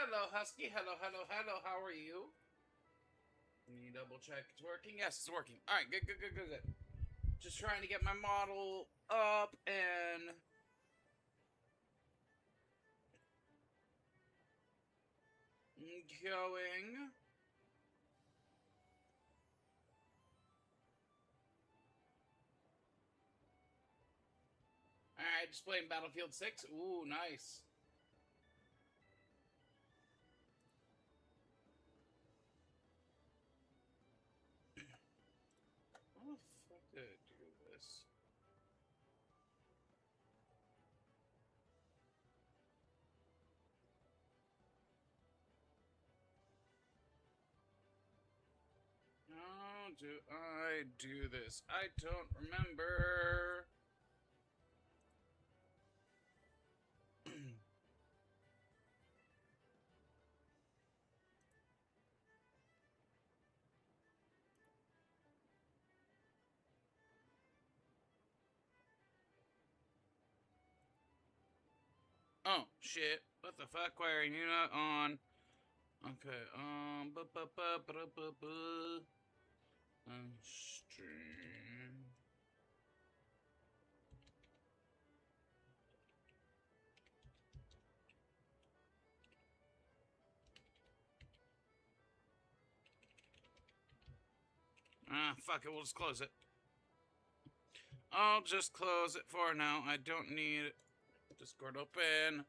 Hello, Husky. Hello, hello, hello. How are you? Let me double check it's working. Yes, it's working. All right, good, good, good, good, good. Just trying to get my model up and going. All right, just playing Battlefield 6. Ooh, nice. How the fuck did it do this? How do I do this? I don't remember. Oh, shit. What the fuck? Why are you not on? Okay, stream. Ah, fuck it, we'll just close it. I'll just close it for now. I don't need Discord open.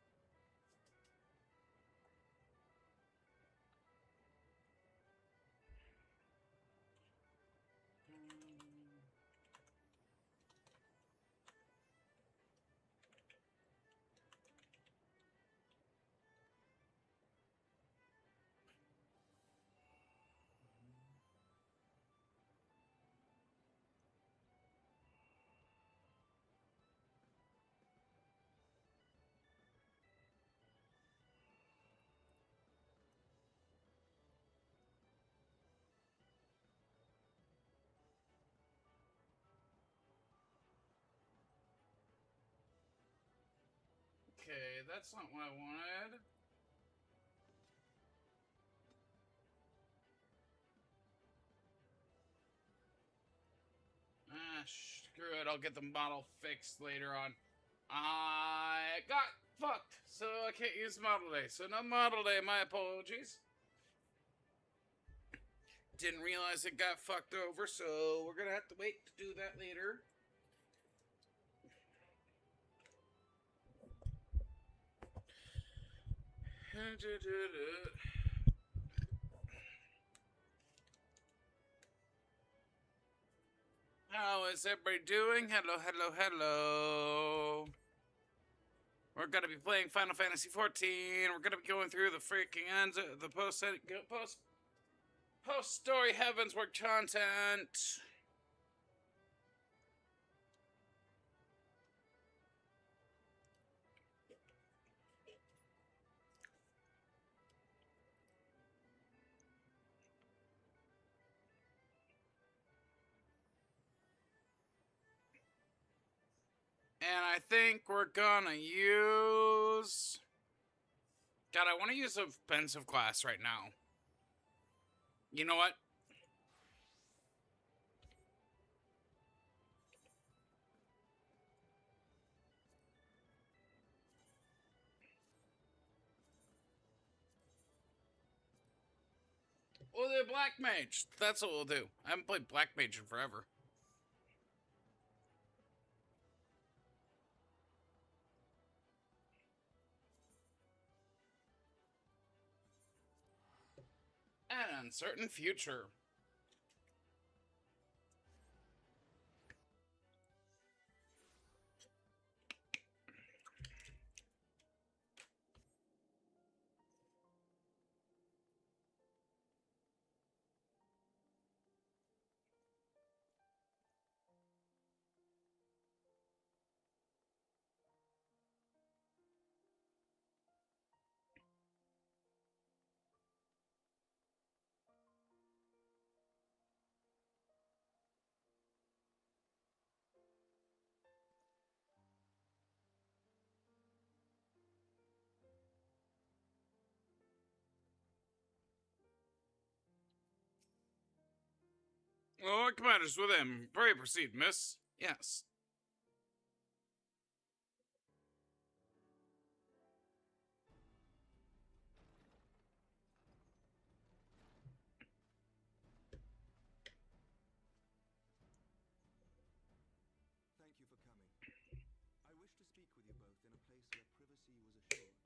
Okay, that's not what I wanted. Ah, screw it. I'll get the model fixed later on. I got fucked, so I can't use model day. So no model day, my apologies. Didn't realize it got fucked over, so we're gonna have to wait to do that later. How is everybody doing? Hello, hello, hello. We're gonna be playing Final Fantasy XIV. We're gonna be going through the freaking ends of the post story Heavensward content. And I think we're gonna use... God, I want to use a offensive class right now. You know what? We'll do Black Mage. That's what we'll do. I haven't played Black Mage in forever. An uncertain future. Oh, commanders with him. Pray proceed, miss. Yes. Thank you for coming. I wish to speak with you both in a place where privacy was assured.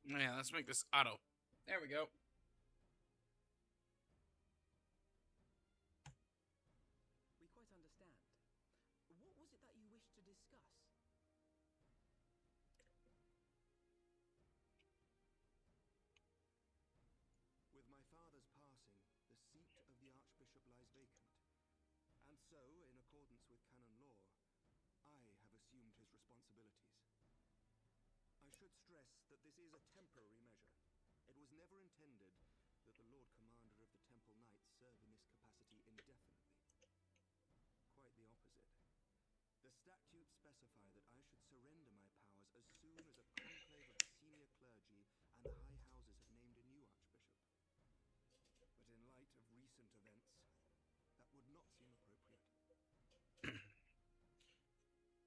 Yeah, let's make this auto. There we go. We quite understand. What was it that you wished to discuss? With my father's passing, the seat of the Archbishop lies vacant. And so, in accordance with canon law, I have assumed his responsibilities. I should stress that this is a temporary measure. It was never intended that the Lord Commander of the Temple Knights serve in this capacity indefinitely. Quite the opposite. The statutes specify that I should surrender my powers as soon as a conclave of the senior clergy and the high houses have named a new archbishop. But in light of recent events, that would not seem appropriate.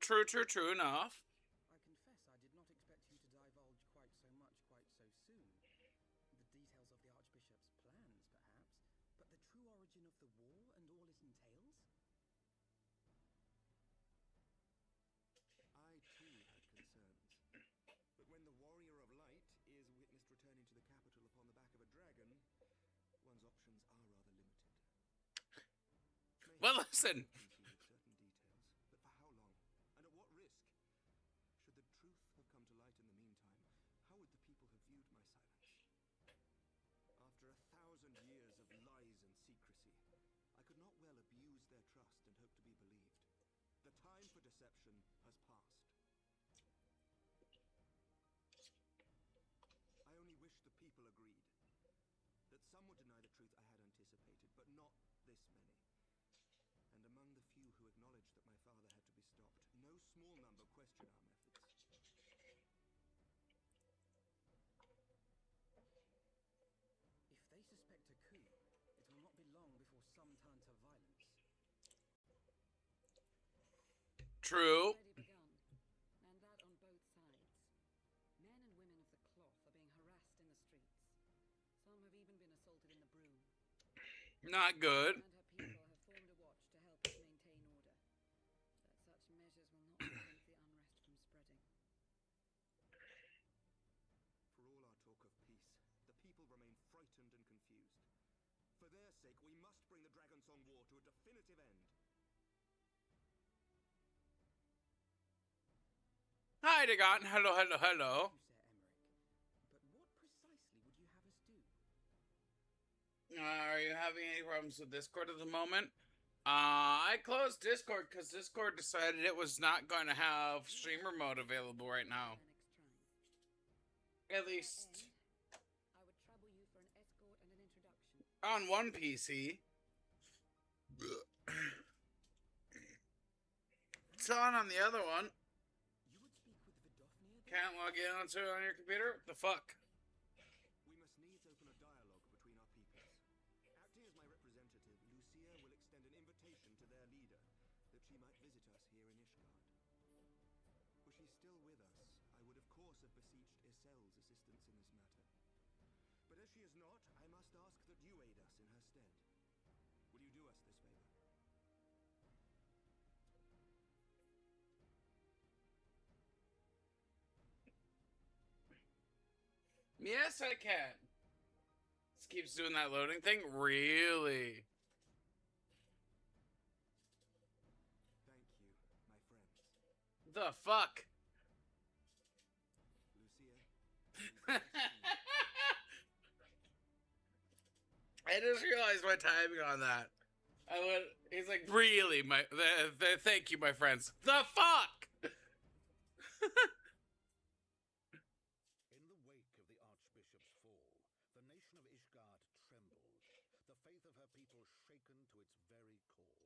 True enough. I confess I did not expect you to divulge quite so much quite so soon. The details of the Archbishop's plans, perhaps, but the true origin of the war and all it entails? I too had concerns. But when the Warrior of Light is witnessed returning to the capital upon the back of a dragon, one's options are rather limited. Well, listen. With certain details, but for how long? And at what risk? Should the truth have come to light in the meantime, how would the people have viewed my silence? After 1,000 years of lies and secrecy, I could not well abuse their trust and hope to be believed. The time for deception has passed. I only wish the people agreed. That some would deny the truth I had anticipated, but not this many. And among the few who acknowledged that my father had to be stopped, no small number question our methods. If they suspect a coup, it will not be long before some turn to violence. True. Already begun, and that on both sides. Men and women of the cloth are being harassed in the streets. Some have even been assaulted in the broom. Not good. And her people have formed a watch to help us maintain order. But such measures will not prevent the unrest from spreading. For all our talk of peace, the people remain frightened and confused. For their sake, we must bring the Dragonsong War to a definitive end. Hi, Dagon. Hello. You, Sir Emmerich. But what precisely would you have us do? Are you having any problems with Discord at the moment? I closed Discord because Discord decided it was not going to have streamer mode available right now. At least I would trouble you for an escort and an introduction. on one PC. It's on the other one. You would speak with Vidofnir? Can't log in onto it on your computer? What the fuck? We must needs open a dialogue between our peoples. Acting as my representative, Lucia will extend an invitation to their leader, that she might visit us here in Ishgard. Were she still with us, I would of course have beseeched Isel's assistance in this matter. But as she is not, I must ask that you aid us in her stead. Will you do us this favor? Yes, I can. This keeps doing that loading thing? Really? Thank you, my friends. The fuck? Lucia. I just realized my timing on that. He's like, really, thank you, my friends. The fuck? In the wake of the Archbishop's fall, the nation of Ishgard trembled, the faith of her people shaken to its very core.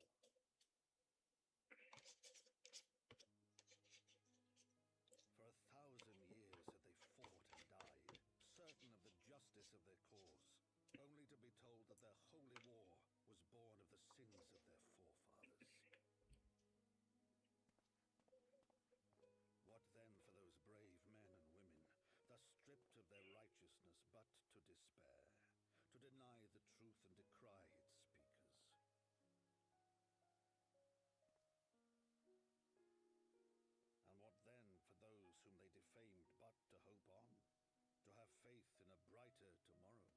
For 1,000 years had they fought and died, certain of the justice of their cause. was born of the sins of their forefathers. What then for those brave men and women, thus stripped of their righteousness but to despair, to deny the truth and decry its speakers? And what then for those whom they defamed but to hope on, to have faith in a brighter tomorrow?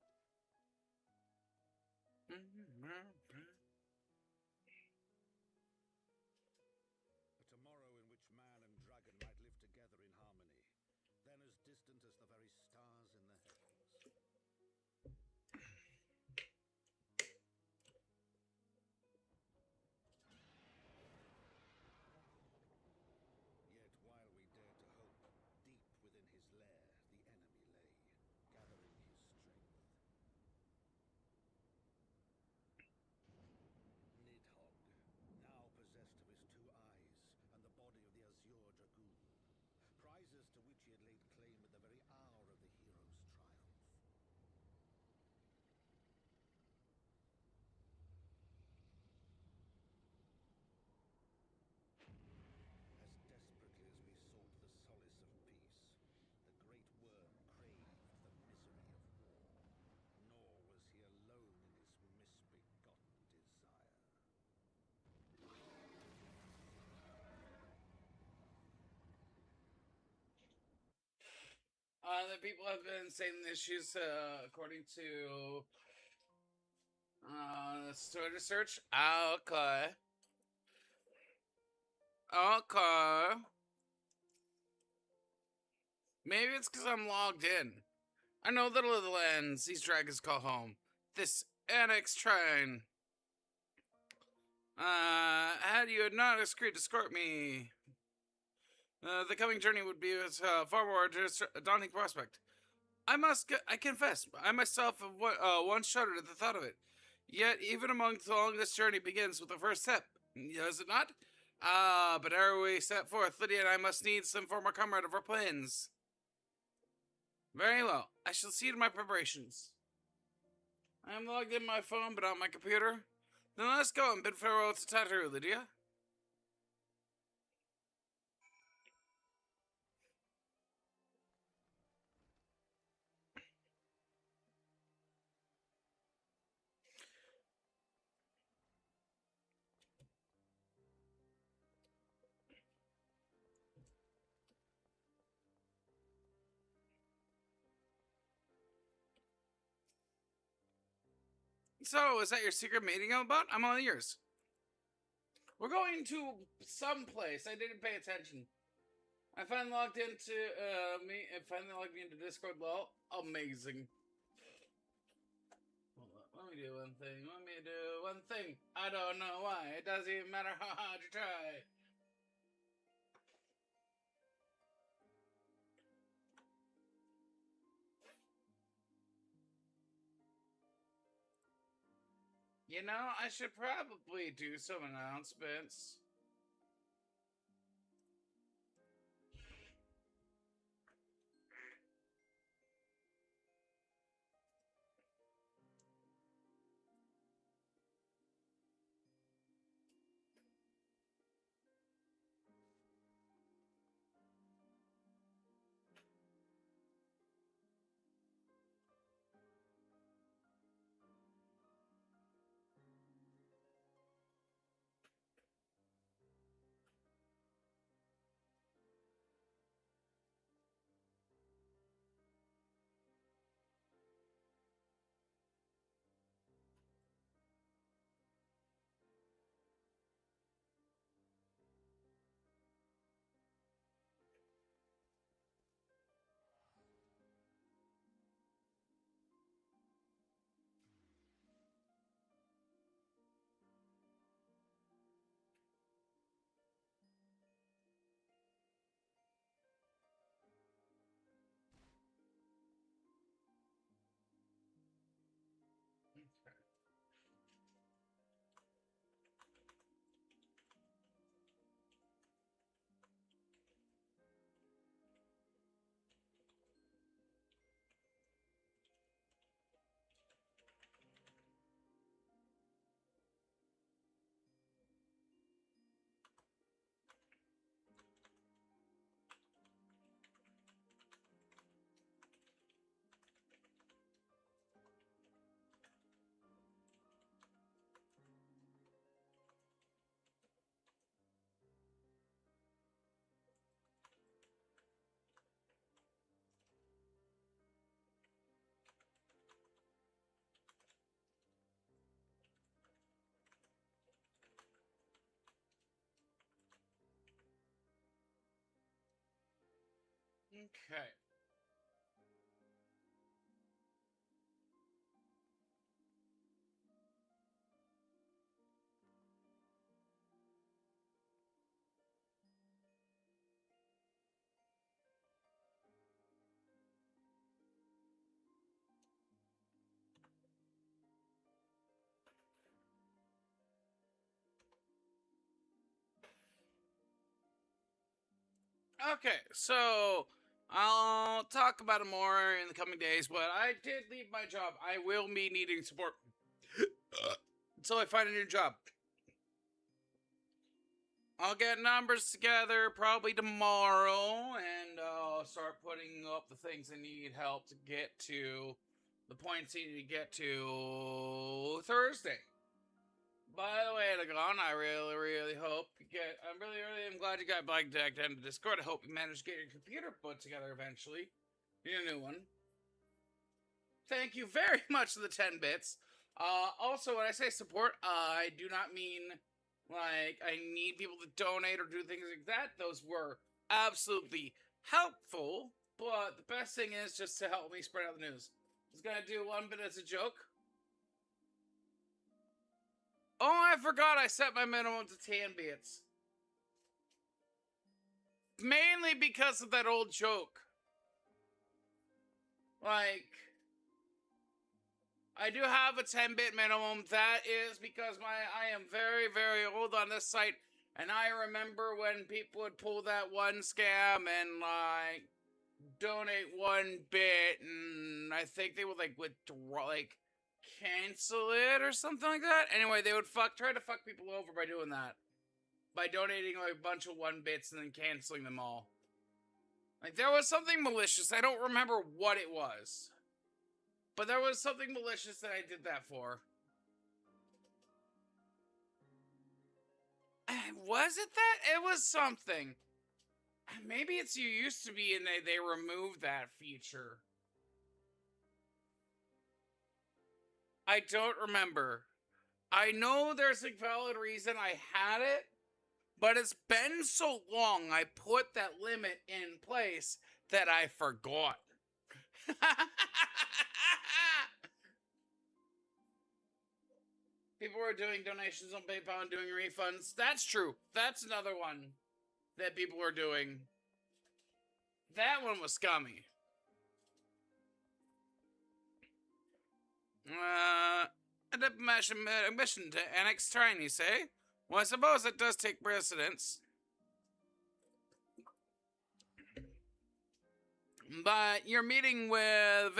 A tomorrow in which man and dragon might live together in harmony, then as distant as the very stars in the heavens. Yet while we dared to hope, deep within his lair the enemy lay, gathering his strength. Nidhogg, now possessed of his 2 eyes and the body of the Azure Dragoon, prizes to which he had laid claim at the very hour of the hero's triumph. As desperately as we sought the solace of peace, the great worm craved the misery of war. Nor was he alone in his misbegotten desire. The people have been saying issues, according to Twitter search. Okay. Okay. Maybe it's because I'm logged in. I know little of the lands these dragons call home. This annex train. Had you not agreed to escort me, the coming journey would be far more a daunting prospect. I confess, I myself have once shuddered at the thought of it. Yet, even among the long this journey begins with the first step, does it not? But ere we set forth, Lydia and I must need some former comrade of our plans. Very well, I shall see to my preparations. I am logged in my phone, but on my computer. Then let's go and bid farewell to Tattoo, Lydia. So, is that your secret meeting about? I'm all ears. We're going to some place. I didn't pay attention. I finally logged into Discord. Lol, amazing. Hold on, let me do one thing. I don't know why. It doesn't even matter how hard you try. You know, I should probably do some announcements. Okay. Okay, so I'll talk about it more in the coming days, but I did leave my job. I will be needing support until I find a new job. I'll get numbers together probably tomorrow, and I'll start putting up the things I need help to get to the points I need to get to Thursday. By the way, Lagon, I really hope you get. I'm glad you got Black Deck down to Discord. I hope you managed to get your computer put together eventually. Get a new one. Thank you very much for the 10 bits. Also, when I say support, I do not mean like I need people to donate or do things like that. Those were absolutely helpful, but the best thing is just to help me spread out the news. I was gonna do one bit as a joke. Oh, I forgot I set my minimum to 10 bits. Mainly because of that old joke. Like, I do have a 10-bit minimum. That is because I am very old on this site, and I remember when people would pull that one scam and like donate 1 bit, and I think they would like withdraw, like cancel it or something like that. Anyway, they would try to fuck people over by doing that, by donating like a bunch of 1 bits and then canceling them all. Like there was something malicious. I don't remember what it was. But there was something malicious that I did that for. Was it that? It was something. Maybe it's you used to be and they removed that feature. I don't remember. I know there's a valid reason I had it, but it's been so long I put that limit in place that I forgot. People were doing donations on PayPal and doing refunds. That's true. That's another one that people were doing. That one was scummy. Admission to annex Tiny, say? Well, I suppose it does take precedence. But you're meeting with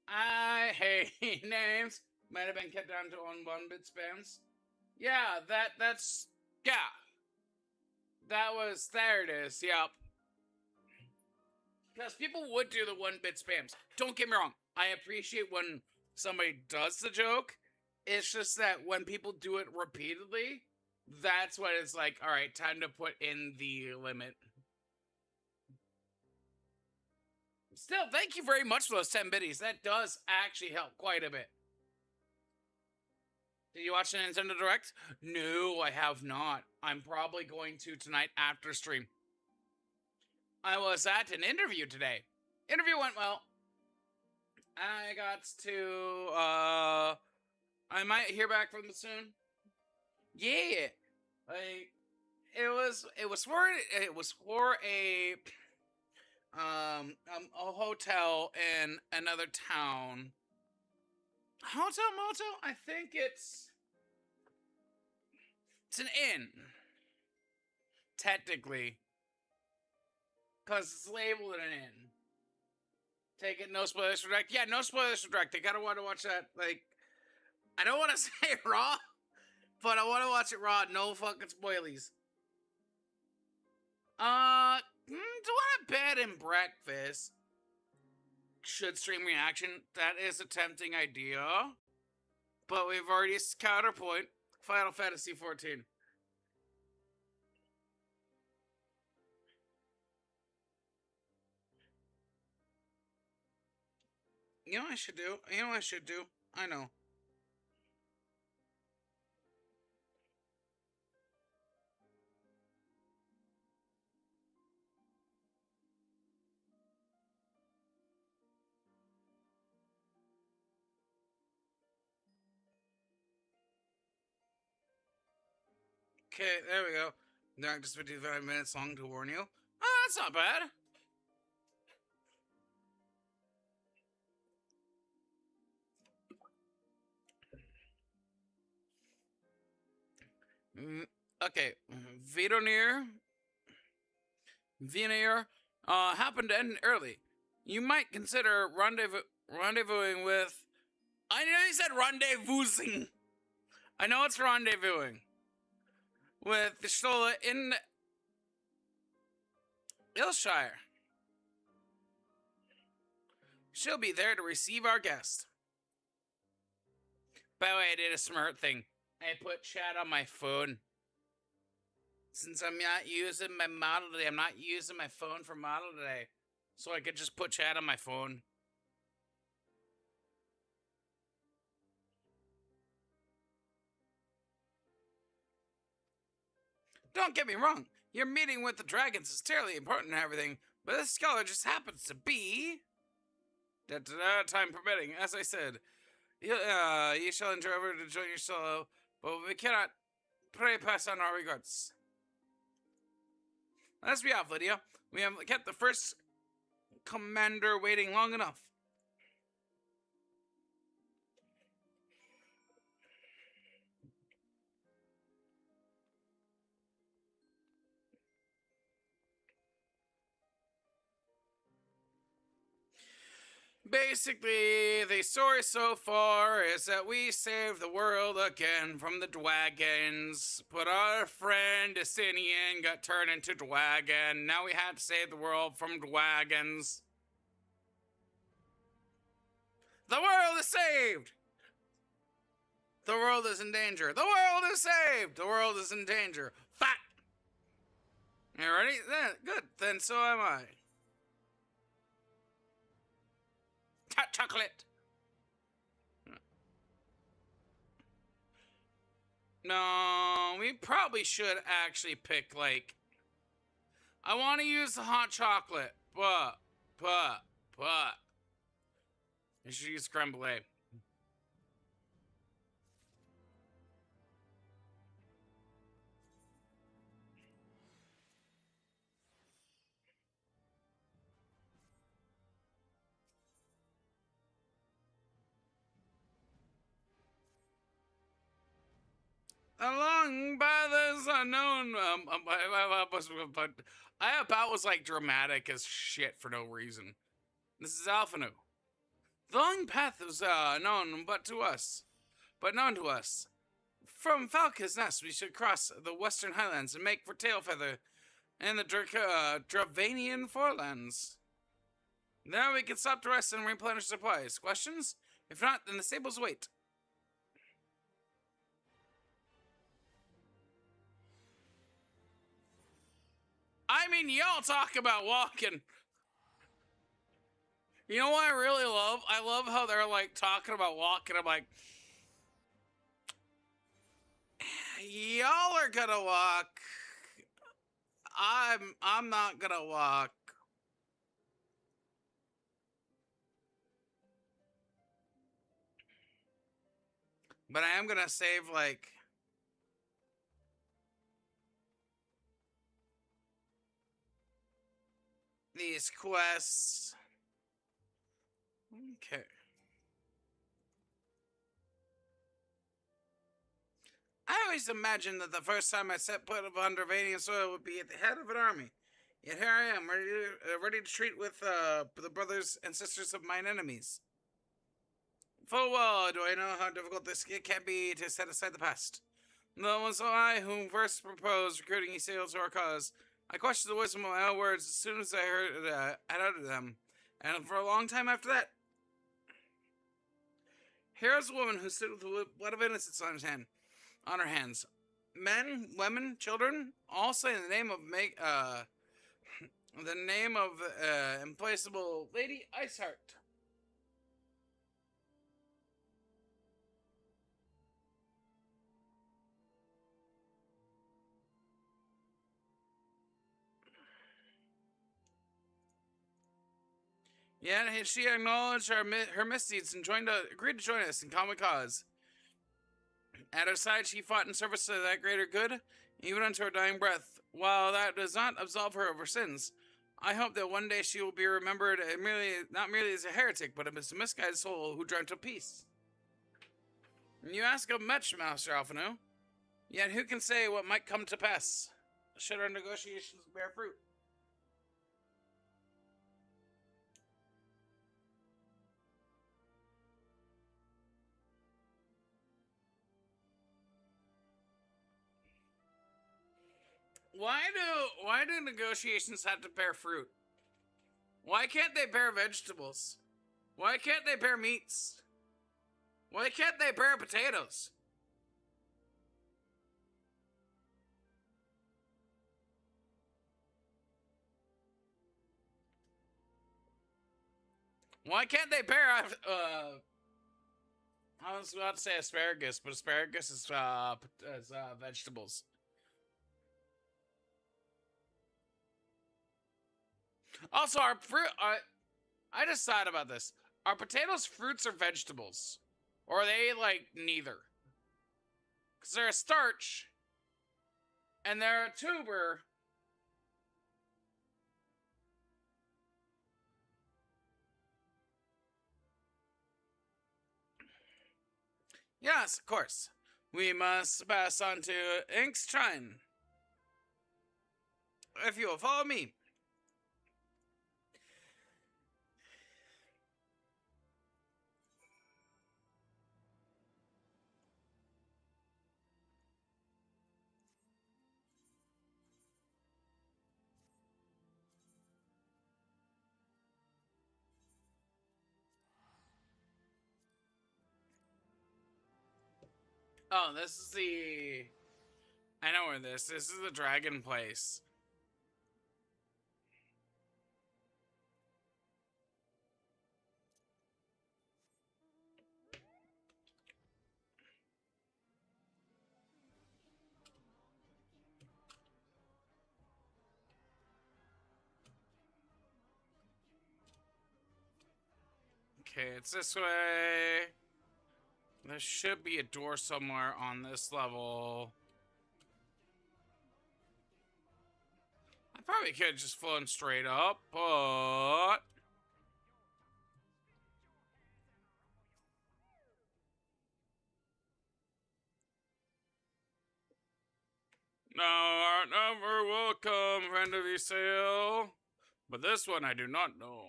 I hate names. Might have been kept down to on 1-bit spams. Yeah, that's yeah. There it is, yep. Because people would do the 1-bit spams. Don't get me wrong. I appreciate when somebody does the joke. It's just that when people do it repeatedly, that's when it's like, alright, time to put in the limit. Still, thank you very much for those 10 biddies. That does actually help quite a bit. Did you watch the Nintendo Direct? No, I have not. I'm probably going to tonight after stream. I was at an interview today. Interview went well. I got to, I might hear back from them soon. Yeah. Like, it was for a hotel in another town. Hotel motel? I think it's an inn. Technically. Because it's labeled an inn. Take it, no spoilers for direct. Yeah, no spoilers for direct. I gotta want to watch that. Like, I don't want to say raw, but I want to watch it raw. No fucking spoilies. Do want a bed and breakfast? Should stream reaction. That is a tempting idea. But we've already counterpoint. Final Fantasy 14. You know what I should do? You know what I should do? I know. Okay, there we go. Not just 55 minutes long to warn you. Oh, that's not bad. Okay, Veneer happened to end early. You might consider rendezvousing with. I know you said rendezvousing. I know it's rendezvousing with the Stola in Ilshire. She'll be there to receive our guest. By the way, I did a smart thing. I put chat on my phone. Since I'm not using my model today, I'm not using my phone for model today. So I could just put chat on my phone. Don't get me wrong. Your meeting with the dragons is terribly important and everything, but this scholar just happens to be... time permitting, as I said. You shall endeavor to join your solo, but we cannot pray pass on our regards. Let's be off, Lydia. We have kept the first commander waiting long enough. Basically, the story so far is that we saved the world again from the dragons, but our friend Destinian got turned into dragon. Now we had to save the world from dragons. The world is saved! The world is in danger. The world is saved! The world is in danger. Fuck! You ready? Then, good. Then so am I. Chocolate. No, we probably should actually pick, like... I want to use the hot chocolate, but... I should use creme brulee. Along by this unknown, but I about was like dramatic as shit for no reason. This is Alphanu. The long path is known to us. From Falca's Nest, we should cross the western highlands and make for Tailfeather and the Dravanian forelands. There we can stop to rest and replenish supplies. Questions? If not, then the stables wait. I mean, y'all talk about walking. You know what I really love? I love how they're like talking about walking. I'm like, y'all are gonna walk. I'm not gonna walk. But I am gonna save like these quests. Okay. I always imagined that the first time I set foot upon Dravanian soil would be at the head of an army. Yet here I am, ready to treat with the brothers and sisters of mine enemies. Full well do I know how difficult this can be to set aside the past. Though it was I who first proposed recruiting Isail to our cause, I questioned the wisdom of my own words as soon as I had uttered them, and for a long time after that. Here is a woman who stood with the blood of innocence on her hands. Men, women, children, all say the name of implacable Lady Iceheart. Yet she acknowledged her misdeeds and agreed to join us in common cause. At her side, she fought in service to that greater good, even unto her dying breath. While that does not absolve her of her sins, I hope that one day she will be remembered not merely as a heretic, but as a misguided soul who dreamt of peace. You ask of much, Master Alphanu. Yet who can say what might come to pass? Should our negotiations bear fruit? Why do negotiations have to bear fruit? Why can't they bear vegetables? Why can't they bear meats? Why can't they bear potatoes? Why can't they bear I was about to say asparagus, but asparagus is vegetables. Also, our fruit. I just thought about this. Are potatoes fruits or vegetables, or are they like neither? Because they're a starch, and they're a tuber. Yes, of course. We must pass on to Ink's Shrine. If you will follow me. Oh, this is the... I know where this is the dragon place. Okay, it's this way. There should be a door somewhere on this level. I probably could have just flown straight up, but... Thou art never welcome, friend of Ysael. But this one I do not know.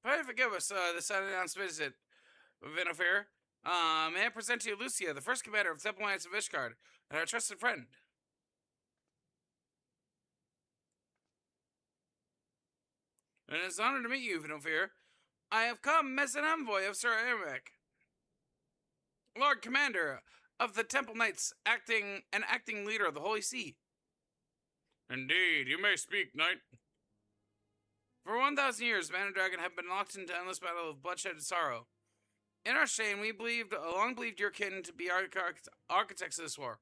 Pray forgive us this unannounced visit, Vinofair. May I present to you Lucia, the first commander of the Temple Knights of Ishgard, and our trusted friend. And it is an honor to meet you, Vinofair. I have come as an envoy of Sir Eric, Lord Commander of the Temple Knights, acting leader of the Holy See. Indeed, you may speak, knight. For 1,000 years, man and dragon have been locked into endless battle of bloodshed and sorrow. In our shame, we long believed your kin to be architects of this war.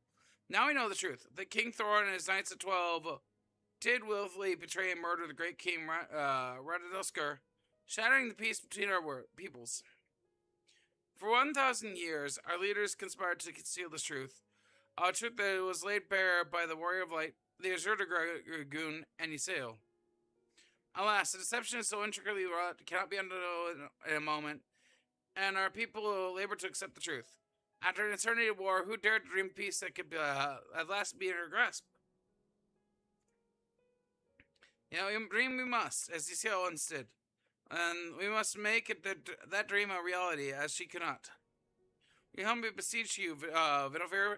Now we know the truth. That King Thorin and his Knights of 12 did willfully betray and murder the great King Radagast, shattering the peace between our peoples. For 1,000 years, our leaders conspired to conceal this truth. A truth that was laid bare by the Warrior of Light, the Azure Dragoon, and Ysael. Alas, the deception is so intricately wrought, cannot be undone in a moment, and our people will labor to accept the truth. After an eternity of war, who dared to dream peace that could at last be in our grasp? You know, dream we must, as Ysael once did. And we must make that dream a reality, as she could not. We humbly beseech you, Vinofair,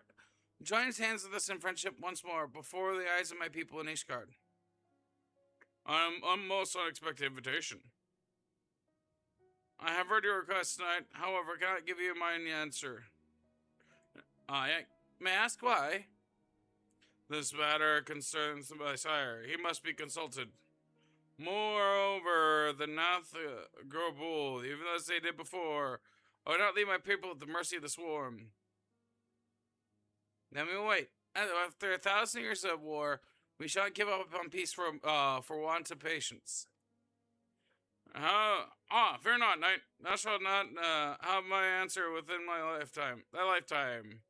join his hands with us in friendship once more, before the eyes of my people in Ishgard. A most unexpected invitation. I have heard your request tonight, however, I cannot give you my answer. May I ask why? This matter concerns my sire. He must be consulted. Moreover, the Nath grow bold, even as they did before. I would not leave my people at the mercy of the swarm. Then we will wait. After 1,000 years of war, we shall not give up on peace for want of patience. Fear not, knight. Thou shalt not have my answer within my lifetime. Thy lifetime.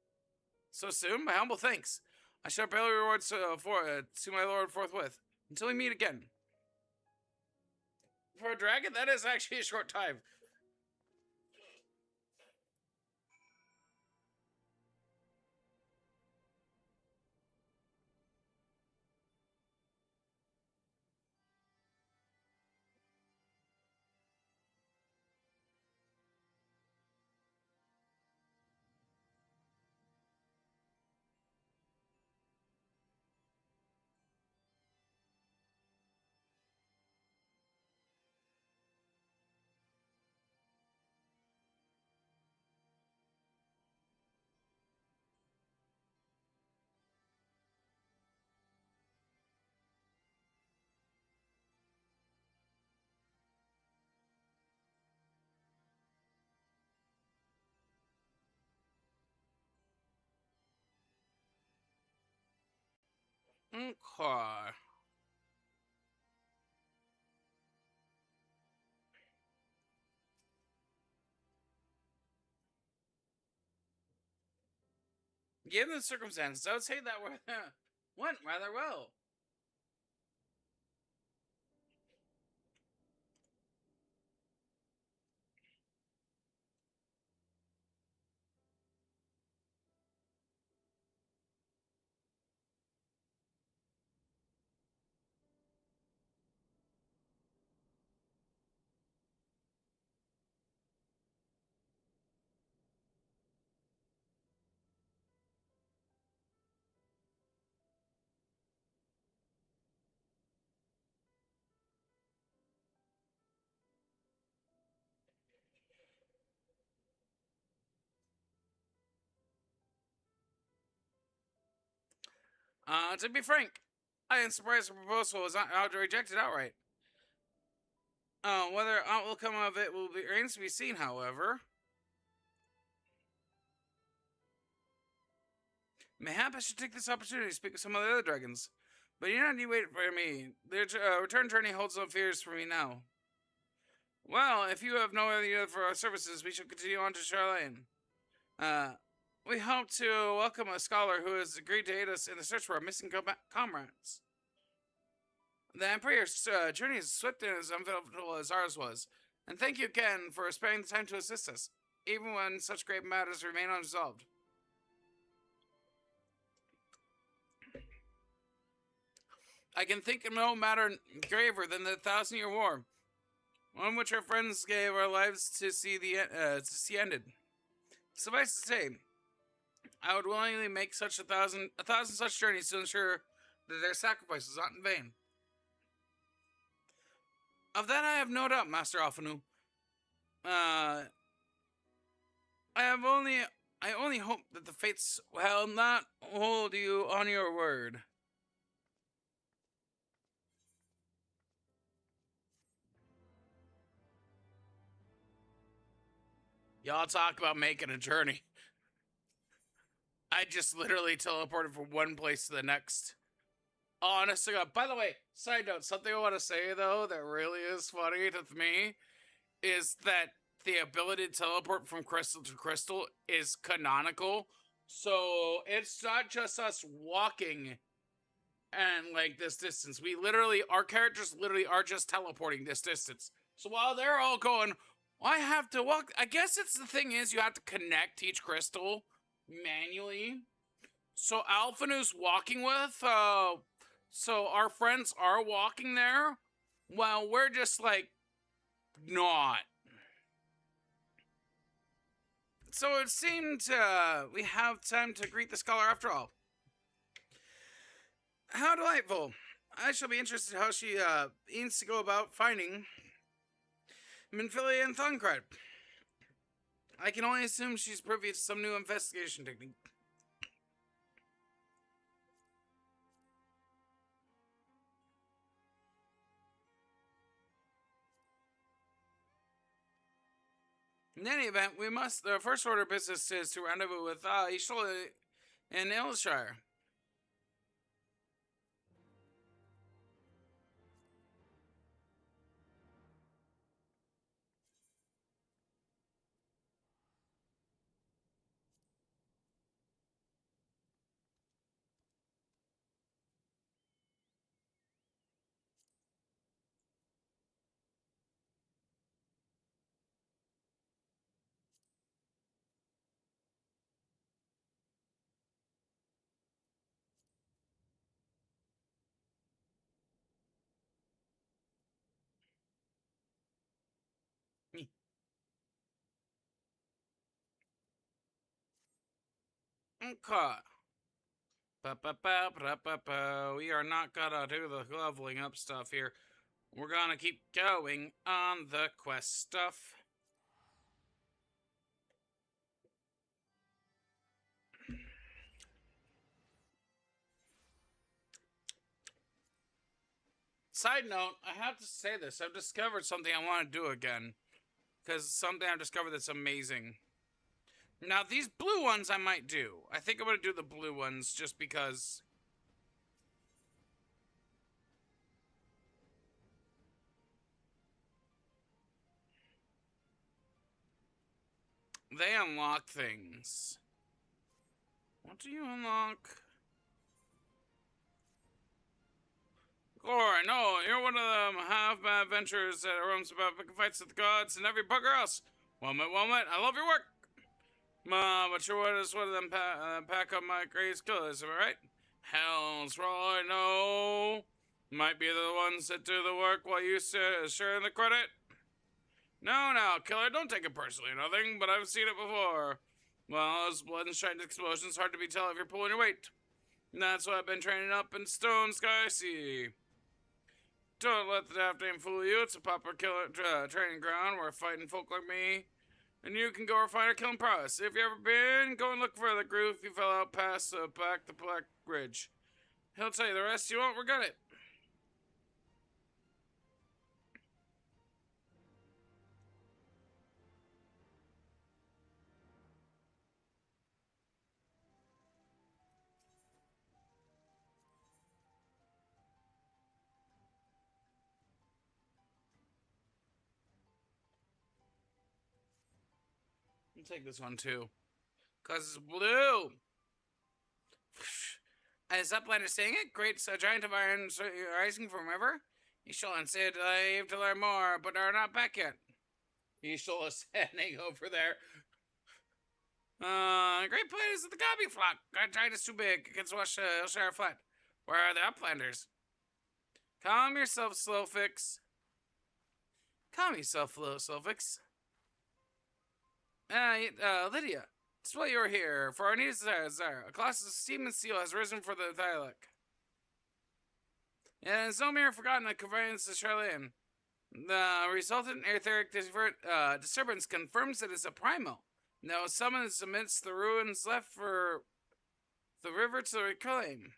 So soon? My humble thanks. I shall pay rewards to my lord forthwith. Until we meet again. For a dragon, that is actually a short time. Okay. Given the circumstances, I would say that went rather well. To be frank, I am surprised the proposal was not rejected outright. Whether aught will come of it remains to be seen, however. Mayhap I should take this opportunity to speak with some of the other dragons. But you don't need to wait for me. The return journey holds no fears for me now. Well, if you have no other need for our services, we shall continue on to Charlene. We hope to welcome a scholar who has agreed to aid us in the search for our missing comrades. The Emperor's journey is swift and as uneventful as ours was, and thank you again for sparing the time to assist us, even when such grave matters remain unresolved. I can think of no matter graver than the 1,000-Year War, one which our friends gave our lives to see ended. Suffice to say, I would willingly make such a thousand such journeys to ensure that their sacrifice was not in vain. Of that I have no doubt, Master Alphanu. I only hope that the fates will not hold you on your word. Y'all talk about making a journey. I just literally teleported from one place to the next. Honestly, by the way, side note, something I want to say though that really is funny to me is that the ability to teleport from crystal to crystal is canonical. So it's not just us walking and like this distance. Our characters literally are just teleporting this distance. So while they're all going, I have to walk. I guess it's the thing is you have to connect each crystal manually. So Alphanu's walking with, so our friends are walking there while we're just like not. So it seemed we have time to greet the scholar after all. How delightful. I shall be interested how she means to go about finding Minfilia and Thancred. I can only assume she's privy to some new investigation technique. In any event, the first order of business is to rendezvous with Ishola in Ilshire. Okay. We are not gonna do the leveling up stuff here. We're gonna keep going on the quest stuff. Side note, I have to say this. I've discovered something I want to do again. Because it's something I've discovered that's amazing. Now, these blue ones I might do. I think I'm going to do the blue ones just because. They unlock things. What do you unlock? Glory, no, you're one of them half-mad adventurers that roams about picking fights with the gods and every bugger else. Wilmot, I love your work. But sure what is one of them pack up my greatest killers, am I right? Hell's right, no. Might be the ones that do the work while you sharing the credit. No, killer, don't take it personally, nothing, but I've seen it before. Well, those blood and shiny explosions, hard to be tell if you're pulling your weight. And that's why I've been training up in Stone Sky Sea. Don't let the daft name fool you. It's a proper killer training ground where fighting folk like me and you can go refine our killing prowess. If you ever been, go and look for the groove you fell out past back the Black Ridge. He'll tell you the rest. You won't regret it. I'll take this one too. Cause it's blue. As Uplander saying it, great giant of iron rising from river. Ye shall instead leave to learn more, but are not back yet. Ye shall is standing over there. Great place at the Gobby flock. That giant is too big. It can swash Hillshire flat. Where are the Uplanders? Calm yourself, Slowfix. Calm yourself, Slowfix. Lydia, it's why you're here. For our needs desire. A class of steam and steel has risen for the Thylac. And it's no mere forgotten a conveyance to Charlene. The resultant etheric disturbance confirms it is a primal. Now summons amidst the ruins left for the river to reclaim.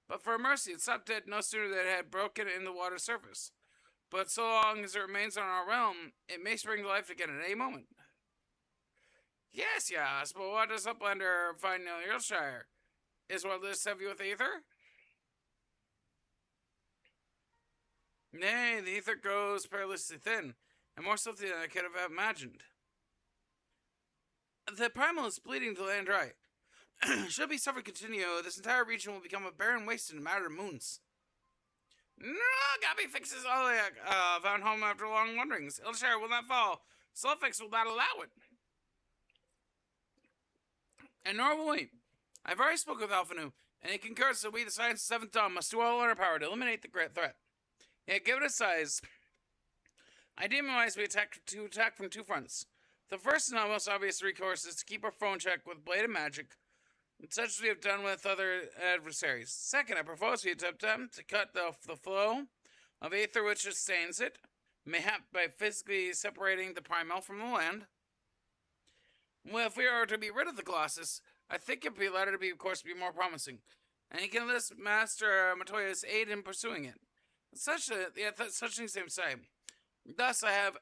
But for mercy, it stopped dead no sooner than it had broken in the water surface. But so long as it remains on our realm, it may spring to life again at any moment. Yes, but what does Uplander find in Hillshire? Is what this heavy with ether? Nay, the ether goes perilously thin, and more so than I could have imagined. The primal is bleeding to land dry. Should we suffer continue, this entire region will become a barren waste in a matter of moons. No, Gabby fixes all found home after long wanderings. Hillshire will not fall. Sulfix will not allow it. And nor will we. I've already spoken with Alphanu, and he concurs that we, the Science of Seventh Dawn, must do all in our power to eliminate the great threat. Yet, given its size, I deem it wise we attack from two fronts. The first and most obvious recourse is to keep our foe in check with bladed magic, such as we have done with other adversaries. Second, I propose we attempt to cut the flow of ether which sustains it, mayhap by physically separating the primal from the land. Well, if we are to be rid of the Colossus, I think it would be latter to be, of course, be more promising, and he can enlist Master Matoya's aid in pursuing it. Such things seem say. Thus, I have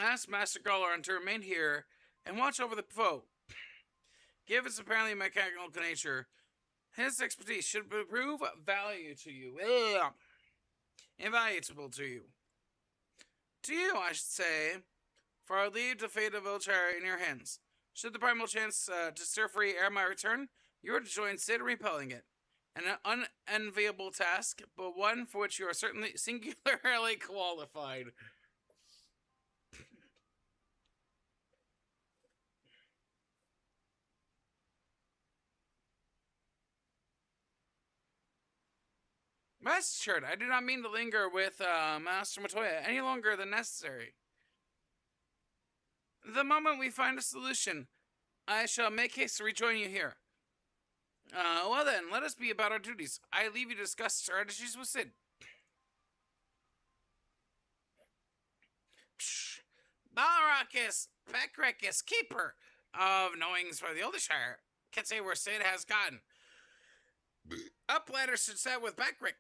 asked Master Galaran to remain here and watch over the foe. Given its apparently mechanical nature, his expertise should prove value to you. Invaluable to you. To you, I should say, for I leave the fate of Hillshire in your hands. Should the primal chance to stir free ere my return, you are to join Sid in repelling it. An unenviable task, but one for which you are certainly singularly qualified. Rest assured, I do not mean to linger with Master Matoya any longer than necessary. The moment we find a solution, I shall make haste to rejoin you here. Well then, let us be about our duties. I leave you to discuss strategies with Sid. Psh, Balrakis, Bekrekis, keeper of knowings for the Oldershire. Can't say where Sid has gotten. Up ladders should set with Bekrik.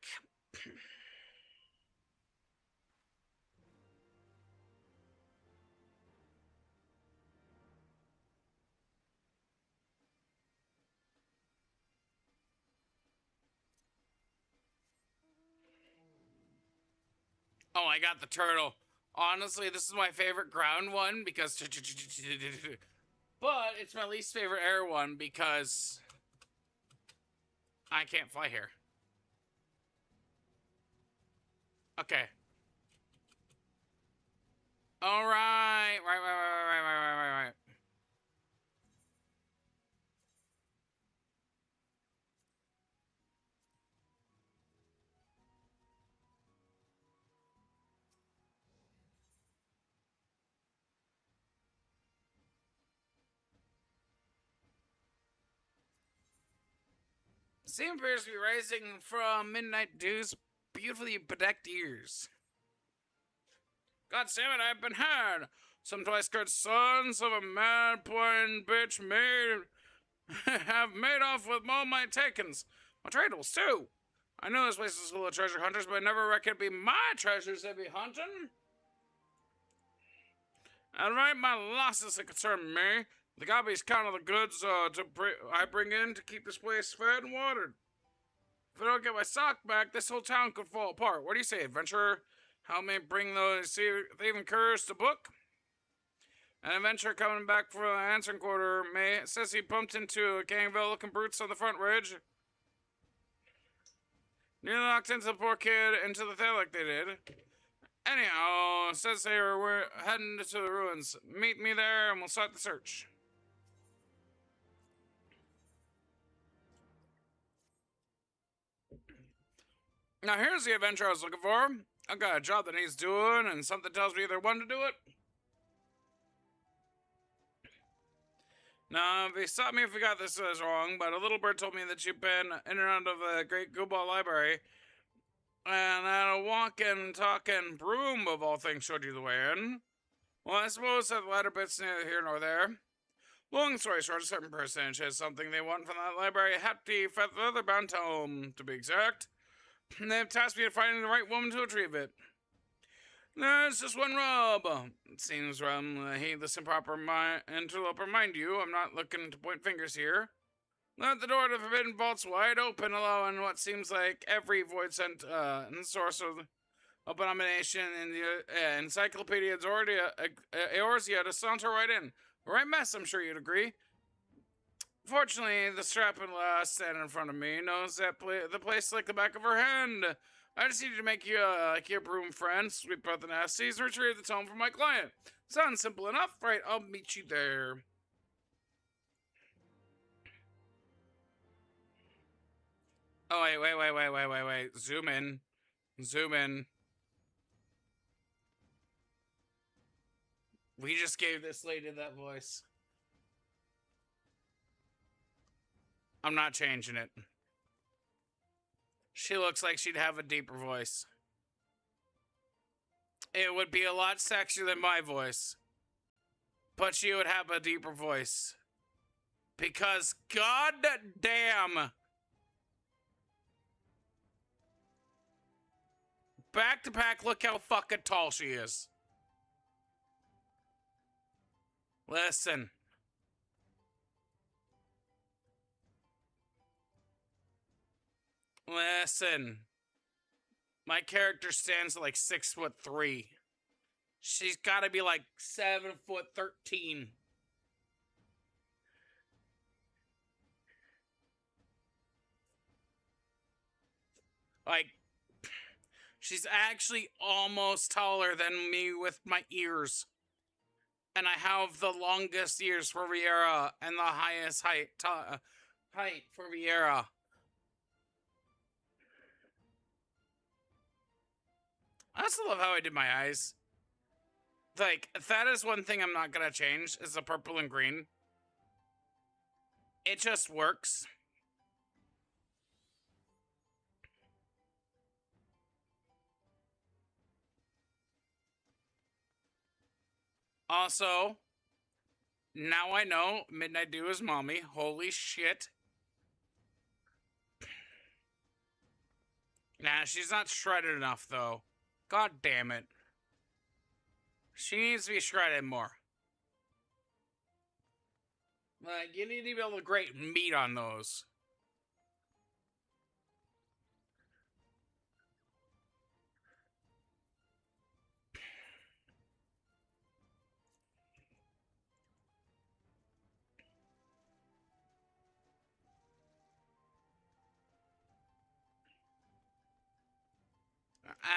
Oh, I got the turtle. Honestly, this is my favorite ground one because... But it's my least favorite air one because... I can't fly here. Okay. Alright. Right. Same appears to be rising from midnight dew's beautifully bedecked ears. God damn it, I've been had. Some twice-skirt sons of a mad poin bitch have made off with all my takens. My tradables, too. I know this place is full of treasure hunters, but I never reckoned it'd be my treasures they'd be hunting. And right, my losses that concern me. The gobbies count of the goods I bring in to keep this place fed and watered. If I don't get my stock back, this whole town could fall apart. What do you say, adventurer? Help me bring those thieving curs to book? An adventurer coming back from the answering quarter says he bumped into a gang of ill-looking brutes on the front ridge. Nearly knocked into the poor kid into the tail like they did. Anyhow, says they were heading to the ruins. Meet me there and we'll start the search. Now here's the adventure I was looking for. I've got a job that needs doing, and something tells me either one to do it. Now, if you stop me if we got this wrong, but a little bird told me that you've been in and out of the Great Gooball Library, and that a walking, talking broom of all things showed you the way in. Well, I suppose that the latter bit's neither here nor there. Long story short, a certain personage has something they want from that library, a hefty, feather-bound tome, to be exact. They've tasked me to finding the right woman to retrieve it. There's just one rub. It seems heedless, improper interloper. Mind you, I'm not looking to point fingers here. Let the door to the forbidden vaults wide open, allowing what seems like every void sent and source of abomination in the Encyclopedia Eorzea to saunter right in. The right mess, I'm sure you'd agree. Fortunately, the strapping lass standing in front of me knows that the place like the back of her hand. I just needed to make you like your broom friend, sweep out the nasties, and retrieve the tome from my client. Sounds simple enough, right? I'll meet you there. Oh, wait. Zoom in. Zoom in. We just gave this lady that voice. I'm not changing it. She looks like she'd have a deeper voice. It would be a lot sexier than my voice. But she would have a deeper voice. Because god damn. Back to back, look how fucking tall she is. Listen. Listen. My character stands at like 6'3". She's gotta be like 7'13". Like, she's actually almost taller than me with my ears. And I have the longest ears for Viera and the highest height for Viera. I also love how I did my eyes. Like, that is one thing I'm not gonna change, is the purple and green. It just works. Also, now I know Midnight Dew is mommy. Holy shit. Nah, she's not shredded enough, though. God damn it. She needs to be shredded more. Like, you need to be able to grate meat on those.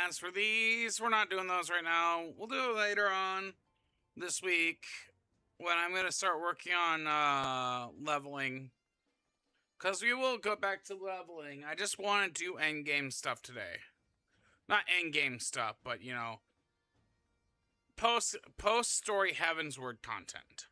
As for these, we're not doing those right now. We'll do it later on this week when I'm going to start working on leveling. Because we will go back to leveling. I just want to do endgame stuff today. Not endgame stuff, but, you know, post-story Heavensward content.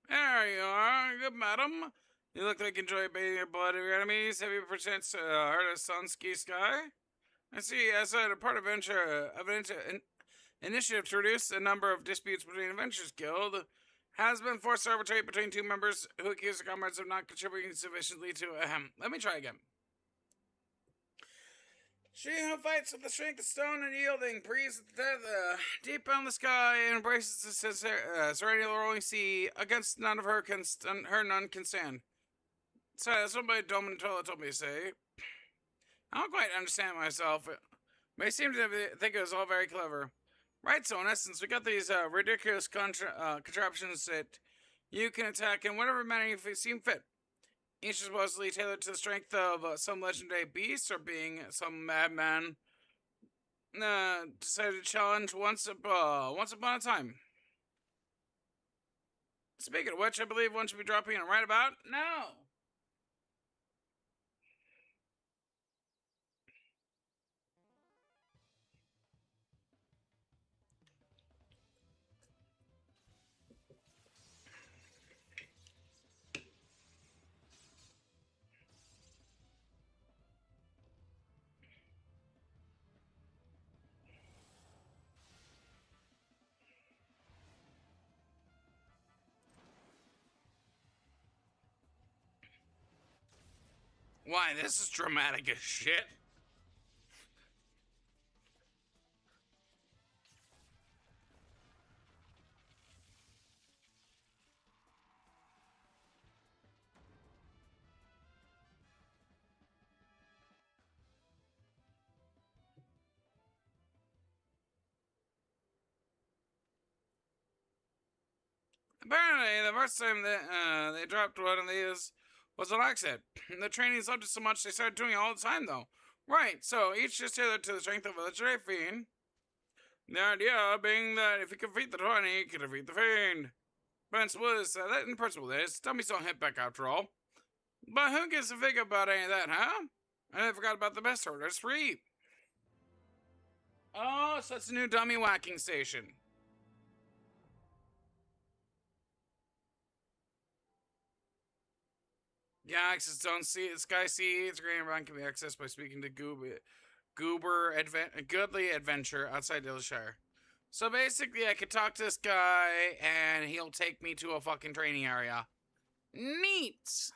There you are, good madam. You look like you enjoy bathing your blood of your enemies. Have you perchance heard of Sunski Sky? I see, as a part of initiative to reduce the number of disputes between Adventurers Guild, has been forced to arbitrate between two members who accuse their comrades of not contributing sufficiently to Let me try again. She who fights with the strength of stone and yielding, breathes deep down the sky, and embraces the serenity of the rolling sea. Against none of her none can stand. So that's what my Dominatola told me to say. I don't quite understand myself. It may seem to think it was all very clever. Right, so in essence, we got these ridiculous contraptions that you can attack in whatever manner you seem fit. Each is supposedly tailored to the strength of some legendary beast or being some madman decided to challenge once upon a time. Speaking of which, I believe one should be dropping in right about now. Why, this is dramatic as shit. Apparently, the first time that they dropped one of these was an accident. The trainings loved it so much they started doing it all the time, though. Right, so each is tailored to the strength of a legendary fiend. The idea being that if you can defeat the 20, you can defeat the fiend. Principle is that in principle is dummies don't hit back after all. But who gives a fig about any of that, huh? I forgot about the best order. It's free. Oh, so it's a new dummy whacking station. Yeah, access don't see it. Sky Seeds Grand Run can be accessed by speaking to Goodly Adventure outside Dillshire. So basically, I could talk to this guy and he'll take me to a fucking training area. Neat!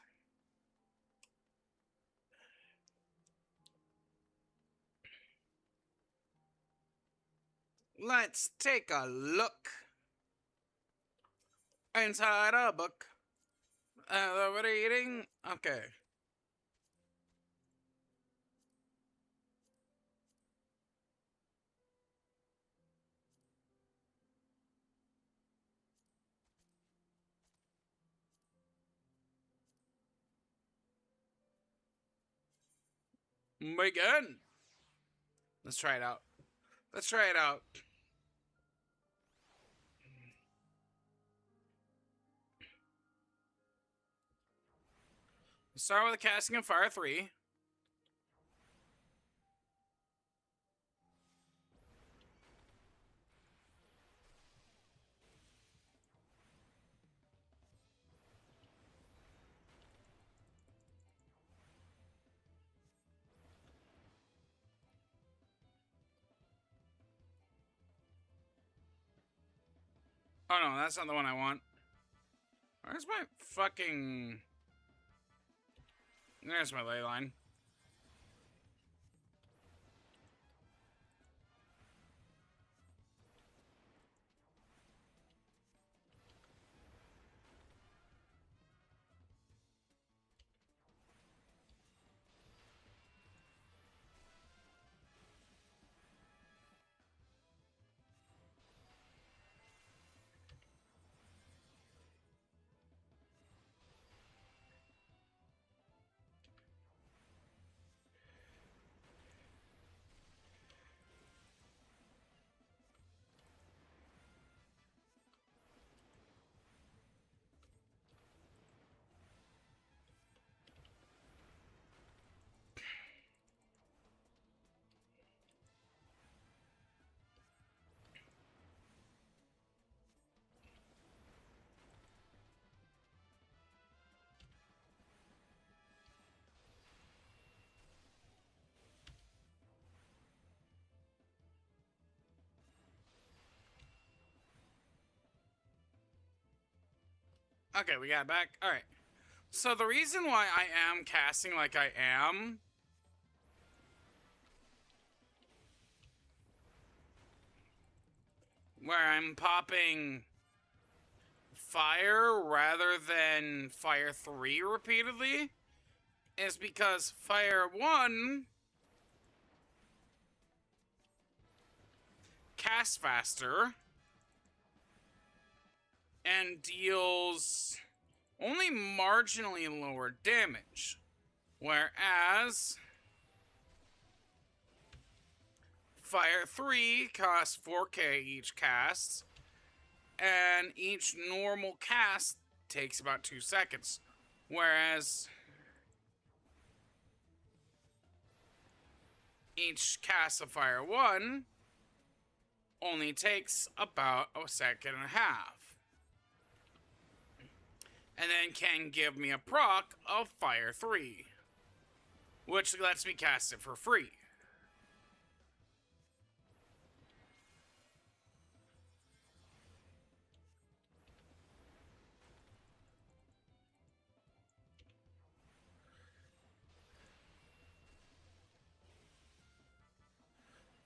Let's take a look inside a book. What are you eating? Okay. Begin. Let's try it out. Let's try it out. Start with a casting of Fire 3. Oh no, that's not the one I want. Where's my fucking... There's my ley line. Okay, we got it back. Alright. So the reason why I am casting like I am... Where I'm popping fire rather than fire 3 repeatedly is because fire 1 casts faster and deals only marginally lower damage, whereas fire 3 costs 4k each cast, and each normal cast takes about 2 seconds, whereas each cast of fire 1 only takes about a second and a half. And then can give me a proc of fire 3, which lets me cast it for free.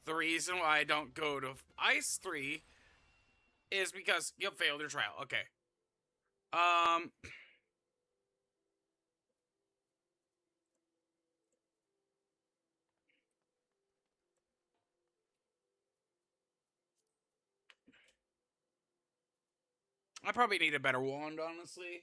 The reason why I don't go to Ice 3 is because you failed your trial. Okay. I probably need a better wand, honestly.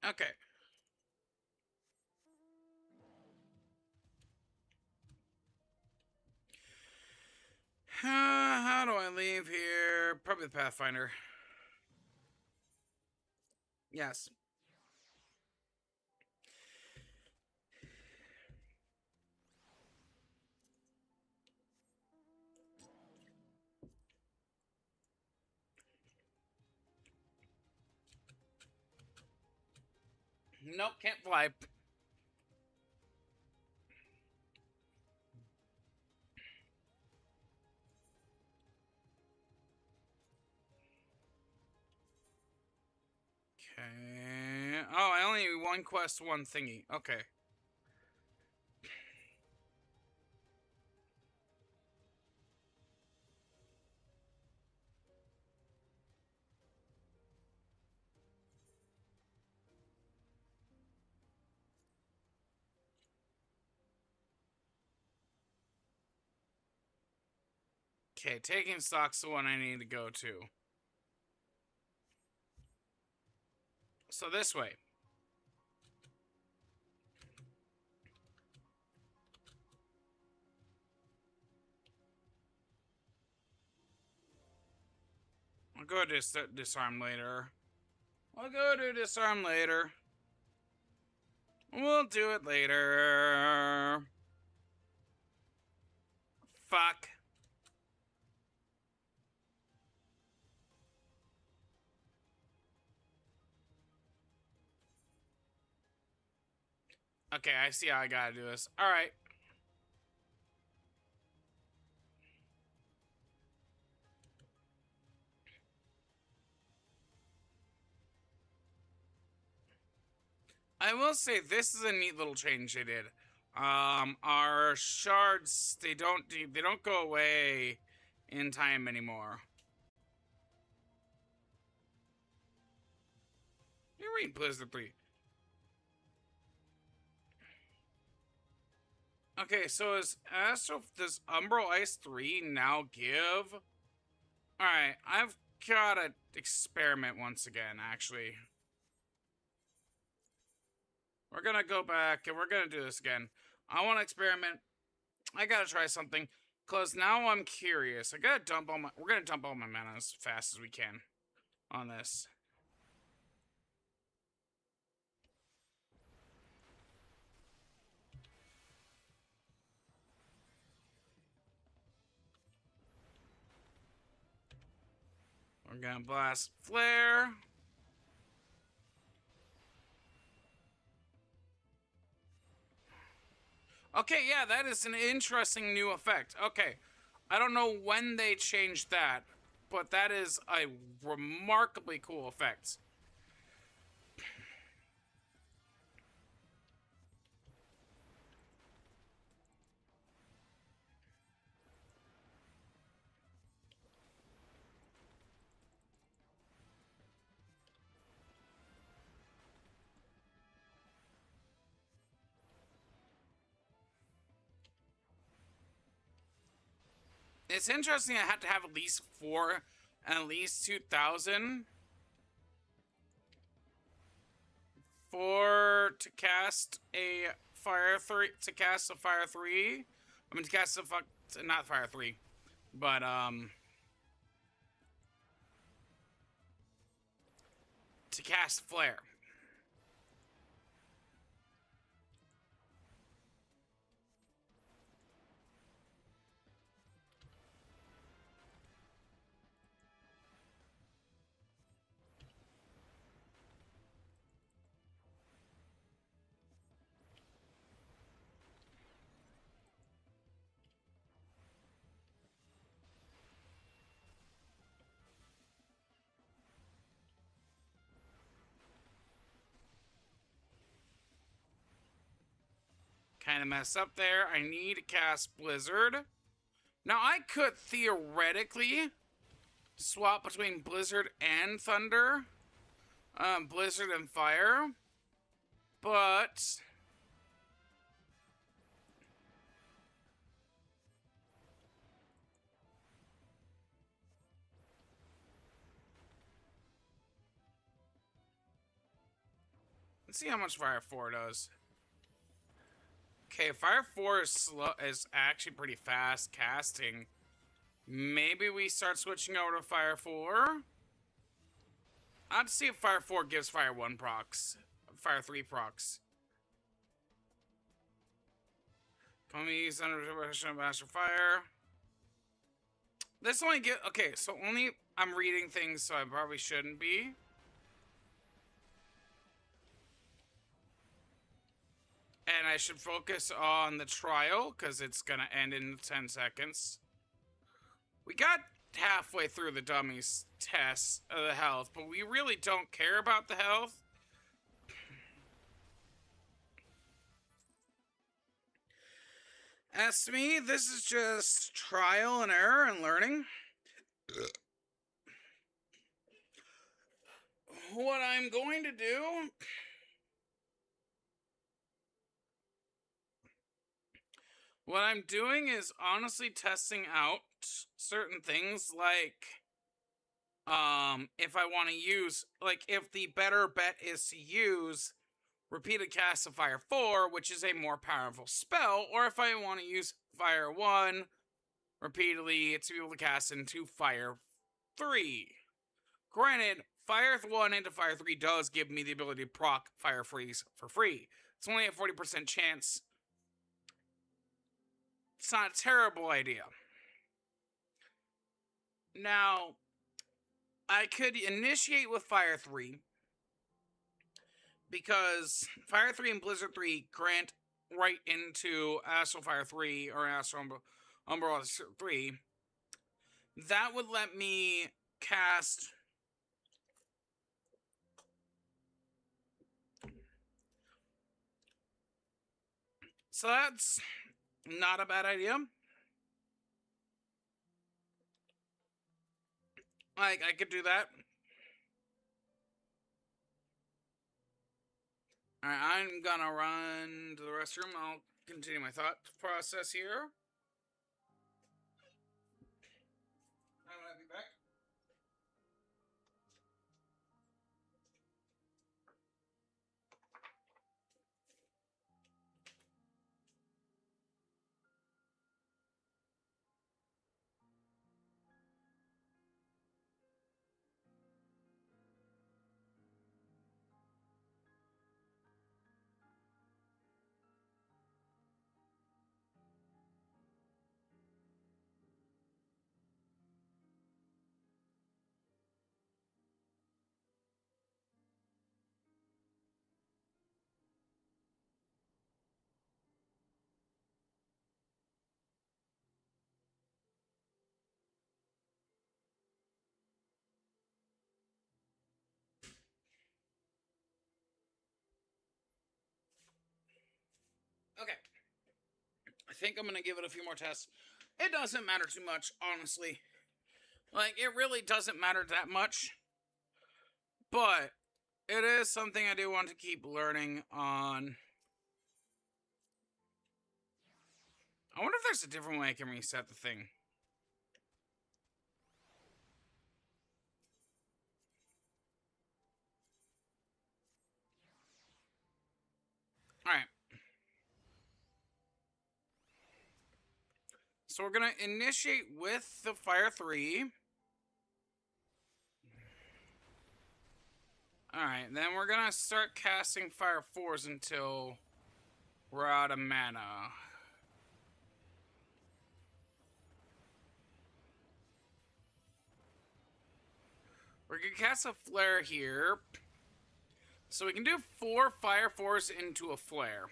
Okay. How do I leave here? Probably the Pathfinder. Yes. Nope, can't fly. Okay. Oh, I only need one quest, one thingy. Okay. Okay, taking stock's the one I need to go to. So this way. I'll go disarm later. I'll go to disarm later. We'll do it later. Fuck. Okay, I see how I gotta do this. Alright. I will say this is a neat little change they did. Our shards, they don't go away in time anymore. You read Blizzard 3. Okay, so does Umbral Ice 3 now give? Alright, I've gotta experiment once again, actually. We're gonna go back and we're gonna do this again. I wanna experiment. I gotta try something. Cause now I'm curious. We're gonna dump all my mana as fast as we can on this. We're gonna blast Flare. Okay, yeah, that is an interesting new effect. Okay, I don't know when they changed that, but that is a remarkably cool effect. It's interesting I have to have at least 4 and at least 2,000 to cast a fire 3 I mean to cast a not fire 3, but to cast flare. Kind of mess up there. I need to cast Blizzard. Now I could theoretically swap between Blizzard and Thunder, Blizzard and Fire, but let's see how much Fire 4 does. Okay, Fire 4 is actually pretty fast casting. Maybe we start switching over to Fire 4. I'd see if Fire 4 gives Fire 1 procs. Fire 3 procs. Can we use under Master Fire? This only get okay, so only I'm reading things, so I probably shouldn't be. And I should focus on the trial, because it's gonna end in 10 seconds. We got halfway through the dummies test of the health, but we really don't care about the health. As to me, this is just trial and error and learning. What I'm going to do what I'm doing is honestly testing out certain things, like if I want to use, like, if the better bet is to use repeated cast of Fire 4, which is a more powerful spell, or if I want to use Fire 1 repeatedly to be able to cast into Fire 3. Granted, Fire 1 into Fire 3 does give me the ability to proc Fire Freeze for free. It's only a 40% chance. It's not a terrible idea. Now, I could initiate with Fire 3, because Fire 3 and Blizzard 3 grant right into Astral Fire 3 or Astral Umbrella 3, that would let me cast so that's not a bad idea. Like, I could do that. Alright, I'm gonna run to the restroom. I'll continue my thought process here. I'll be back. Okay. I think I'm gonna give it a few more tests. It doesn't matter too much, honestly. Like, it really doesn't matter that much. But it is something I do want to keep learning on. I wonder if there's a different way I can reset the thing. Alright. So we're gonna initiate with the Fire 3. Alright, then we're gonna start casting Fire 4s until we're out of mana. We're gonna cast a Flare here. So we can do 4 Fire 4s into a Flare.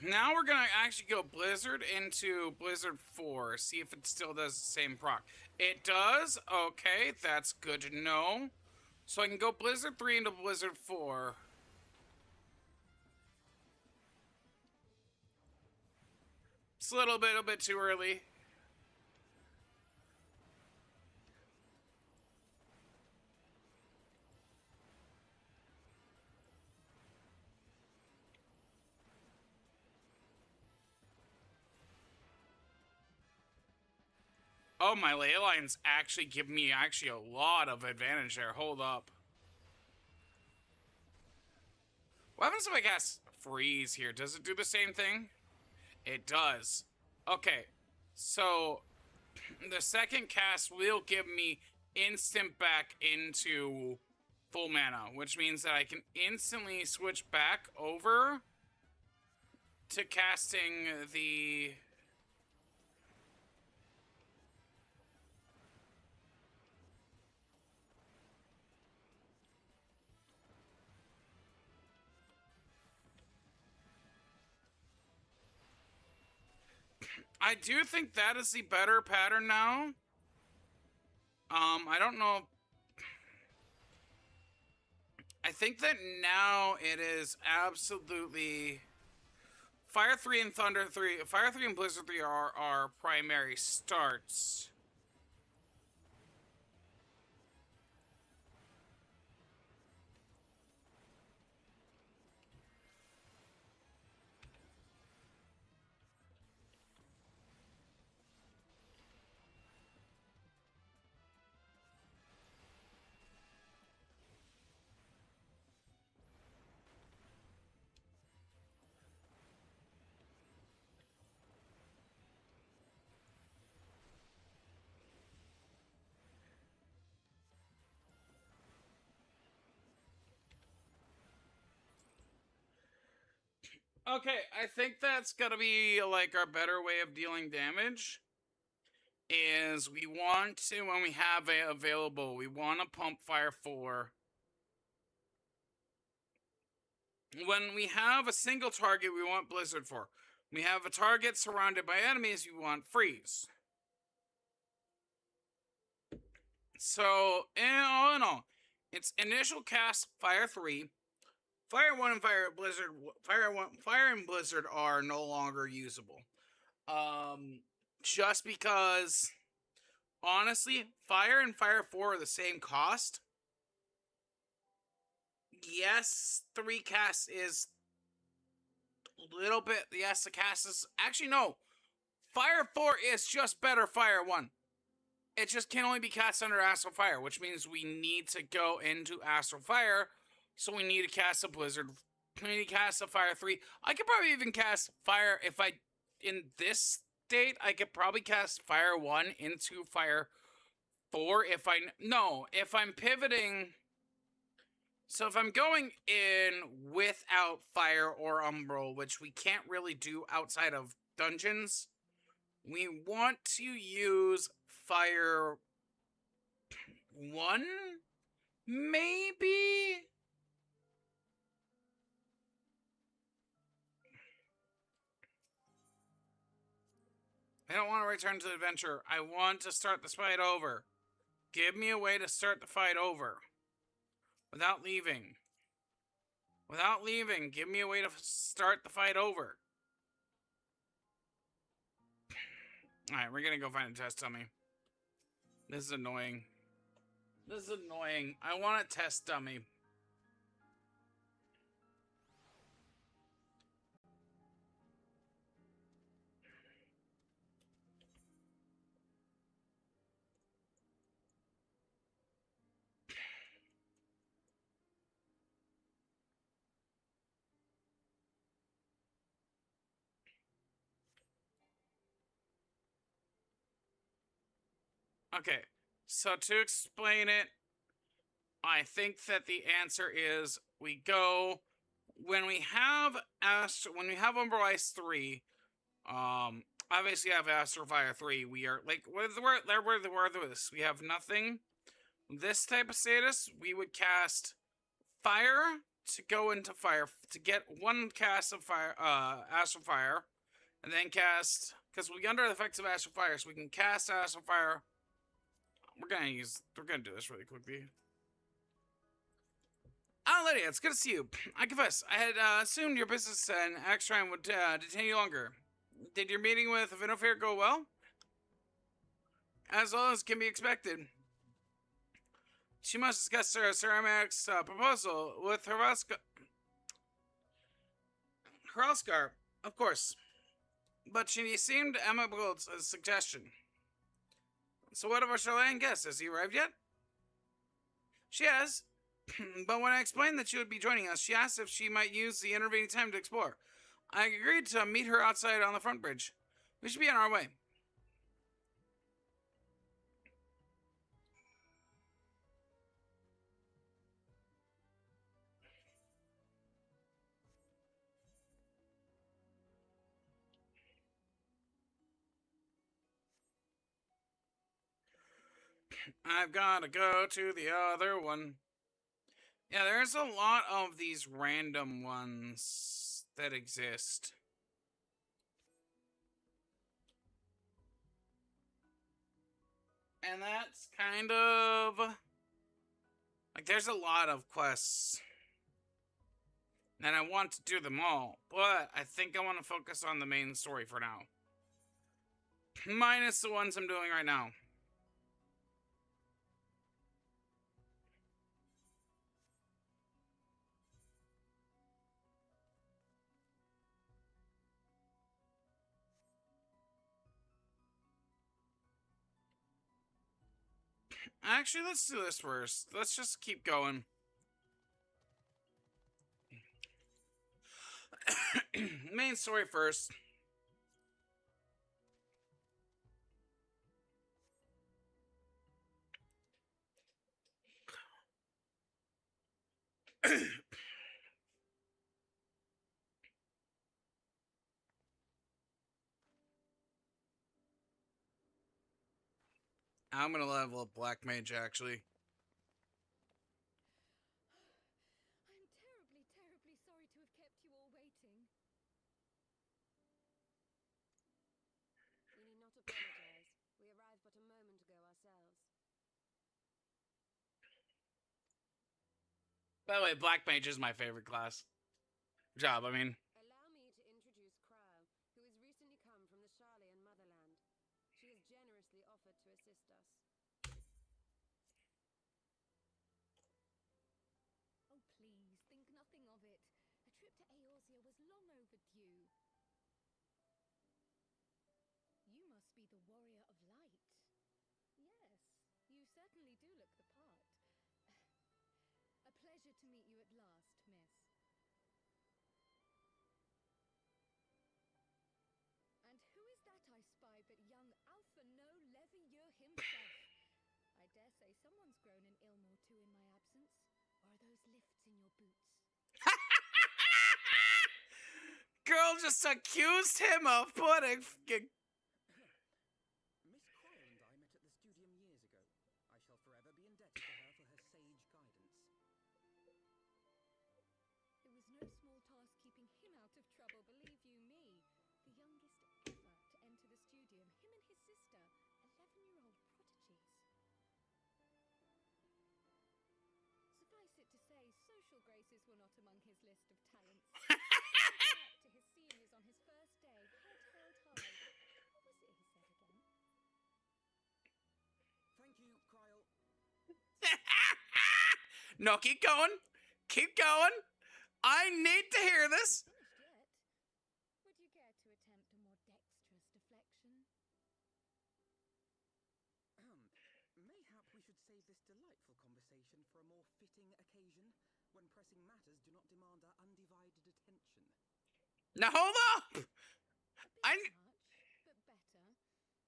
Now we're gonna actually go Blizzard into Blizzard 4, see if it still does the same proc. It does? Okay, that's good to know. So I can go Blizzard 3 into Blizzard 4. It's a little bit too early. Oh, my ley lines actually give me a lot of advantage there. Hold up. What happens if I cast Freeze here? Does it do the same thing? It does. Okay, so the second cast will give me instant back into full mana, which means that I can instantly switch back over to casting the... I do think that is the better pattern now. I don't know. I think that now it is absolutely Fire 3 and Thunder 3. Fire 3 and Blizzard 3 are our primary starts. Okay, I think that's gonna be like our better way of dealing damage. Is we want to, when we have it available, we want to pump fire 4. When we have a single target, we want Blizzard 4. We have a target surrounded by enemies, we want Freeze. So, in all, it's initial cast Fire 3. Fire 1 and Fire Blizzard, Fire and Blizzard are no longer usable. Just because, honestly, Fire and Fire 4 are the same cost. Yes, 3 casts is a little bit. Yes, the cast is. Actually, no. Fire 4 is just better Fire 1. It just can only be cast under Astral Fire, which means we need to go into Astral Fire. So we need to cast a Blizzard. We need to cast a Fire 3. I could probably even cast Fire if I. In this state, I could probably cast Fire 1 into Fire 4 if I. No, if I'm pivoting. So if I'm going in without Fire or Umbral, which we can't really do outside of dungeons, we want to use Fire 1? Maybe? I don't want to return to the adventure. I want to start this fight over. Give me a way to start the fight over. Without leaving. Without leaving, give me a way to start the fight over. Alright, we're gonna go find a test dummy. This is annoying. This is annoying. I want a test dummy. Okay, so to explain it, I think that the answer is we go when we have Umbral Ice 3, obviously have Astral Fire 3, we are like where this. We have nothing. This type of status, we would cast Fire to go into Fire to get one cast of Fire Astral Fire, and then cast because we under the effects of Astral Fire, so we can cast Astral Fire. We're gonna do this really quickly. Oh, Lydia, it's good to see you. I confess, I had assumed your business and Axtran would detain you longer. Did your meeting with Vinofair go well? As well as can be expected. She must discuss Sir Amak's proposal with Hralskar, of course. But she seemed amenable to a suggestion. So what of our Charlene guest? Has he arrived yet? She has. But when I explained that she would be joining us, she asked if she might use the intervening time to explore. I agreed to meet her outside on the front bridge. We should be on our way. I've gotta go to the other one. Yeah, there's a lot of these random ones that exist. And that's kind of... like, there's a lot of quests. And I want to do them all. But I think I want to focus on the main story for now. Minus the ones I'm doing right now. Actually, let's do this first. Let's just keep going. Main story first. I'm gonna level up Black Mage, actually. I'm terribly, terribly sorry to have kept you all waiting. You need not apologize. We arrived but a moment ago ourselves. By the way, Black Mage is my favorite class. Job, I mean. Allow me to introduce Cryle, who has recently come from the Charlian motherland. She has generously offered to assist us. Oh, please, think nothing of it. A trip to Eorzea was long overdue. You must be the Warrior of Light. Yes, you certainly do look the part. A pleasure to meet you at last, miss. And who is that I spy but young Alpha No Levieux himself? I dare say someone's grown an ilm or two in my absence. Or are those lifts in your boots? Girl just accused him of putting fucking. Miss Cryle and I met at the studium years ago. I shall forever be indebted to her for her sage guidance. It was no small task keeping him out of trouble, believe you me. The youngest ever to enter the studium, him and his sister, 11-year-old prodigies. Suffice it to say, social graces were not among his list of talents. Up to his seniors on his first day, head held high. What was it he said again? Thank you, Cryle. No, keep going. Keep going. I need to hear this. Finished yet? Would you care to attempt a more dexterous deflection? Mayhap we should save this delightful conversation for a more fitting occasion, when pressing matters do not demand our undivided attention. Now hold up. A bit I. much, but better.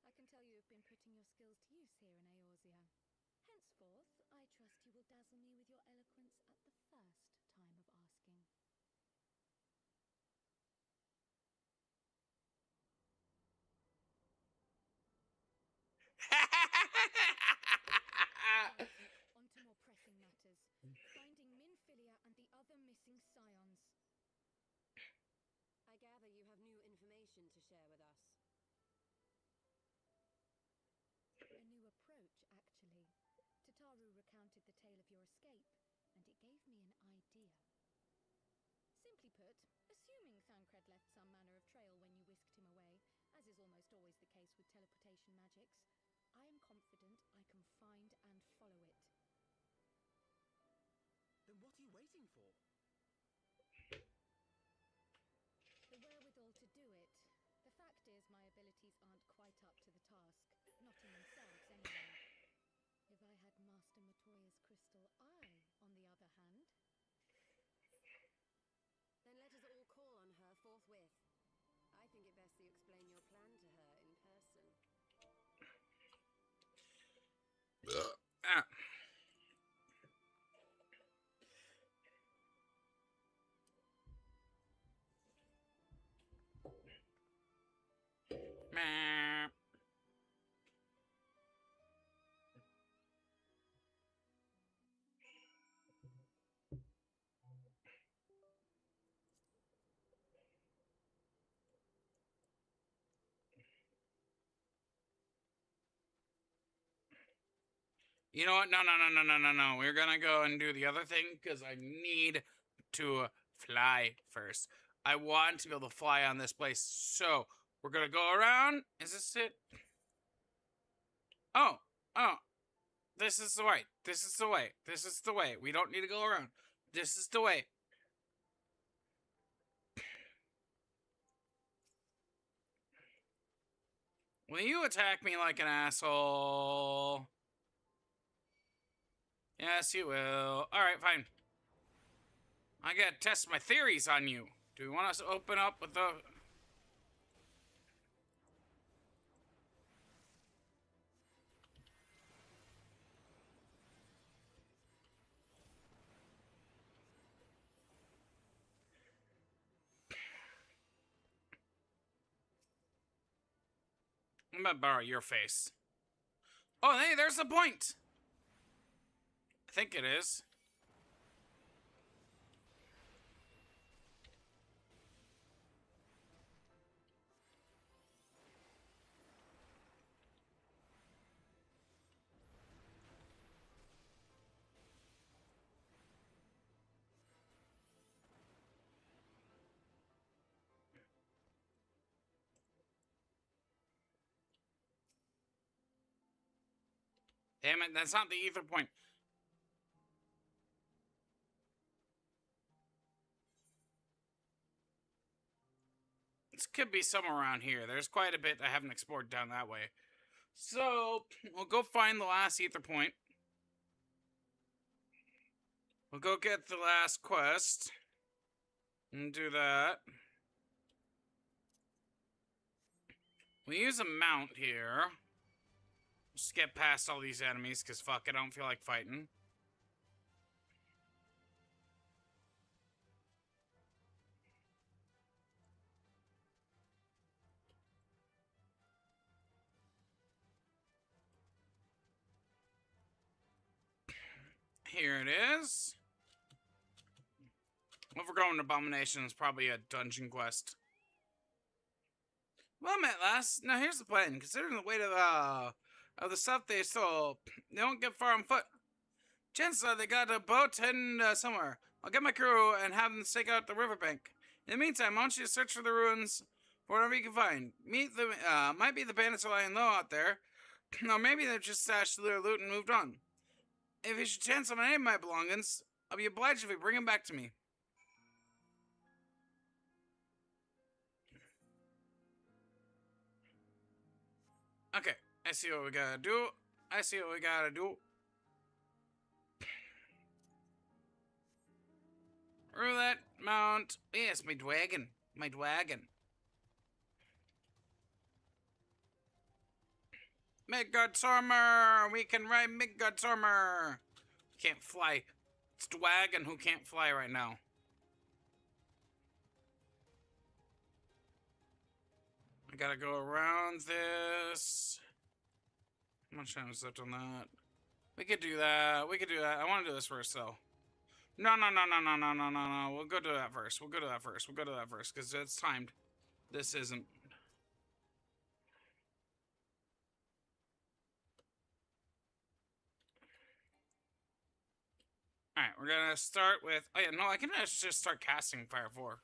I can tell you have been putting your skills to use here in Eorzea. Henceforth, I trust you will dazzle me with your eloquence at the first time of asking. On to more pressing matters. Finding Minfilia and the other missing scions. I gather you have new information to share with us. A new approach, actually. Tataru recounted the tale of your escape, and it gave me an idea. Simply put, assuming Thancred left some manner of trail when you whisked him away, as is almost always the case with teleportation magics, I am confident I can find and follow it. Then what are you waiting for? The wherewithal to do it. The fact is, my abilities aren't quite up to the task. Not in themselves, anyway. If I had Master Matoya's crystal eye, on the other hand... Then let us all call on her forthwith. I think it best you explain your plan to her in person. Ah. Meh. You know what? No. We're gonna go and do the other thing because I need to fly first. I want to be able to fly on this place. So we're gonna go around. Is this it? Oh. This is the way. This is the way. This is the way. We don't need to go around. This is the way. Will you attack me like an asshole? Yes, you will. Alright, fine. I gotta test my theories on you. Do we want us to open up with the... I'm gonna borrow your face. Oh, hey, there's the point. I think it is. Damn it, that's not the ether point. This could be somewhere around here. There's quite a bit I haven't explored down that way. So, we'll go find the last ether point. We'll go get the last quest. And do that. We use a mount here. Just get past all these enemies, because fuck, I don't feel like fighting. Here it is. Overgrown Abomination is probably a dungeon quest. Well met, lass. Now here's the plan. Considering the weight of the stuff they stole, they won't get far on foot. Chances are they got a boat heading somewhere. I'll get my crew and have them stake out the riverbank. In the meantime, I want you to search for the ruins for whatever you can find. Might be the bandits are lying low out there, or maybe they've just stashed their loot and moved on. If you should chance on any of my belongings, I'll be obliged if you bring them back to me. Okay, I see what we gotta do. I see what we gotta do. Roulette, mount. Yes, my dwagon. My dwagon. Midgardsormr! We can ride Midgardsormr! Can't fly. It's dwagon who can't fly right now. I gotta go around this. How much time is left on that? We could do that. We could do that. I want to do this first, though. No. We'll go do that first. We'll go to that first. We'll go to that first, because it's timed. This isn't. Alright, we're gonna start with... Oh yeah, no, I can just start casting Fire 4.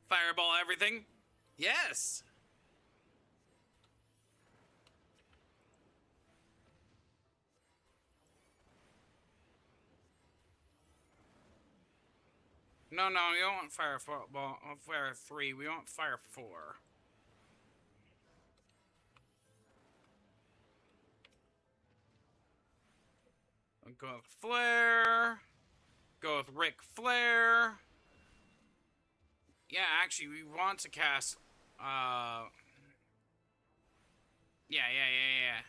Fireball everything? Yes! No, we don't want Fire 4, Fire 3. We want Fire 4. I'll go with Flare. Go with Ric Flair. Yeah, actually, we want to cast, Yeah.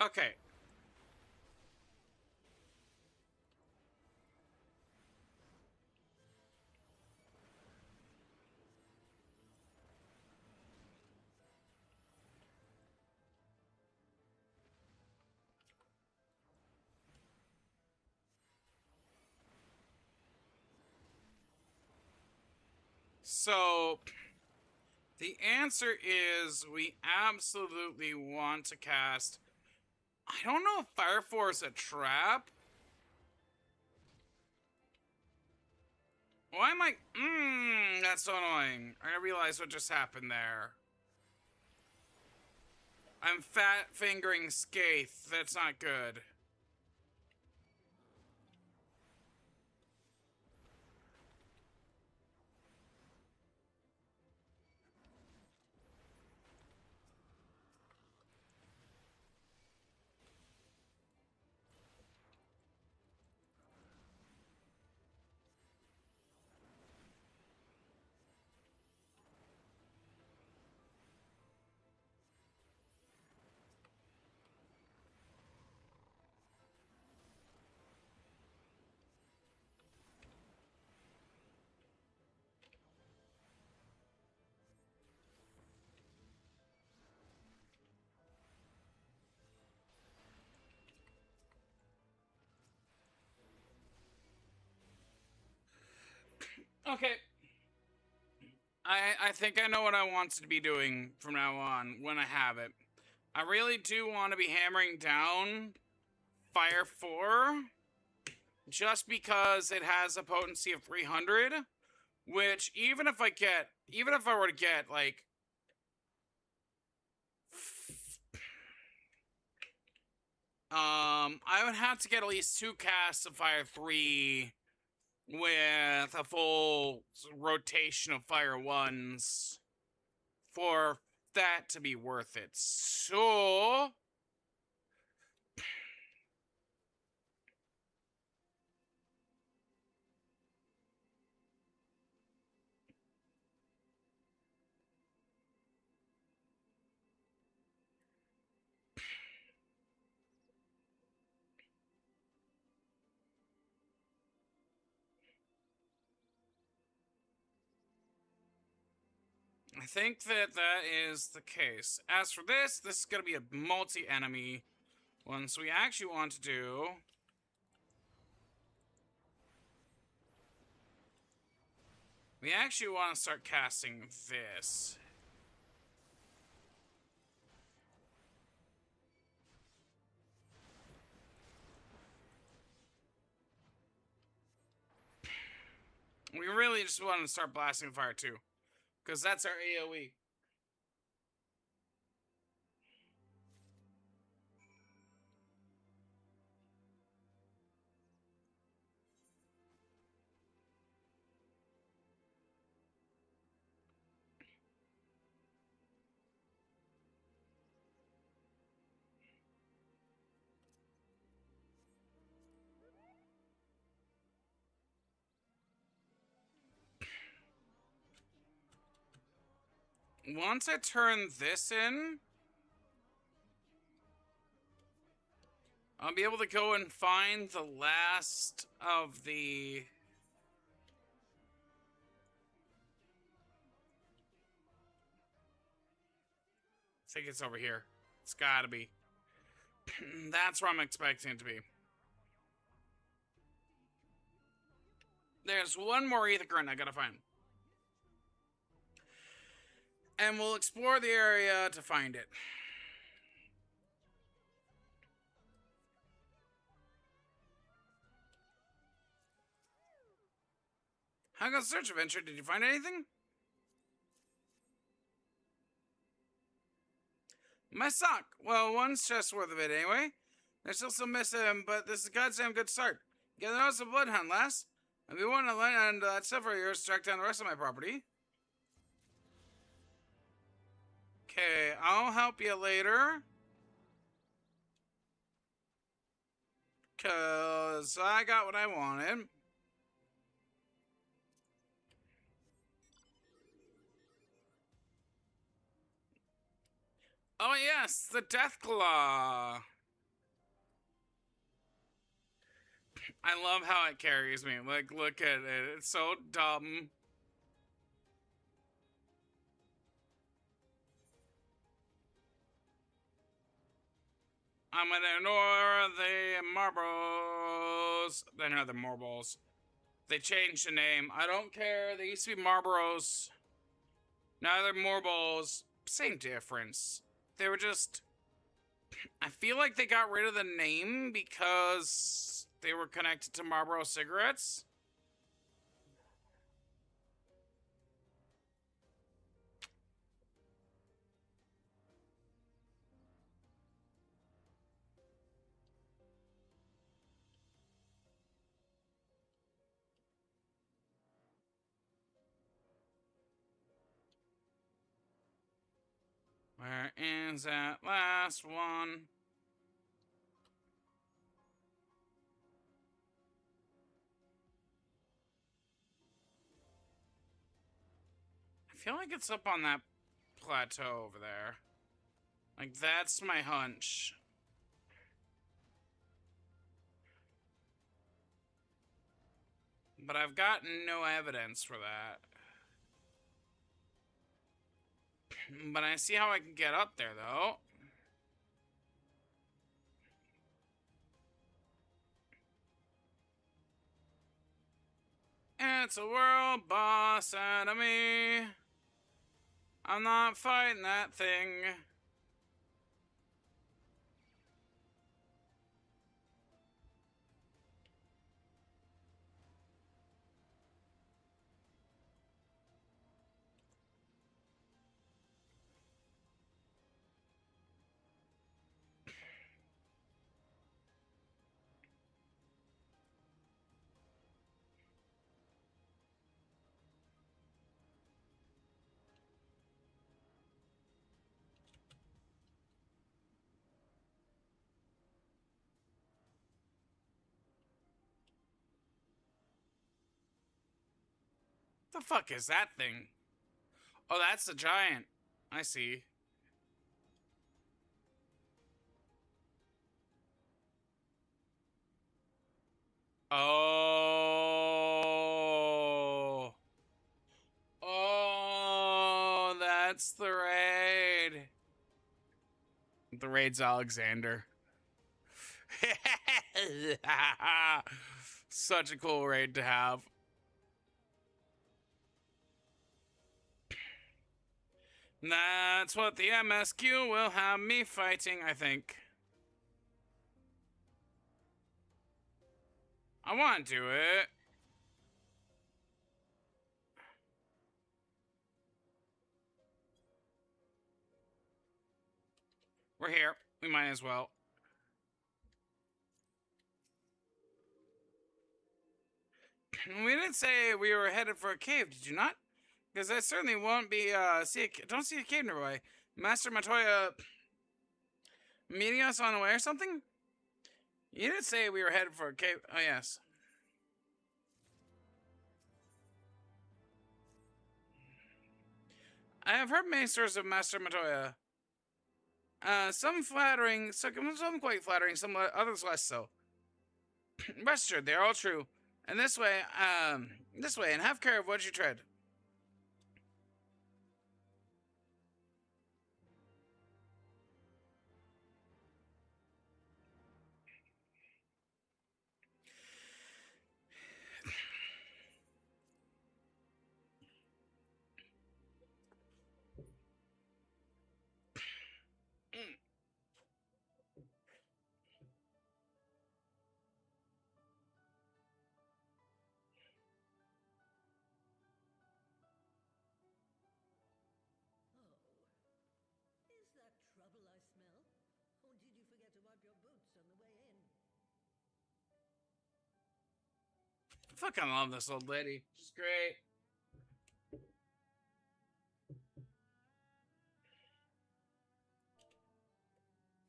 Okay. So the answer is we absolutely want to cast. I don't know if Fire Force a trap. Why am I? That's so annoying. I realized what just happened there. I'm fat fingering Skaith. That's not good. Okay. I think I know what I want to be doing from now on when I have it. I really do want to be hammering down Fire 4 just because it has a potency of 300, which even if I were to get like I would have to get at least 2 casts of Fire 3 with a full rotation of Fire 1s for that to be worth it. So I think that is the case. As for this is going to be a multi-enemy one, so we actually want to do... We actually want to start casting this. We really just want to start blasting fire too, because that's our AoE. Once I turn this in, I'll be able to go and find the last of the... I think it's over here. It's gotta be. That's where I'm expecting it to be. There's one more ether current I gotta find. And we'll explore the area to find it. How goes the search adventure? Did you find anything? My sock. Well, one's just worth of it anyway. There's still some missing, but this is a goddamn good start. Get the notice of bloodhound, lass. I've been wanting to land that several years to track down the rest of my property. Okay, I'll help you later. Cause I got what I wanted. Oh yes, the Deathclaw. I love how it carries me. Like, look at it. It's so dumb. I'm gonna ignore the marbles. Then are the marbles. They changed the name. I don't care. They used to be Marlboros. Now they're Marlboros. Same difference. They were just... I feel like they got rid of the name because they were connected to Marlboro cigarettes. Where is that last one? I feel like it's up on that plateau over there. Like, that's my hunch. But I've got no evidence for that. But I see how I can get up there, though. It's a world boss enemy. I'm not fighting that thing. The fuck is that thing? Oh, that's the giant. I see. Oh. Oh, that's the raid. The raid's Alexander. Such a cool raid to have. That's what the MSQ will have me fighting, I think. I want to do it. We're here. We might as well. We didn't say we were headed for a cave, did you not? Because I certainly won't be, don't see a cave nearby. Master Matoya meeting us on the way or something? You didn't say we were headed for a cave. Oh, yes. I have heard many stories of Master Matoya. Some flattering, some quite flattering, some others less so. Rest assured, they're all true. And this way, and have care of what you tread. Is that trouble I smell? Or did you forget to wipe your boots on the way in? I fucking love this old lady. She's great.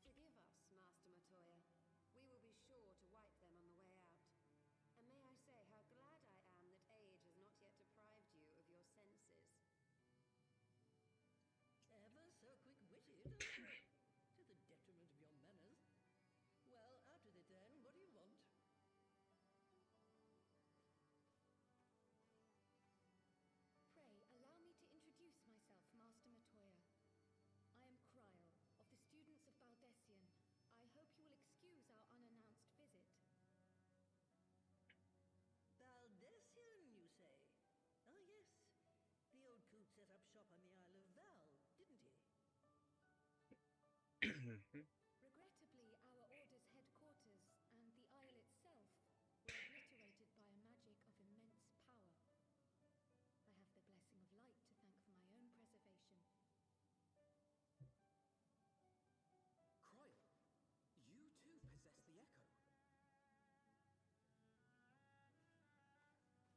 Forgive us, Master Matoya. We will be sure to wipe them on the way out. And may I say how glad I am that age has not yet deprived you of your senses. Ever so quick-witted, aren't you? To the detriment of your manners. Well, out with it then. What do you want? Regrettably, our order's headquarters and the isle itself were obliterated by a magic of immense power. I have the blessing of light to thank for my own preservation. Croyle, you too possess the echo.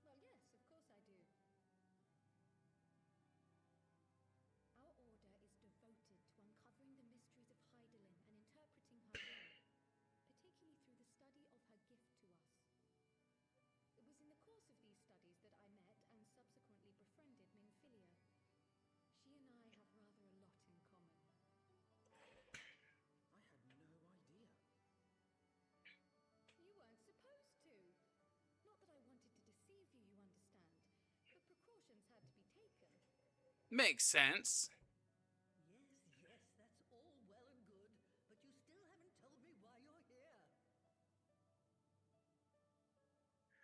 Well, yes, of course I do. Our order is devoted to uncovering the mysteries of Hydaelyn and interpreting her will, particularly through the study of her gift to us. It was in the course of these studies that I met and subsequently befriended Minfilia. She and I have rather a lot in common. I had no idea. You weren't supposed to. Not that I wanted to deceive you, you understand, but precautions had to be taken. Makes sense. Yes, that's all well and good, but you still haven't told me why you're here.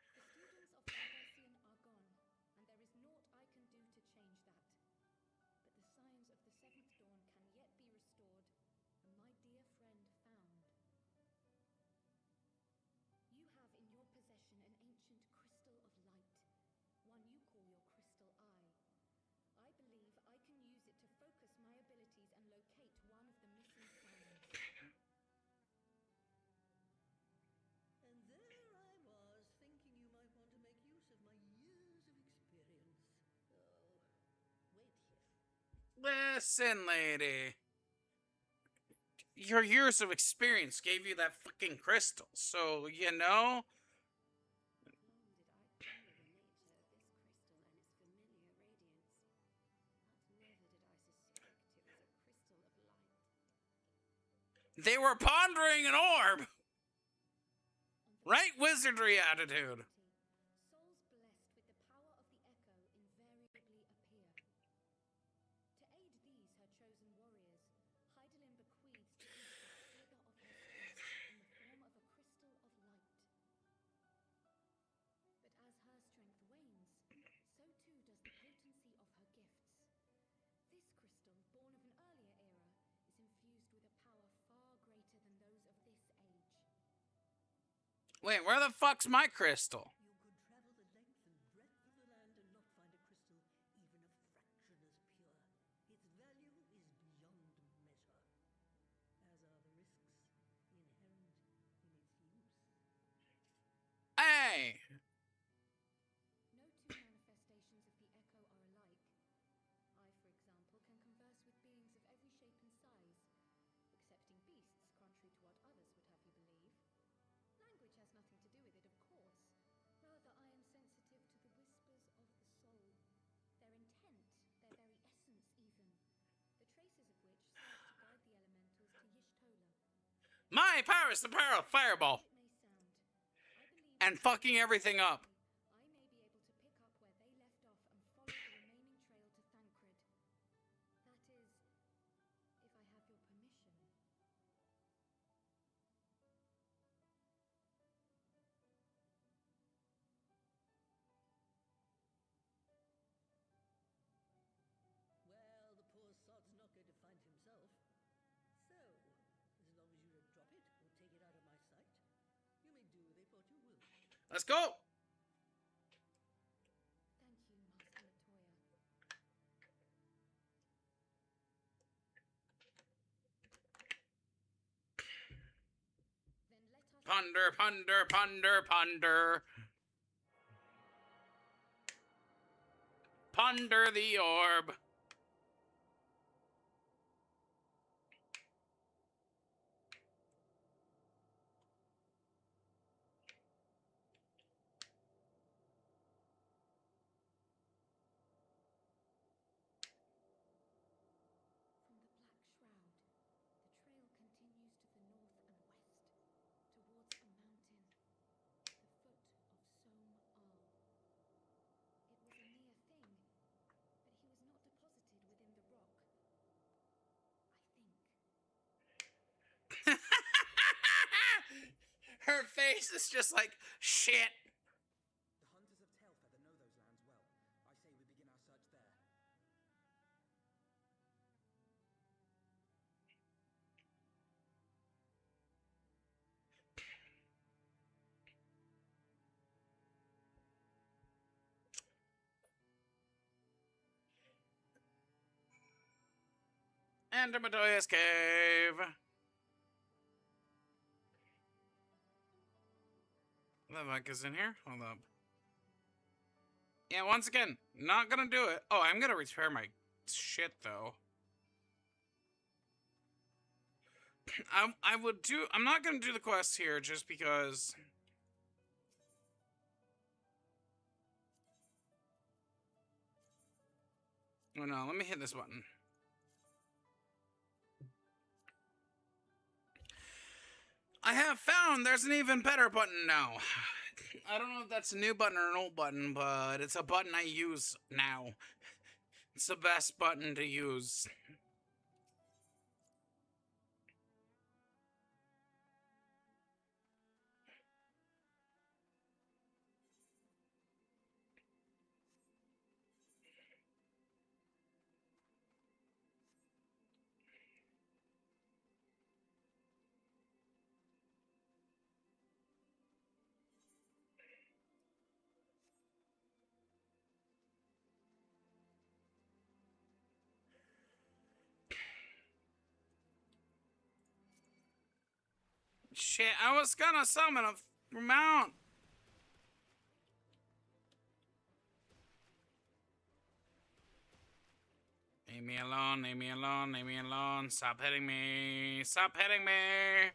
The students of Albercian are gone, and there is naught I can do to change that. But the signs of the Seventh Dawn can yet be restored, and my dear friend found. You have in your possession an ancient crystal of light, one you call your crystal eye. I believe I can use it to focus my abilities and locate one of the missing signs. And there I was, thinking you might want to make use of my years of experience. Oh, wait here. Listen, lady. Your years of experience gave you that fucking crystal, so, you know? Long did I fear the nature of this crystal and its familiar radiance, but never did I suspect it was a crystal of light. They were pondering an orb! On the Right wizardry attitude. souls blessed with the power of the echo invariably appear. To aid these, her chosen warriors, Hydaelyn bequeaths to each a sliver of her strength in the form of a crystal of light. But as her strength wanes, so too does the potency of her gifts. This crystal, born of an earlier era, is infused with a power far greater than those of this age. Wait, where the fuck's my crystal? You could travel the length and breadth of the land and not find a crystal even a fraction as pure. Its value is beyond measure, as are the risks inherent in its use. Hey! No two manifestations of the echo are alike. I, for example, can converse with beings of every shape and size, excepting beasts, contrary to what others would have you believe. Language has nothing to do with it, of course. Rather, I am sensitive to the whispers of the soul, their intent, their very essence even, the traces of which serve to guide the elementals to Y'shtola. My power is the power of fireball! It may sound, I believe And fucking everything up. I may be able to pick up where they left off and follow the remaining trail to Thancred. That is, if I have your permission. Well, the poor sod's not going to find himself. So, as long as you don't drop it or take it out of my sight, you may do with it what you will. Let's go! Thank you, Master Latoya. Then let us Ponder, ponder, ponder, ponder. Ponder the orb. From the Black Shroud, the trail continues to the north and west, towards a mountain, the foot of Som Al. It was a near thing, but he was not deposited within the rock. I think. Her face is just like, shit. The hunters of Tailfeather know those lands well. I say we begin our search there. Enter Matoya's cave. What the fuck is in here? Hold up. Yeah, once again, not gonna do it. Oh, I'm gonna repair my shit though. I'm not gonna do the quest here just because. Oh no, let me hit this button. I have found there's an even better button now. I don't know if that's a new button or an old button, but it's a button I use now. It's the best button to use. Shit, I was gonna summon a mount. Leave me alone, leave me alone, leave me alone. Stop hitting me. Stop hitting me.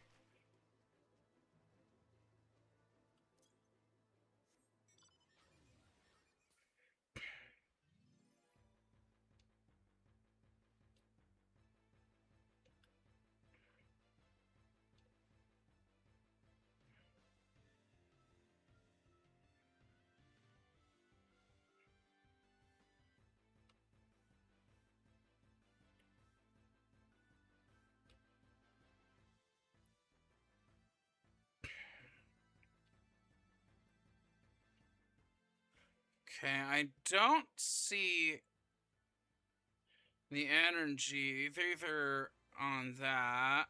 Okay, I don't see the energy either on that.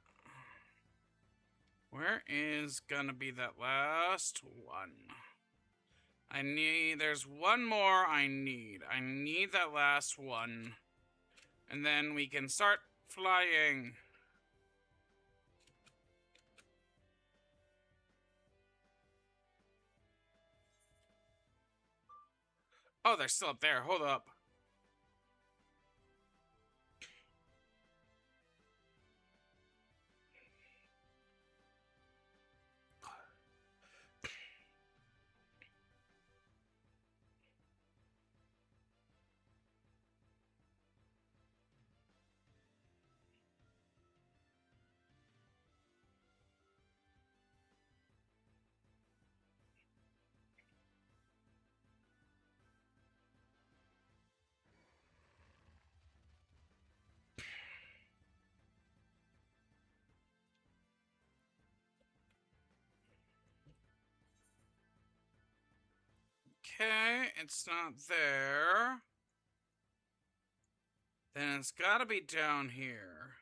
Where is gonna be that last one? There's one more I need. I need that last one. And then we can start flying. Oh, they're still up there. Hold up. Okay, it's not there. Then it's gotta be down here.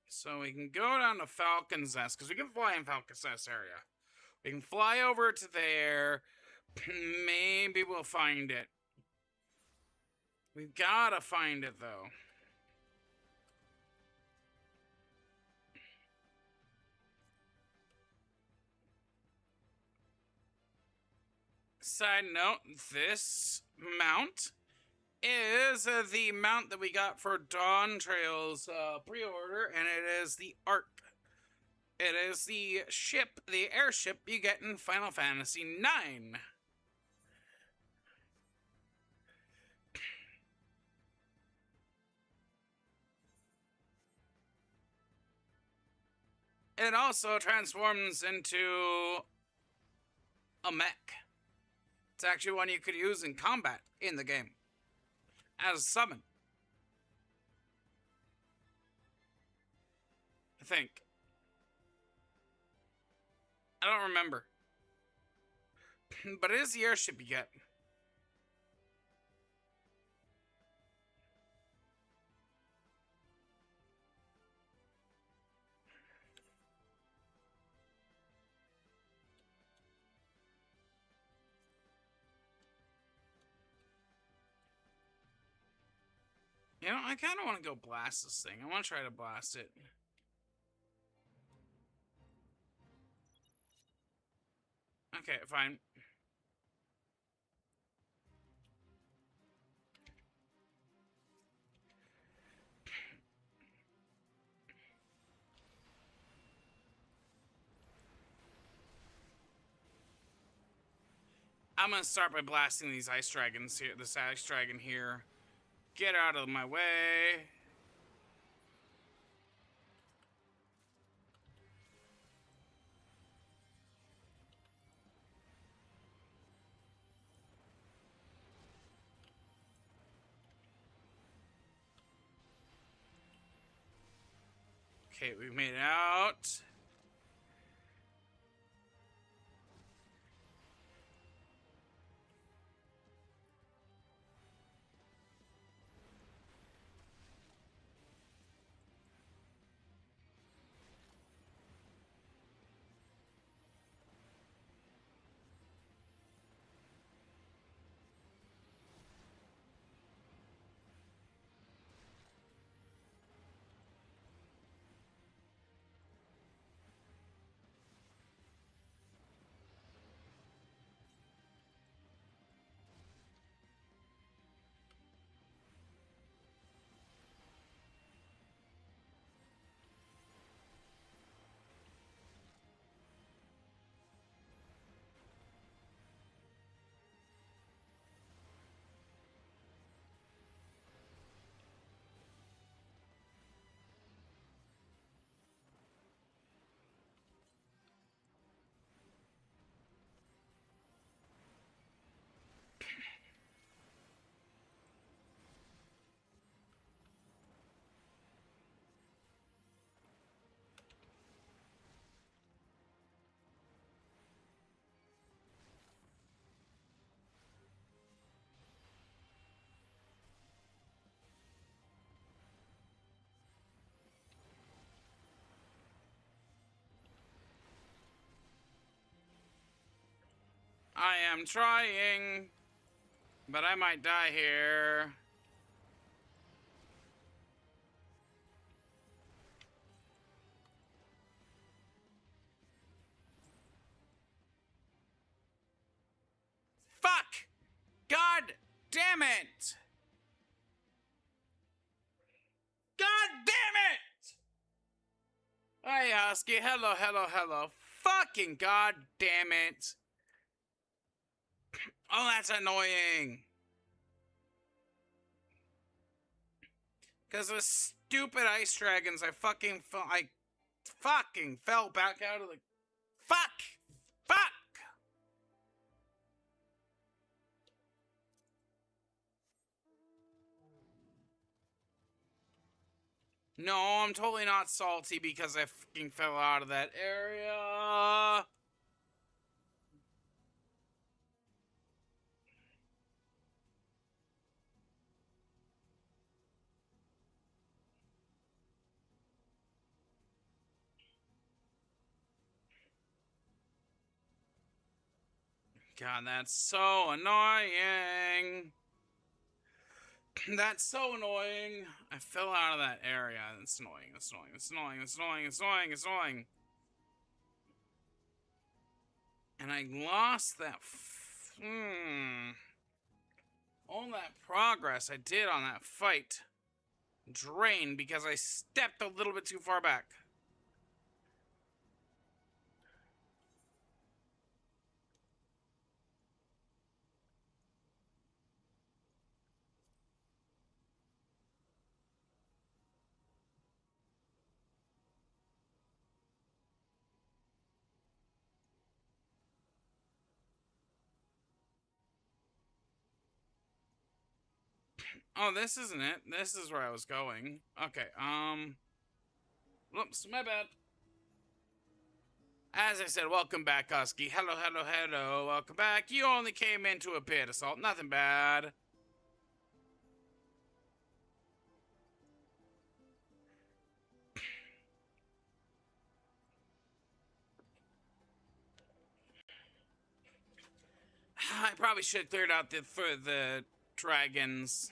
So we can go down to Falcon's Nest, because we can fly in Falcon's Nest area. We can fly over to there. Maybe we'll find it. We've gotta find it, though. Side note, this mount is the mount that we got for Dawn Trail's pre-order, and it is the art. It is the ship, the airship you get in Final Fantasy IX. It also transforms into a mech. It's actually one you could use in combat in the game as a summon. I think. I don't remember. But it is the airship you get. You know, I kind of want to go blast this thing. I want to try to blast it. Okay, fine. I'm gonna start by blasting these ice dragons here. This ice dragon here. Get out of my way. Okay, we made it out. I am trying, but I might die here. Fuck! God damn it! God damn it! Hey, Husky. Hello, hello, hello. Fucking god damn it. Oh, that's annoying. Because the stupid ice dragons, I fucking fell back out of the... Fuck! Fuck! No, I'm totally not salty because I fucking fell out of that area. God, that's so annoying. That's so annoying. I fell out of that area. It's annoying. It's annoying. It's annoying. It's annoying. It's annoying. It's annoying. And I lost that. All that progress I did on that fight drained because I stepped a little bit too far back. Oh, this isn't it. This is where I was going. Okay, whoops, my bad. As I said, welcome back, Husky. Hello, hello, hello. Welcome back. You only came into a pit assault. Nothing bad. I probably should have cleared out the dragons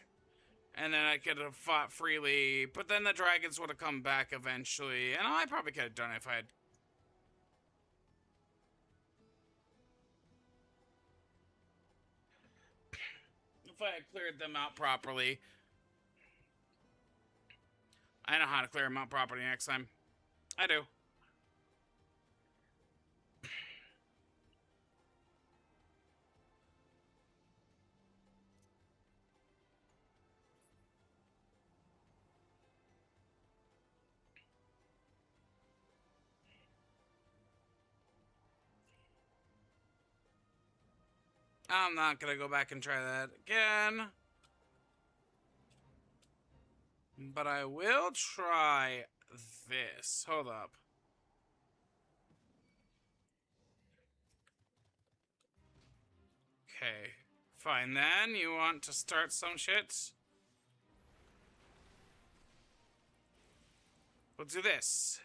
And then I could have fought freely, but then the dragons would have come back eventually, and I probably could have done it if I had. If I had cleared them out properly. I know how to clear them out properly next time. I do. I'm not gonna go back and try that again. But I will try this. Hold up. Okay. Fine then. You want to start some shit? We'll do this.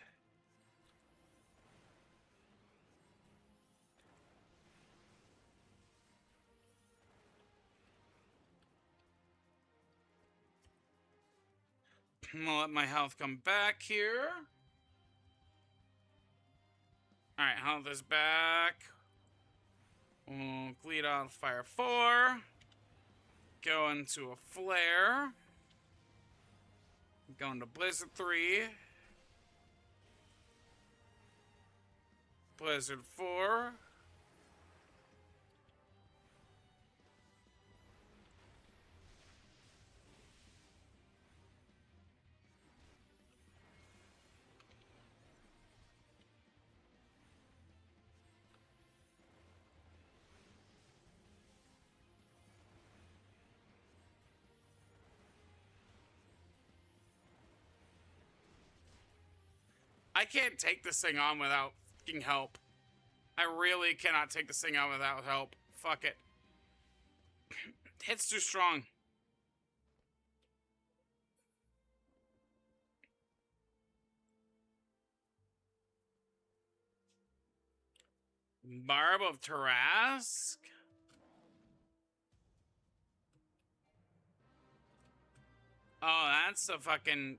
I'm gonna let my health come back here. Alright, health is back. We'll bleed out fire 4. Go into a flare. Go into Blizzard 3. Blizzard 4. I can't take this thing on without fucking help. I really cannot take this thing on without help. Fuck it. Hit's too strong. Barb of Tarask? Oh, that's a fucking...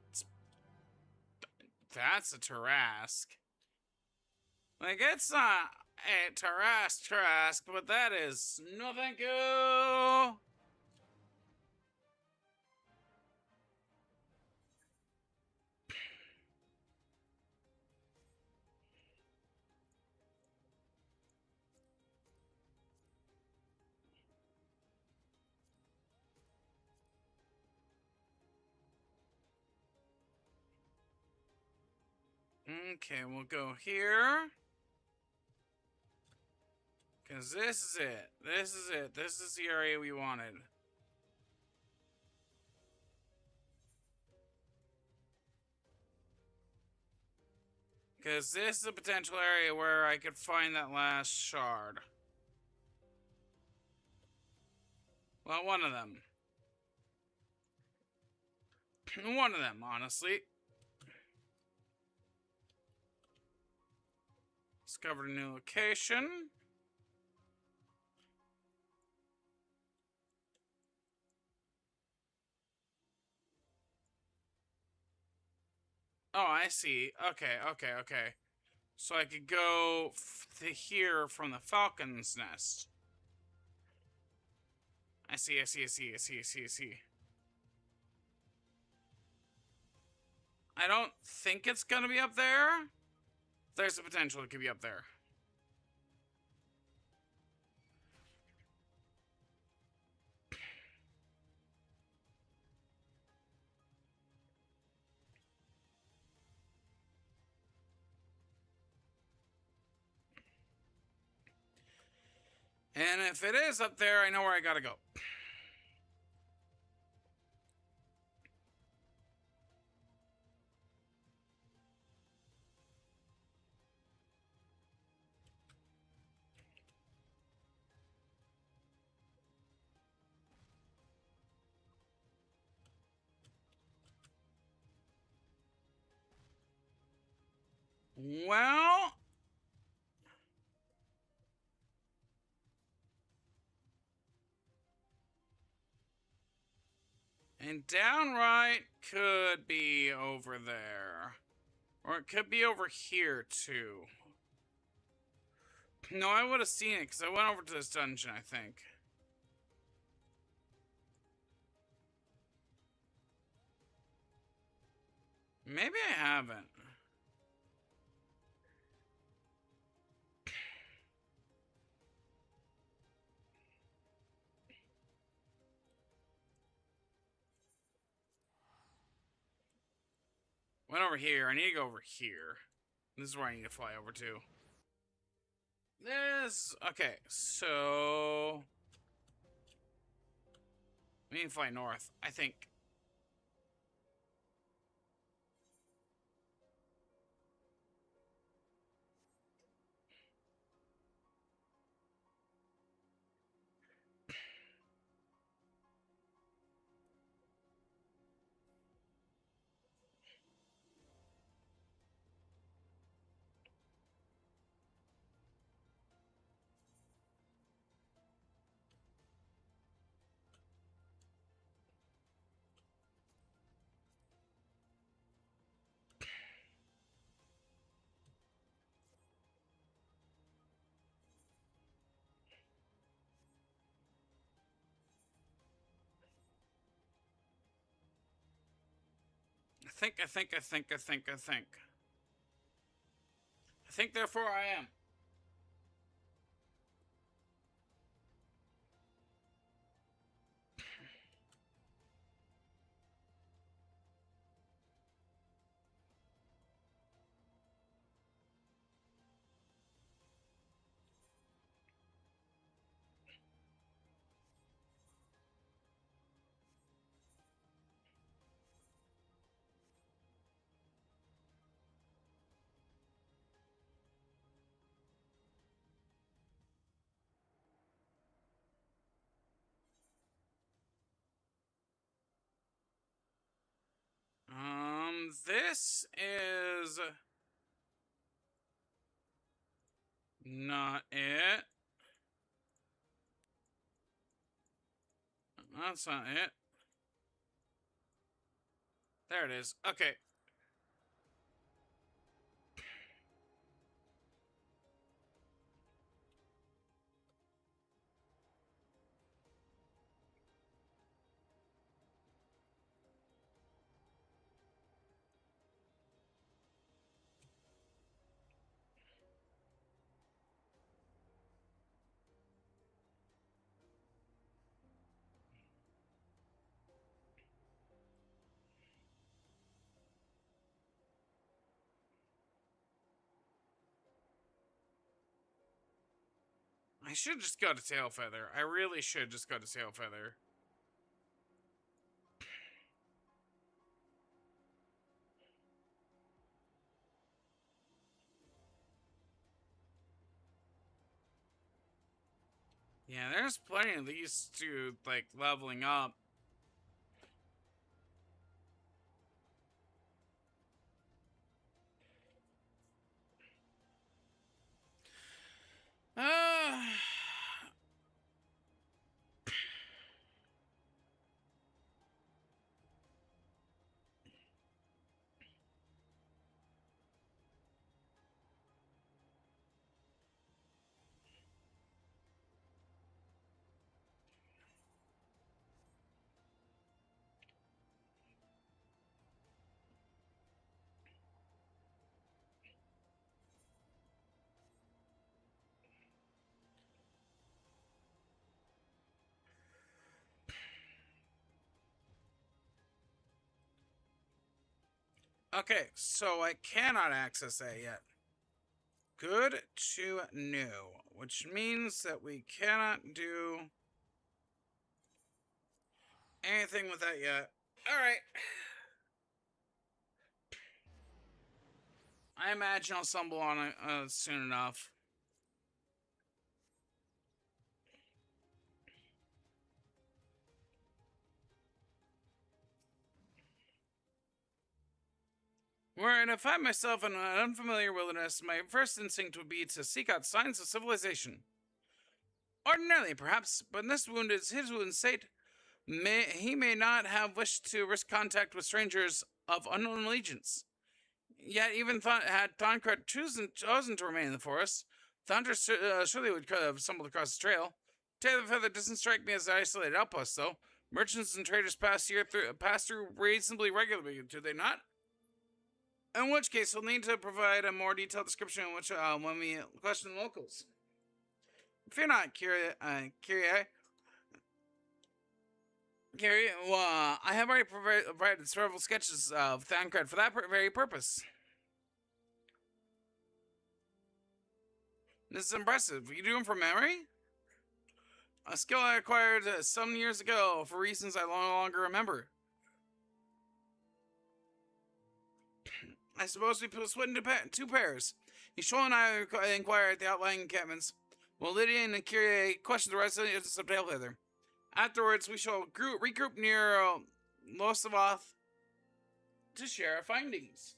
That's a Tarask. Like, it's not a Tarask, but that is... No thank you! Okay, we'll go here. Because this is it. This is it. This is the area we wanted. Because this is a potential area where I could find that last shard. Well, one of them. One of them, honestly. Discovered a new location. Oh, I see. Okay. So I could go to here from the Falcon's Nest. I see. I don't think it's gonna be up there. There's the potential it could be up there. And if it is up there, I know where I gotta go. Well... And downright could be over there. Or it could be over here, too. No, I would have seen it, because I went over to this dungeon, I think. Maybe I haven't. Went over here. I need to go over here. This is where I need to fly over to. This... Okay, so... we need to fly north, I think. I think, therefore, I am. This is not it. That's not it. There it is. Okay. I should just go to Tailfeather. I really should just go to Tailfeather. Yeah, there's plenty of these to, like, leveling up. Okay, so I cannot access that yet. Good to know, which means that we cannot do anything with that yet. Alright. I imagine I'll stumble on it soon enough. Were I find myself in an unfamiliar wilderness, my first instinct would be to seek out signs of civilization. Ordinarily, perhaps, but in this wounded, his wounded state, He may not have wished to risk contact with strangers of unknown allegiance. Yet, even had Thancred chosen to remain in the forest, the hunter surely would have stumbled across the trail. Tail the Feather doesn't strike me as an isolated outpost, though. Merchants and traders pass through reasonably regularly, do they not? In which case, we'll need to provide a more detailed description when we question the locals. Fear not, Carrie, well, I have already provided several sketches of Thancred for that very purpose. This is impressive. You do them from memory? A skill I acquired some years ago for reasons I no longer remember. I suppose we split into two pairs. Yishol and I inquire at the outlying encampments, while Lydia and Kyrie question the residents of Tailfeather. Afterwards, we shall regroup near Losavoth to share our findings.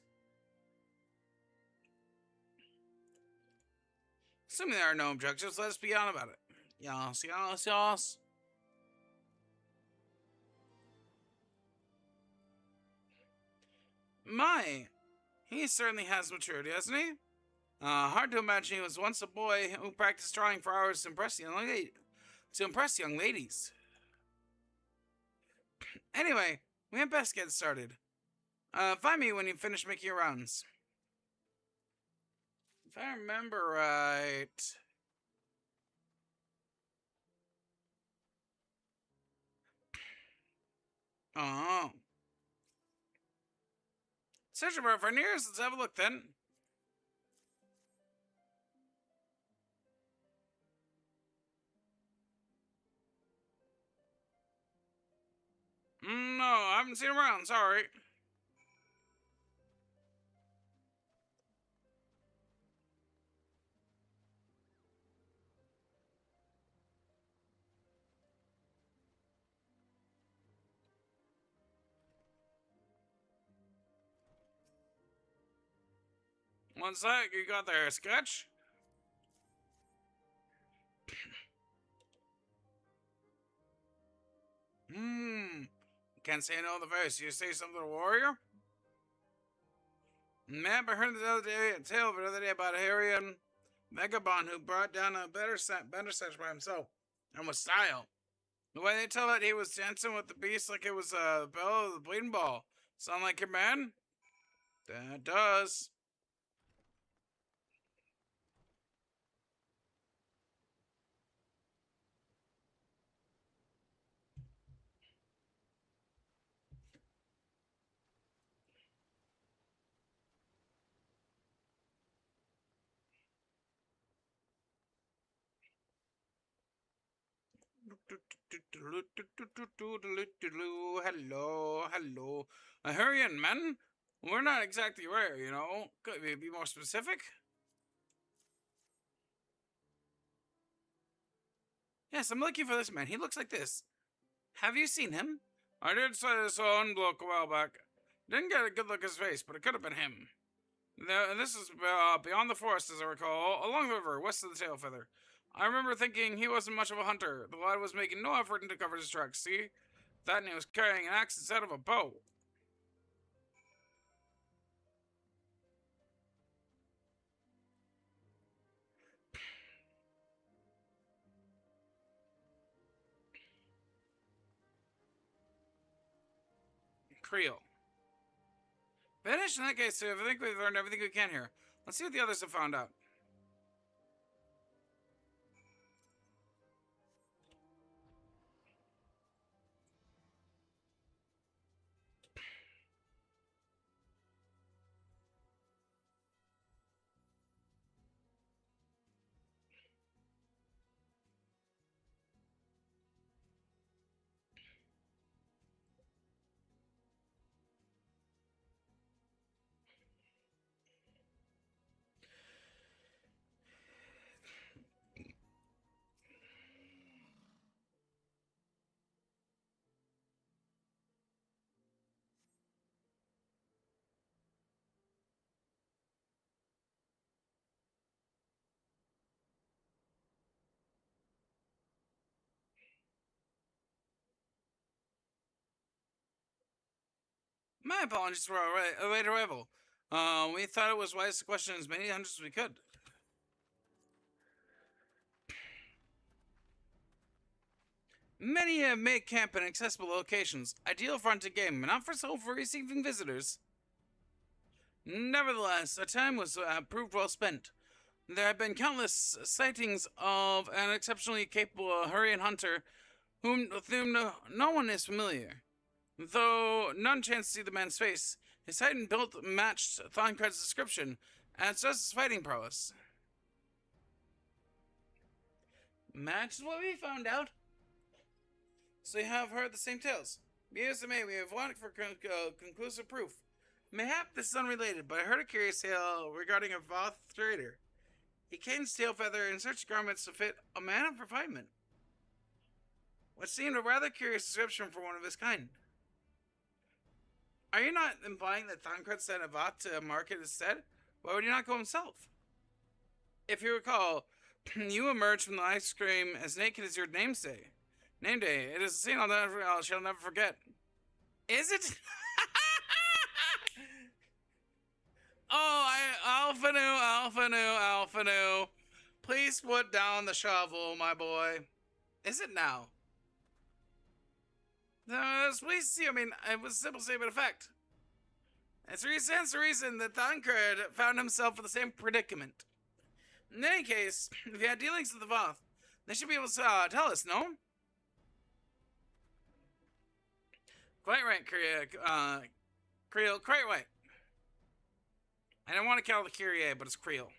Assuming there are no objections, let us be on about it. Yes. My, he certainly has maturity, hasn't he? Hard to imagine he was once a boy who practiced drawing for hours to impress young ladies. Anyway, we had best get started. Find me when you finish making your rounds. If I remember right... Oh. Searching for nears. Let's have a look then. No, I haven't seen him around. Sorry. One sec, you got there, sketch? Can't say no to the face. You say something to the warrior? Man, I heard a tale the other day about a Harrian vagabond who brought down a better set by himself, and with style. The way they tell it, he was dancing with the beast like it was a bell of the bleeding ball. Sound like your man? That does. Hello. A Hurrian, man? We're not exactly rare, you know. Could we be more specific? Yes, I'm looking for this man. He looks like this. Have you seen him? I did saw one bloke a while back. Didn't get a good look at his face, but it could have been him. This is beyond the forest, as I recall, along the river, west of the Tailfeather. I remember thinking he wasn't much of a hunter. The lad was making no effort to cover his tracks, see? That and he was carrying an axe instead of a bow. Creel. Finished? In that case, I think we've learned everything we can here. Let's see what the others have found out. My apologies for our late arrival. We thought it was wise to question as many hunters as we could. Many have made camp in accessible locations, ideal for hunting game, but not for receiving visitors. Nevertheless, our time was proved well spent. There have been countless sightings of an exceptionally capable Hurrian hunter with whom no one is familiar. Though none chance to see the man's face, his height and build matched Thancred's description, as does his fighting prowess. Matches what we found out. So you have heard the same tales. Be as it may, we have wanted for conclusive proof. Mayhap this is unrelated, but I heard a curious tale regarding a Voth trader. He came tail feather in search of garments to fit a man of refinement, which seemed a rather curious description for one of his kind. Are you not implying that Thancred sent a Voth to market instead? Why would he not go himself? If you recall, you emerged from the ice cream as naked as your namesday. Name day. It is a scene I shall never forget. Is it? Alphanu. Please put down the shovel, my boy. Is it now? No, please see. I mean, it was a simple statement of fact. It's the reason that Thancred found himself in the same predicament. In any case, if you had dealings with the Voth, they should be able to tell us, no? Quite right, Creel, quite right. I don't want to call it the Kyrie, but it's Creel.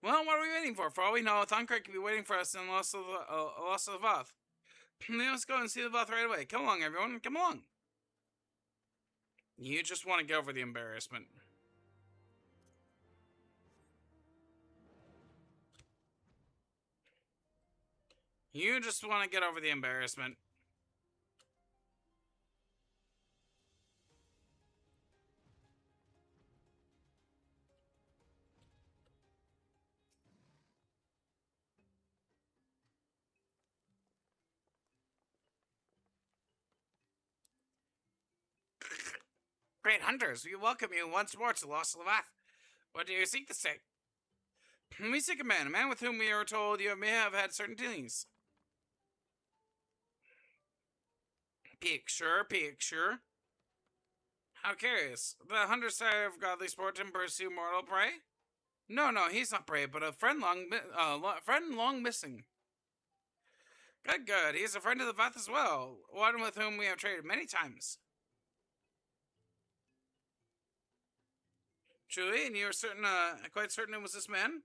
Well, what are we waiting for? For all we know, Thancred could be waiting for us in Lost of the Voth. Let's go and see the Voth right away. Come along, everyone. Come along. You just want to get over the embarrassment. You just want to get over the embarrassment. Great hunters, we welcome you once more to Lost Lavath. What do you seek this day? We seek a man with whom we are told you may have had certain dealings. Picture. How curious. The hunter sire of godly sport and pursue mortal prey? No, he's not prey, but a friend long missing. Good. He's a friend of the Vath as well, one with whom we have traded many times. Truly, and you are quite certain it was this man?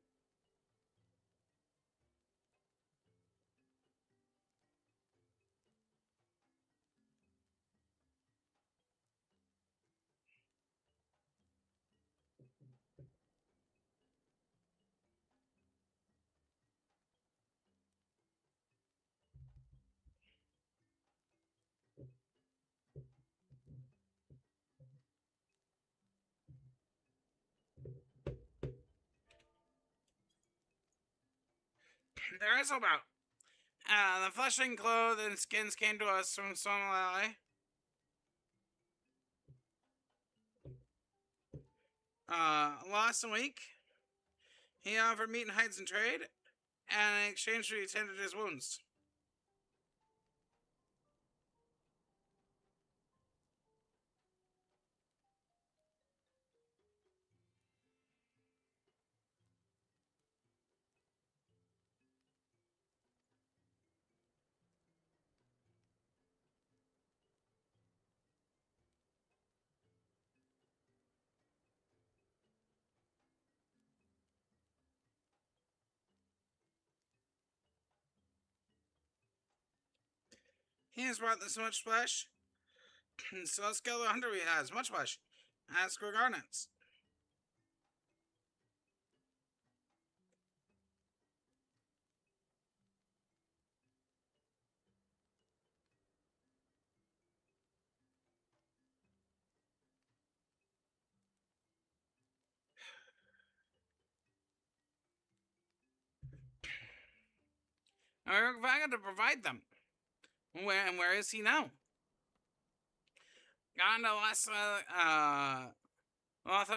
There is about. The flesh and clothes and skins came to us from Sonalai. Last week, he offered meat and hides in trade, and in exchange he tended his wounds. He has brought this much flesh. So let's kill the hunter he has. Much flesh. Ask for garnets. I forgot to provide them. Where is he now? Gone to Lothar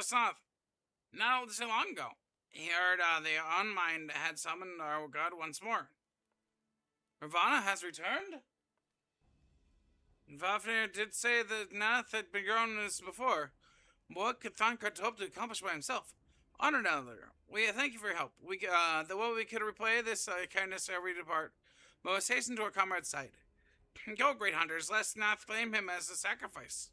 not so long ago. He heard the Unmind had summoned our god once more. Ravana has returned? Vafnir did say that Nath had been grown as before. What could Thancred hope to accomplish by himself? On another, we thank you for your help. The way we could repay this kindness ere we depart, but must hasten to our comrade's side. Go, great hunters, lest Nath claim him as a sacrifice.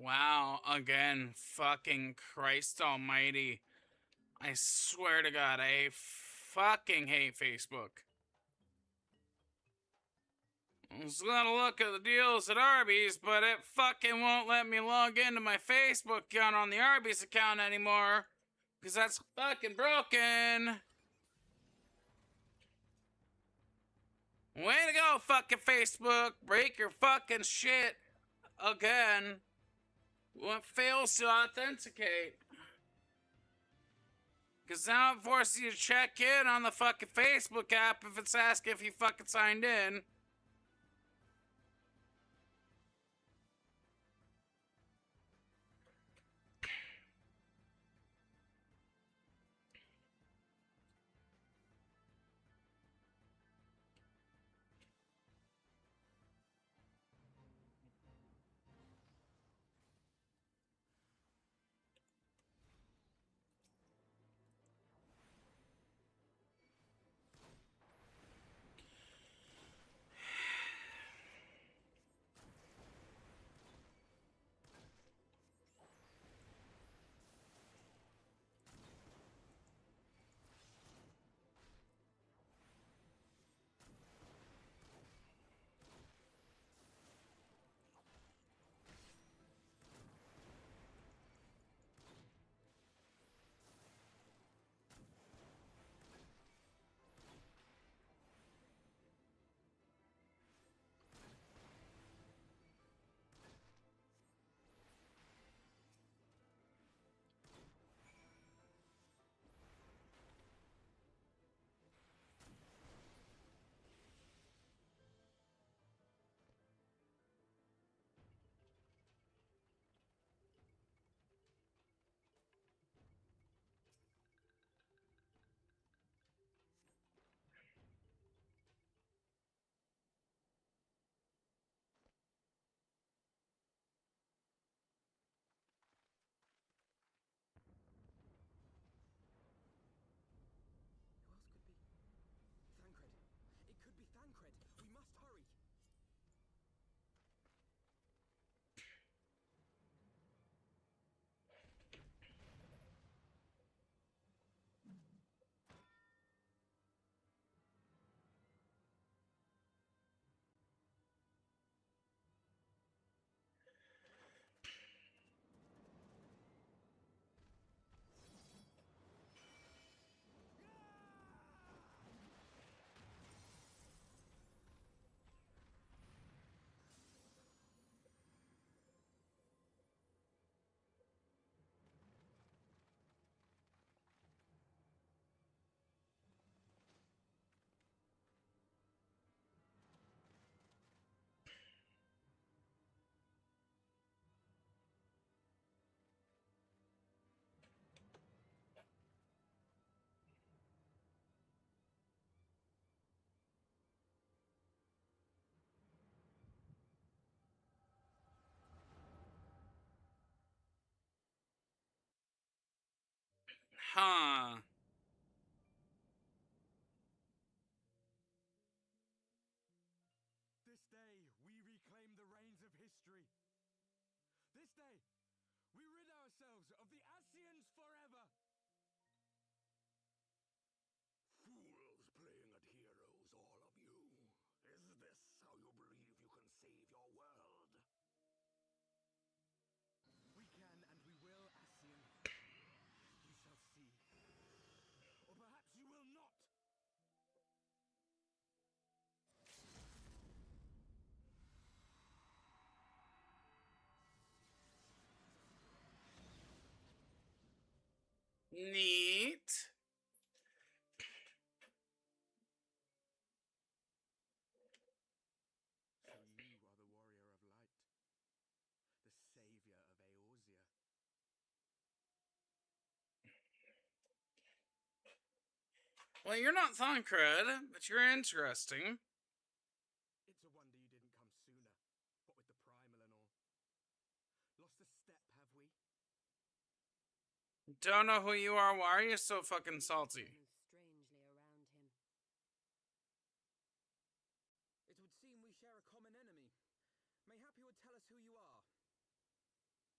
Wow, again, fucking Christ almighty. I swear to God, I fucking hate Facebook. I was gonna look at the deals at Arby's, but it fucking won't let me log into my Facebook account on the Arby's account anymore. Because that's fucking broken. Way to go, fucking Facebook. Break your fucking shit again. What fails to authenticate. Because now it forces you to check in on the fucking Facebook app if it's asking if you fucking signed in. Huh. This day, we reclaim the reins of history. This day, we rid ourselves of the Asians forever. Fools playing at heroes, all of you. Is this how you believe you can save your world? We can and we will, Asian. You shall see. Or perhaps you will not. Neat. So you are the warrior of light, the savior of Eorzea. Well, you're not Thancred, but you're interesting. It's a wonder you didn't come sooner. What with the primal and all. Lost a step, have we? Don't know who you are. Why are you so fucking salty? Move strangely around him. It would seem we share a common enemy. Mayhap you would tell us who you are. Shall we show them?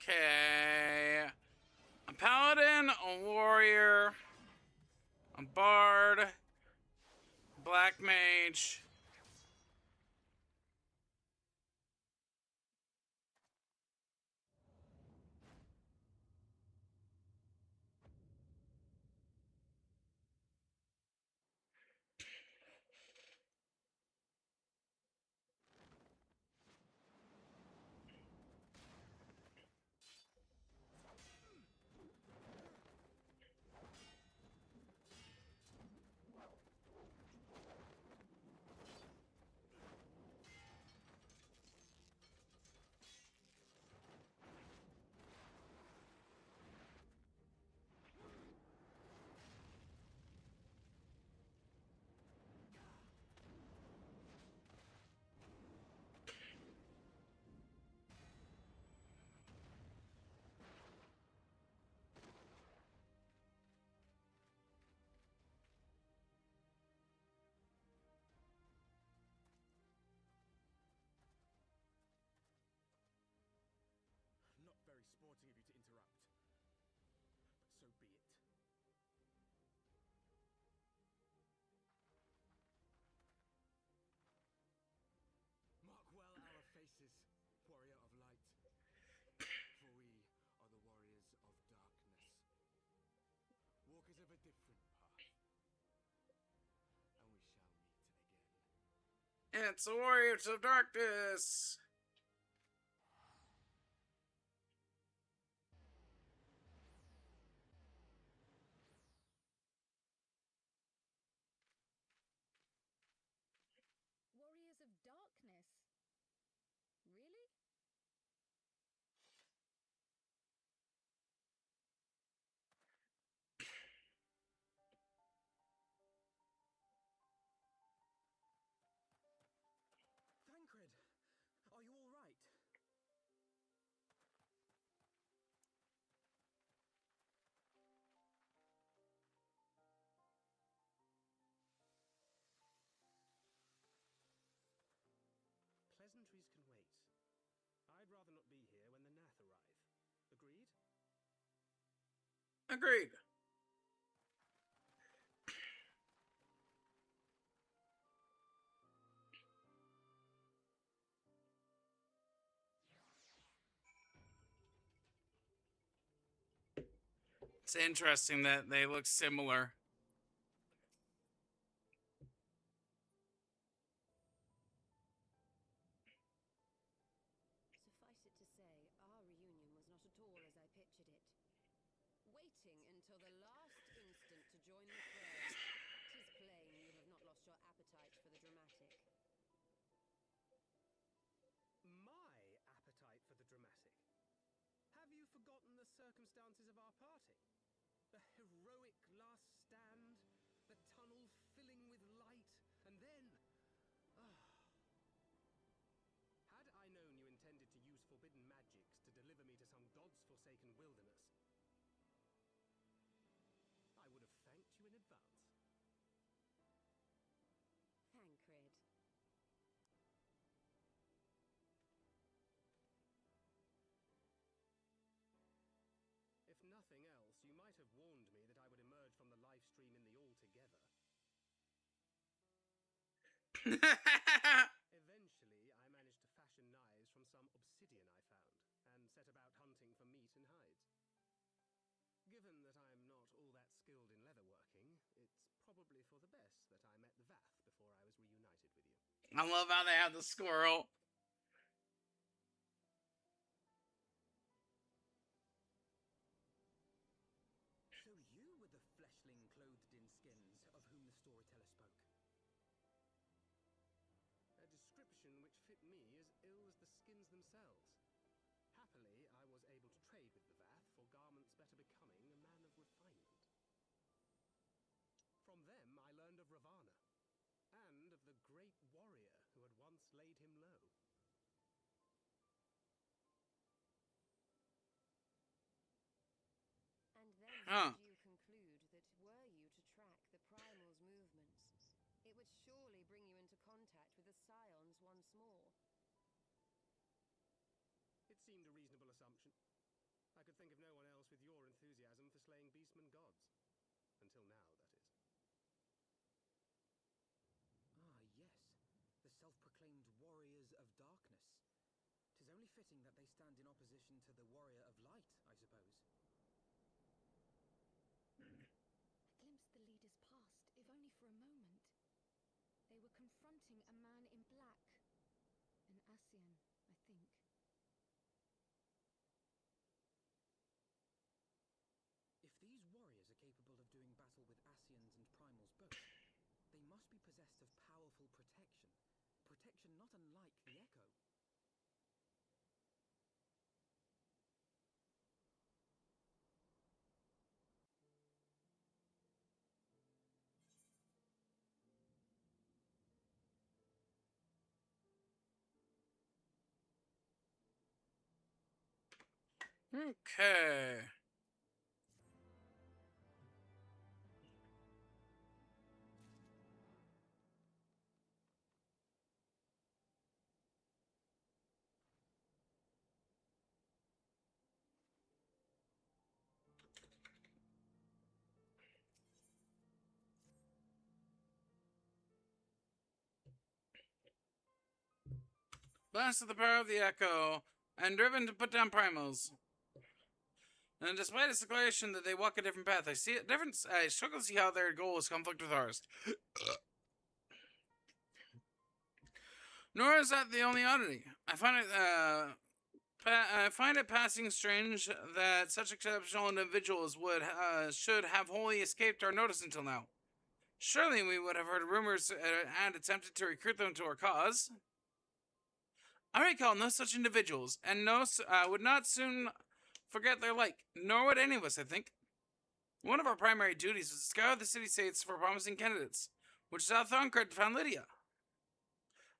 Okay. A paladin, a warrior, a bard, black mage. Not very sporting of you to interrupt. But so be it. Mark well our faces, warrior of light. For we are the warriors of darkness. Walkers of a different path. And we shall meet again. It's the Warriors of Darkness. Warriors of Darkness? Really? Thancred, are you all right? Pleasantries can wait. I'd rather not be here when the Nath arrive. Agreed? Agreed. It's interesting that they look similar. waiting until the last instant to join the fray. 'Tis plain you have not lost your appetite for the dramatic. My appetite for the dramatic? Have you forgotten the circumstances of our parting? The heroic last stand, the tunnel filling with light, and then... Had I known you intended to use forbidden magics to deliver me to some god's forsaken wilderness, I would have thanked you in advance. Thancred. If nothing else, you might have warned me that I would emerge from the live stream in the altogether. Eventually, I managed to fashion knives from some obsidian I found, and set about hunting for meat and hides. Given that I'm not all that skilled in leatherworking, it's probably for the best that I met the Vath before I was reunited with you. I love how they have the squirrel. So you were the fleshling clothed in skins of whom the storyteller spoke. A description which fit me as ill as the skins themselves. Happily, I was able to trade with the Vath for garments better becoming a man of refinement. From them, I learned of Ravana, and of the great warrior who had once laid him low. And then did you conclude that were you to track the Primal's movements, it would surely bring you into contact with the Scions once more? It seemed a reasonable assumption. I could think of no one else with your enthusiasm for slaying beastmen gods. Until now, that is. Ah, yes. The self-proclaimed warriors of darkness. 'Tis only fitting that they stand in opposition to the warrior of light, I suppose. I glimpsed the leaders past, if only for a moment. They were confronting a man in black. An Ascian, I think. If these warriors are capable of doing battle with Ascians and Primals both, they must be possessed of powerful protection. Protection not unlike the Echo. Okay. Blessed with the power of the Echo, and driven to put down primals. And despite its declaration that they walk a different path, I struggle to see how their goal is conflict with ours. Nor is that the only oddity. I find it passing strange that such exceptional individuals should have wholly escaped our notice until now. Surely we would have heard rumors and attempted to recruit them to our cause. I recall no such individuals, and would not soon forget their like, nor would any of us, I think. One of our primary duties was to scour the city-states for promising candidates, which is how Thancred found Lydia.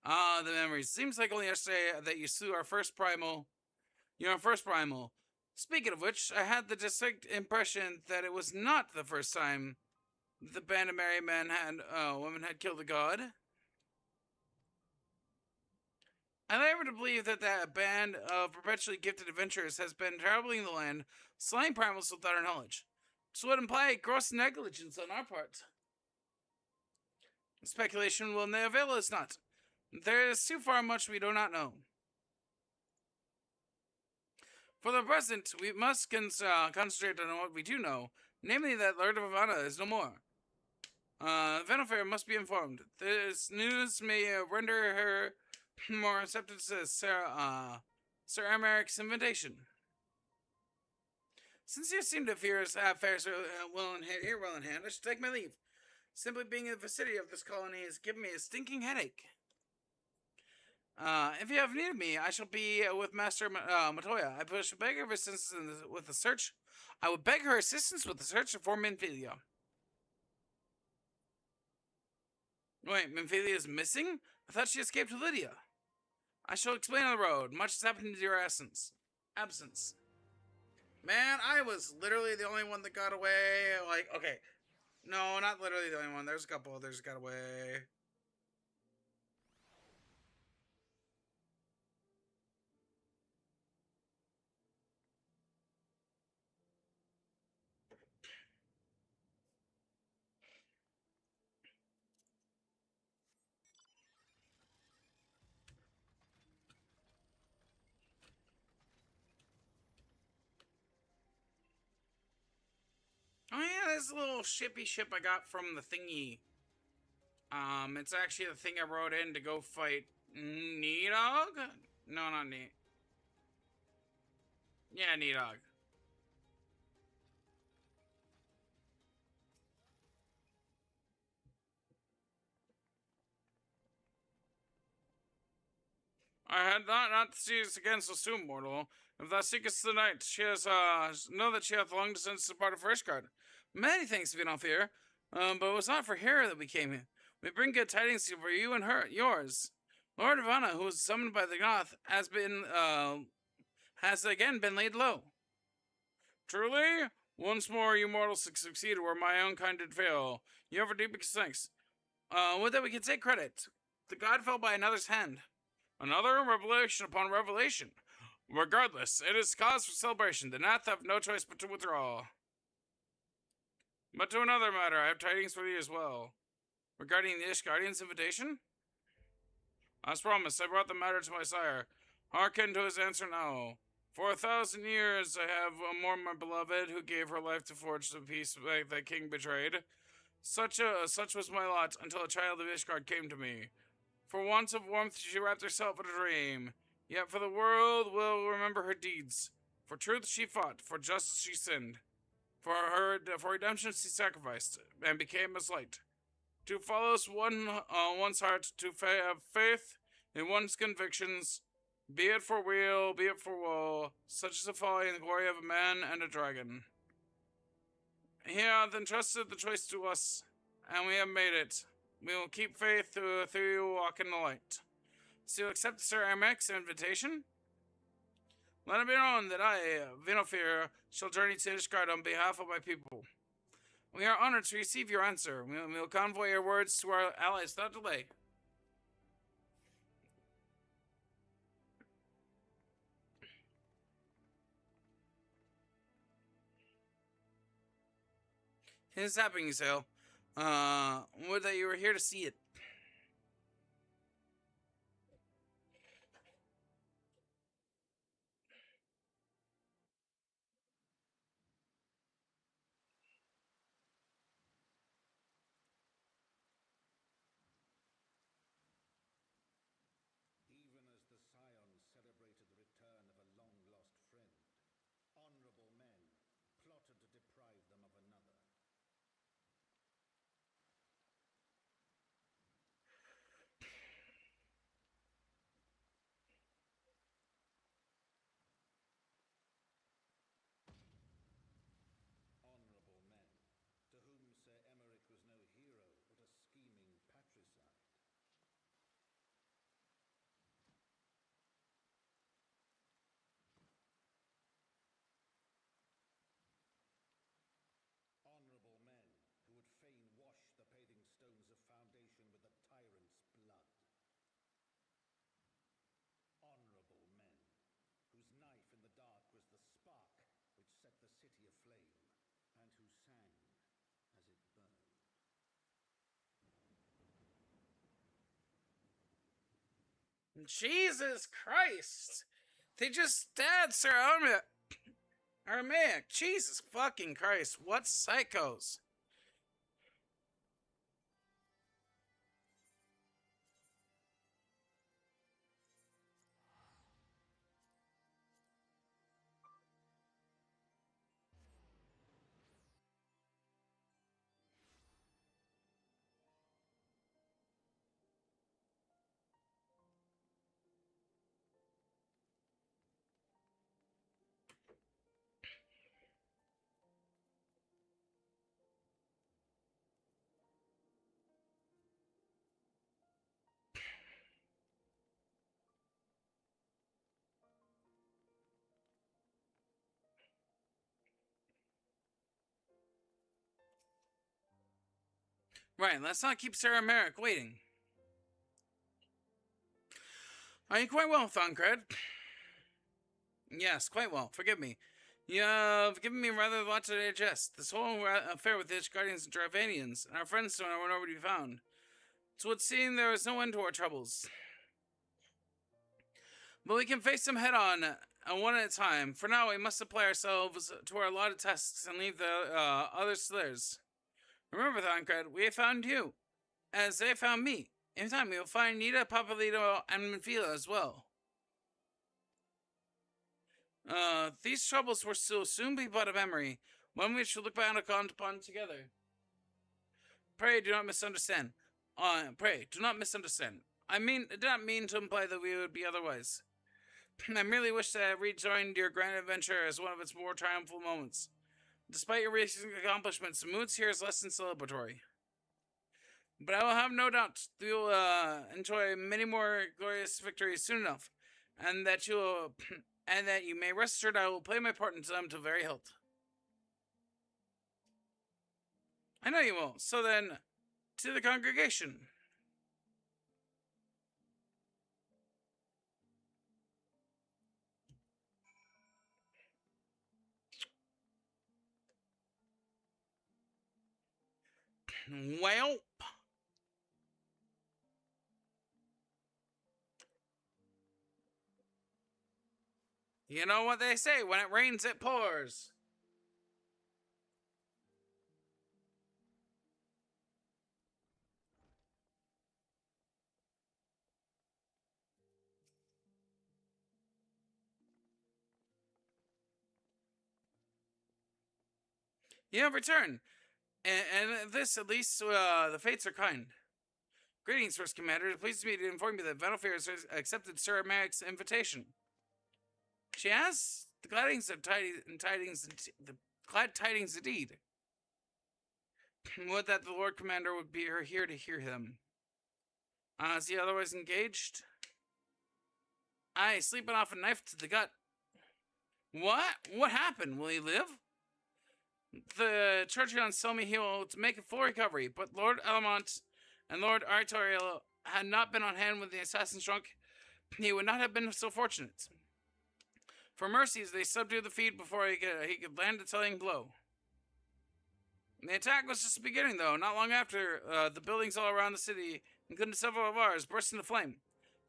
Ah, the memories. Seems like only yesterday that you slew our first primal. Your first primal. Speaking of which, I had the distinct impression that it was not the first time the band of merry men women had killed a god. I labor to believe that that band of perpetually gifted adventurers has been traveling the land, slaying primals without our knowledge. This would imply gross negligence on our part. Speculation will avail us not. There is too far much we do not know. For the present, we must concentrate on what we do know, namely that Lord of Ravana is no more. Venofair must be informed. This news may render her more receptive to Sir Amaric's invitation. Since you seem to have affairs here well in hand, I should take my leave. Simply being in the vicinity of this colony has given me a stinking headache. If you have need of me, I shall be with Master Matoya. I should beg her assistance with the search. I would beg her assistance with the search for Minfilia. Wait, Minfilia is missing? I thought she escaped to Lydia. I shall explain on the road. Much has happened in your absence. Man, I was literally the only one that got away. Like, okay. No, not literally the only one. There's a couple others got away. Oh yeah, this little shippy ship I got from the thingy. It's actually the thing I wrote in to go fight Needog? No, not Neat. Yeah, Needog. I had not to see us again so soon, mortal. If thou seekest the night, she has, know that she hath long since departed for Ishgard. Many thanks, Vinalfir. But it was not for her that we came here. We bring good tidings for you and yours. Lord Ivana, who was summoned by the Goth, has again been laid low. Truly? Once more you mortals succeeded where my own kind did fail. You have our deepest thanks. Would that we could take credit. The god fell by another's hand. Another revelation upon revelation. Regardless, it is cause for celebration. The Nath have no choice but to withdraw. But to another matter, I have tidings for thee as well. Regarding the Ishgardian's invitation? As promised, I brought the matter to my sire. Hearken to his answer now. For 1,000 years I have mourned my beloved, who gave her life to forge the peace that king betrayed. Such was my lot, until a child of Ishgard came to me. For want of warmth she wrapped herself in a dream. Yet for the world will remember her deeds. For truth she fought, for justice she sinned. For redemption she sacrificed, and became as light. To follow one's heart, to have faith in one's convictions, be it for weal, be it for woe, such is the folly and the glory of a man and a dragon. He hath entrusted the choice to us, and we have made it. We will keep faith through you walk in the light. So you accept Sir Aramek's invitation? Let it be known that I, Vinalfir, shall journey to Ishgard on behalf of my people. We are honored to receive your answer. We will convoy your words to our allies without delay. It is happening, Sale. Would that you were here to see it. Even as the Scions celebrated the return of a long-lost friend, honorable men plotted to deprive them of another. Honorable men, to whom Sir Emeric was no hero, but a scheming patricide. Honorable men, who would fain wash the paving stones of foundation with the tyrant's blood. Honorable men, whose knife in the dark was the spark which set the city aflame, and who sang as it burned. Jesus Christ! They just stabbed Sir Aramaic. Jesus fucking Christ. What psychos? Right, let's not keep Sarah Merrick waiting. Are you quite well, Thancred? Yes, quite well. Forgive me. You've given me rather a lot to digest. This whole affair with the Guardians and Dravanians, and our friends don't know where to be found. It would seem there is no end to our troubles. But we can face them head on, one at a time. For now, we must apply ourselves to our allotted tasks and leave the others to theirs. Remember, Thancred, we have found you, as they found me. In time, we will find Nita, Papalito, and Menfila as well. These troubles will soon be but a memory, one we shall look back upon together. Pray do not misunderstand. Pray do not misunderstand. I did not mean to imply that we would be otherwise. I merely wish to have rejoined your grand adventure as one of its more triumphal moments. Despite your recent accomplishments, the mood here is less than celebratory. But I will have no doubt that you will enjoy many more glorious victories soon enough, and that you may rest assured I will play my part in them to very hilt. I know you will. So then, to the congregation. Well, you know what they say, when it rains, it pours. You have returned, and this, at least, the fates are kind. Greetings, First Commander. It pleases me to inform you that Battlefield has accepted Sarah Merrick's invitation. She has? The glad tidings indeed. Would that the Lord Commander would be here to hear them. Is he otherwise engaged? Aye, sleeping off a knife to the gut. What? What happened? Will he live? The Churchions tell me he will make a full recovery, but Lord Elamont and Lord Artoriel had not been on hand when the assassins struck, he would not have been so fortunate. For mercies, they subdued the feed before he could land a telling blow. The attack was just beginning, though. Not long after, the buildings all around the city, including several of ours, burst into flame.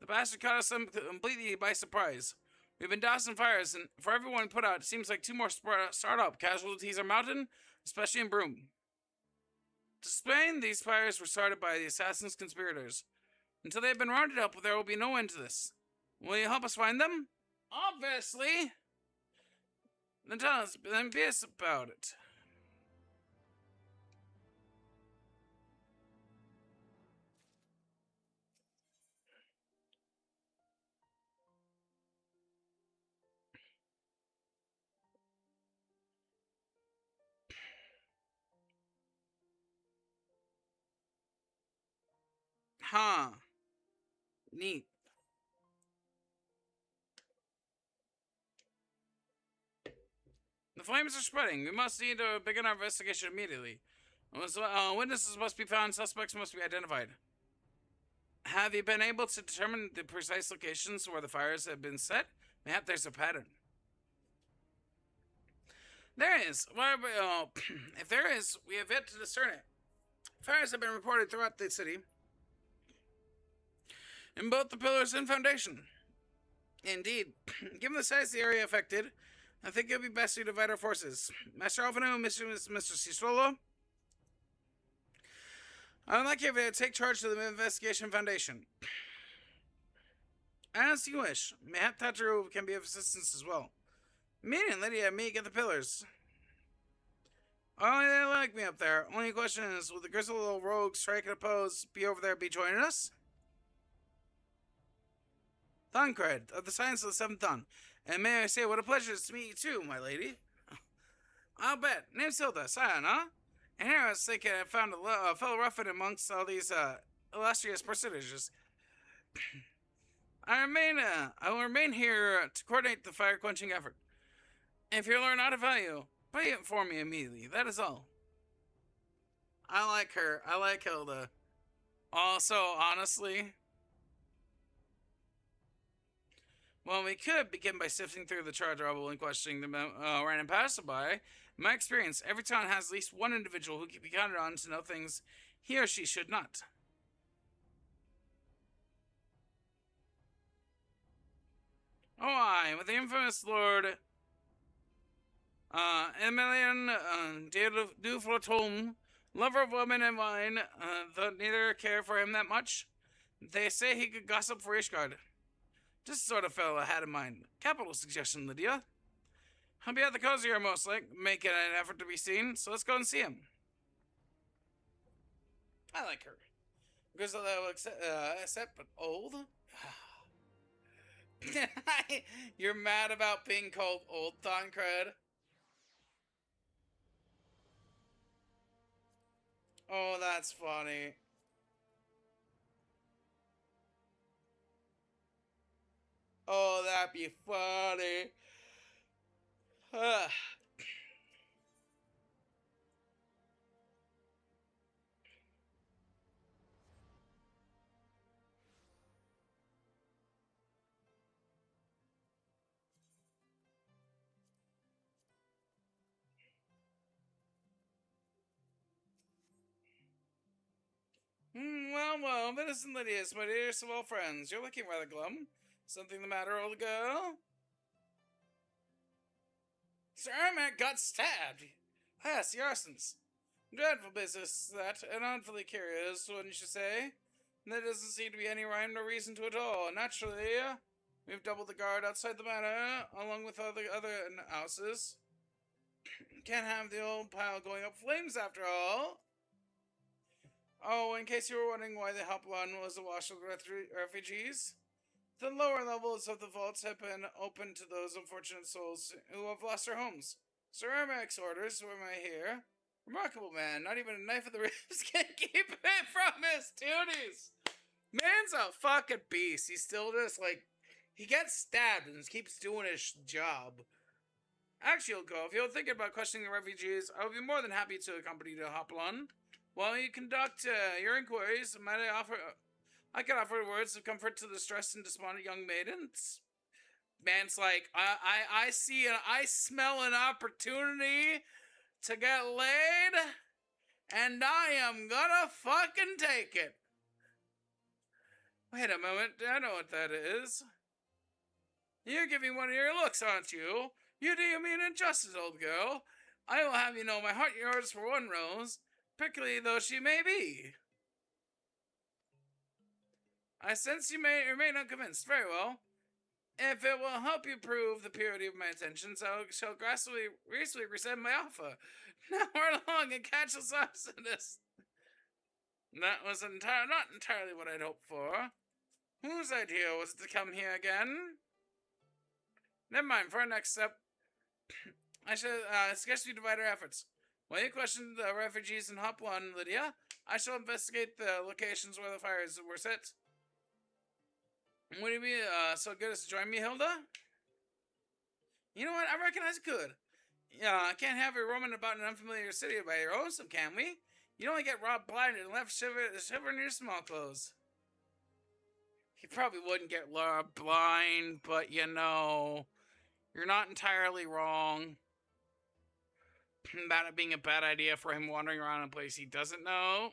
The bastard caught us completely by surprise. We've been dousing fires, and for everyone put out, it seems like 2 more startup casualties are mounted, especially in Broome. To explain, these fires were started by the assassin's conspirators. Until they have been rounded up, there will be no end to this. Will you help us find them? Obviously. Then tell us, then be us about it. Huh. Neat. The flames are spreading. We must need to begin our investigation immediately. Witnesses must be found. Suspects must be identified. Have you been able to determine the precise locations where the fires have been set? Mayhap there's a pattern. There is. Well, if there is, we have yet to discern it. Fires have been reported throughout the city, in both the pillars and foundation. Indeed, given the size of the area affected, I think it would be best to divide our forces. Master Alphino, Mr. Sistolo, I would like you to take charge of the investigation foundation. As you wish. Mayhap Tataru can be of assistance as well. Me and Lydia and me get the pillars. Only they like me up there. Only question is, will the grizzled little rogues strike and oppose be over there be joining us? Thancred, of the Science of the Seventh Dawn. And may I say, what a pleasure to meet you too, my lady. I'll bet. Name's Hilda, Scion, huh? And here I was thinking I found a fellow ruffian amongst all these illustrious personages. I will remain here to coordinate the fire-quenching effort. And if you learn how to value, pay it for me immediately. That is all. I like her. I like Hilda. Also, honestly, well, we could begin by sifting through the charge rubble and questioning the random passerby. In my experience, every town has at least one individual who can be counted on to know things he or she should not. Oh, I, with the infamous Lord Emilian du Flotome, lover of women and wine, though neither care for him that much. They say he could gossip for Ishgard. Just the sort of fellow I had in mind. Capital suggestion, Lydia. He'll be at the cozier most like, making an effort to be seen, so let's go and see him. I like her. Because of that accept, but old? You're mad about being called old, Thancred? Oh, that's funny. Oh, that'd be funny. Well, Venison Lydius, my dear small friends, you're looking rather glum. Something the matter, old girl? Sir Ermac got stabbed! Yes, the arsons. Dreadful business, that, and awfully curious, wouldn't you say? There doesn't seem to be any rhyme or reason to it all. Naturally, we've doubled the guard outside the manor, along with other houses. Can't have the old pile going up flames after all. Oh, in case you were wondering why the Hopalon was awash with refugees, the lower levels of the vaults have been opened to those unfortunate souls who have lost their homes. Sir Ermac's orders, from I hear. Remarkable man, not even a knife in the ribs can keep it from his duties. Man's a fucking beast. He's still just like, he gets stabbed and keeps doing his job. Actually, you'll go. If you're thinking about questioning the refugees, I would be more than happy to accompany you to Hopalon. While you conduct your inquiries, I can offer words of comfort to the distressed and despondent young maidens. Man's like, I smell an opportunity to get laid, and I am gonna fucking take it. Wait a moment, I know what that is. You're giving one of your looks, aren't you? You do me an injustice, old girl. I will have you know my heart yours for one rose, prickly though she may be. I sense you may remain unconvinced. Very well. If it will help you prove the purity of my intentions, I shall gracefully rescind my offer. Now run along and catch us arsonist. That was not entirely what I'd hoped for. Whose idea was it to come here again? Never mind, for our next step, I should suggest we divide our efforts. While you question the refugees in Hopalon, Lydia, I shall investigate the locations where the fires were set. Would you be so good as to join me, Hilda? You know what? I reckon I could. I can't have you roaming about an unfamiliar city by your own, so can we? You only get robbed blinded and left shivering in your small clothes. He probably wouldn't get robbed blind, but you know, you're not entirely wrong about it being a bad idea for him wandering around in a place he doesn't know.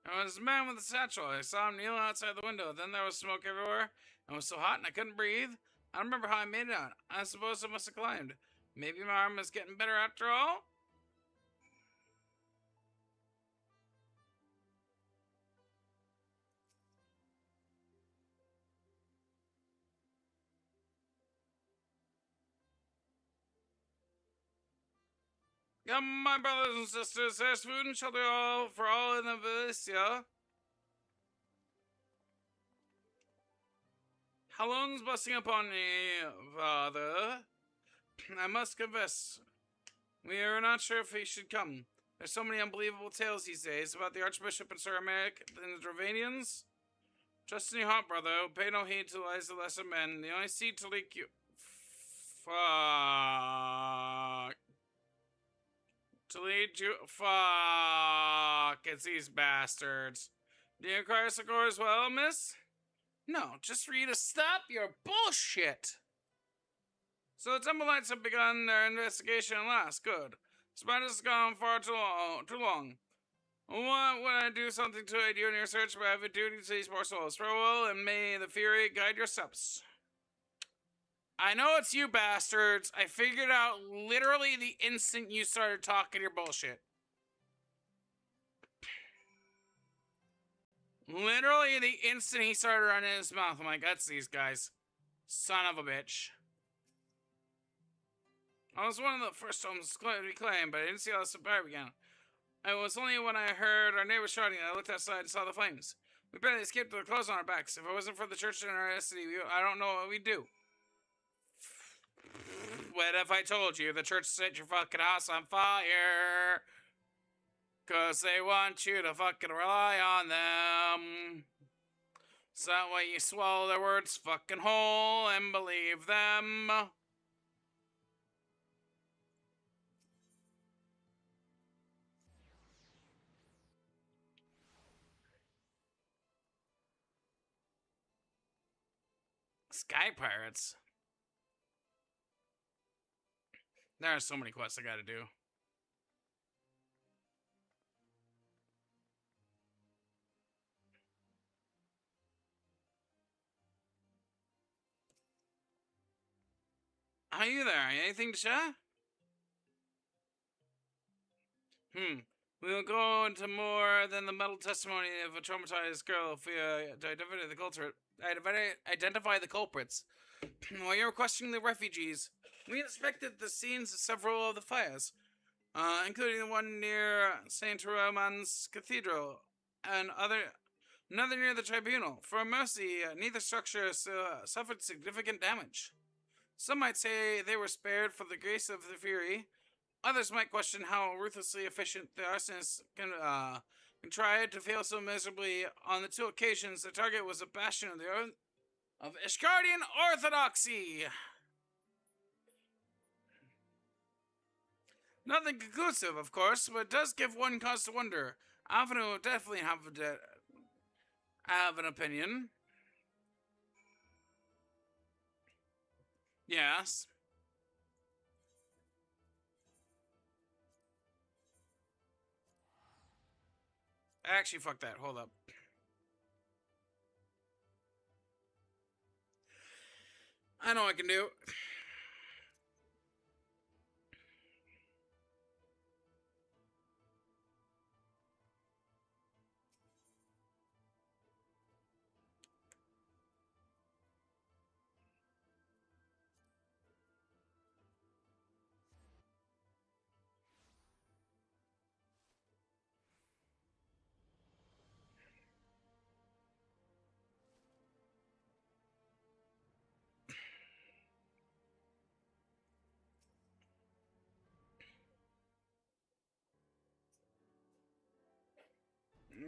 There was a man with a satchel. I saw him kneeling outside the window. Then there was smoke everywhere. It was so hot and I couldn't breathe. I don't remember how I made it out. I suppose I must have climbed. Maybe my arm is getting better after all? Come, my brothers and sisters, there's food and shelter all for all in the Valicia. How long's blessing upon me, Father? I must confess, we are not sure if he should come. There's so many unbelievable tales these days about the Archbishop and Sir Americ and the Dravanians. Trust in your heart, brother. Pay no heed to the lies of lesser men. The only seed to leak you. Fuck. To lead you. Fuck. It's these bastards. Do you require succor as well, miss? No, just for you to stop your bullshit. So the Temple-Knights have begun their investigation at last. Good. Spiders has gone on far too long. What would I do something to aid you in your search, but I have a duty to these poor souls. Farewell, and may the Fury guide your steps. I know it's you bastards. I figured out literally the instant you started talking your bullshit. Literally the instant he started running his mouth. I'm like, that's these guys. Son of a bitch. I was one of the first homes to be claimed, but I didn't see how the fire began. It was only when I heard our neighbors shouting that I looked outside and saw the flames. We barely escaped with the clothes on our backs. If it wasn't for the church in our city, I don't know what we'd do. What if I told you the church set your fucking house on fire? Cause they want you to fucking rely on them. So that way you swallow their words fucking whole and believe them. Sky Pirates. There are so many quests I gotta do. Are you there? Anything to share? We will go into more than the metal testimony of a traumatized girl if we identify the culprits. While you're questioning the refugees, we inspected the scenes of several of the fires, including the one near St. Roman's Cathedral and another near the tribunal. For mercy, neither structure suffered significant damage. Some might say they were spared for the grace of the Fury. Others might question how ruthlessly efficient the arsonists contrived to fail so miserably. On the two occasions, the target was a bastion of Ishgardian orthodoxy. Nothing conclusive, of course, but it does give one cause to wonder. Alvin will definitely have an opinion. Yes. Actually, fuck that. Hold up. I know what I can do.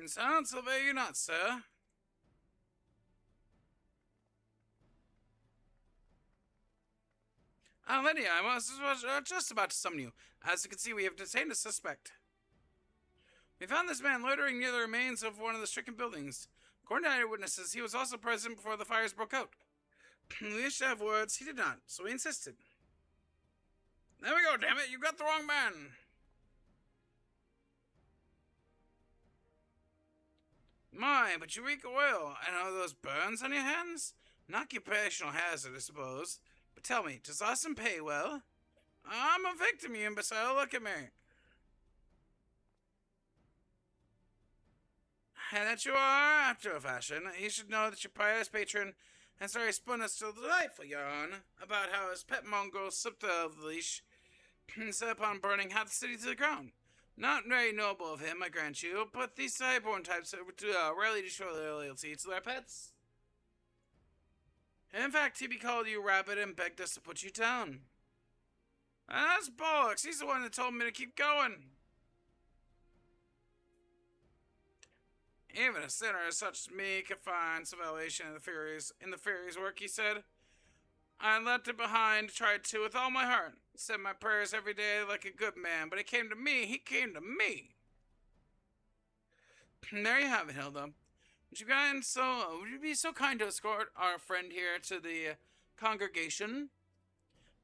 Sounds obey you not, sir. Lydia, I was just about to summon you. As you can see, we have detained a suspect. We found this man loitering near the remains of one of the stricken buildings. According to eyewitnesses, he was also present before the fires broke out. We wish to have words. He did not, so we insisted. There we go, damn it! You got the wrong man! My, but you reek oil. And are those burns on your hands? An occupational hazard, I suppose. But tell me, does Austin pay well? I'm a victim, you imbecile. Look at me. And that you are, after a fashion. You should know that your pious patron has already spun us a delightful yarn about how his pet mongrel slipped off the leash and set upon burning half the city to the ground. Not very noble of him, I grant you, but these highborn types rarely show their loyalty to their pets. In fact, TB called you rabbit and begged us to put you down. And that's bollocks. He's the one that told me to keep going. Even a sinner such as me can find some elevation in the Furies' work, he said. I left it behind, tried to with all my heart. Said my prayers every day like a good man, but he came to me. And there you have it, Hilda. Would you be so kind to escort our friend here to the congregation?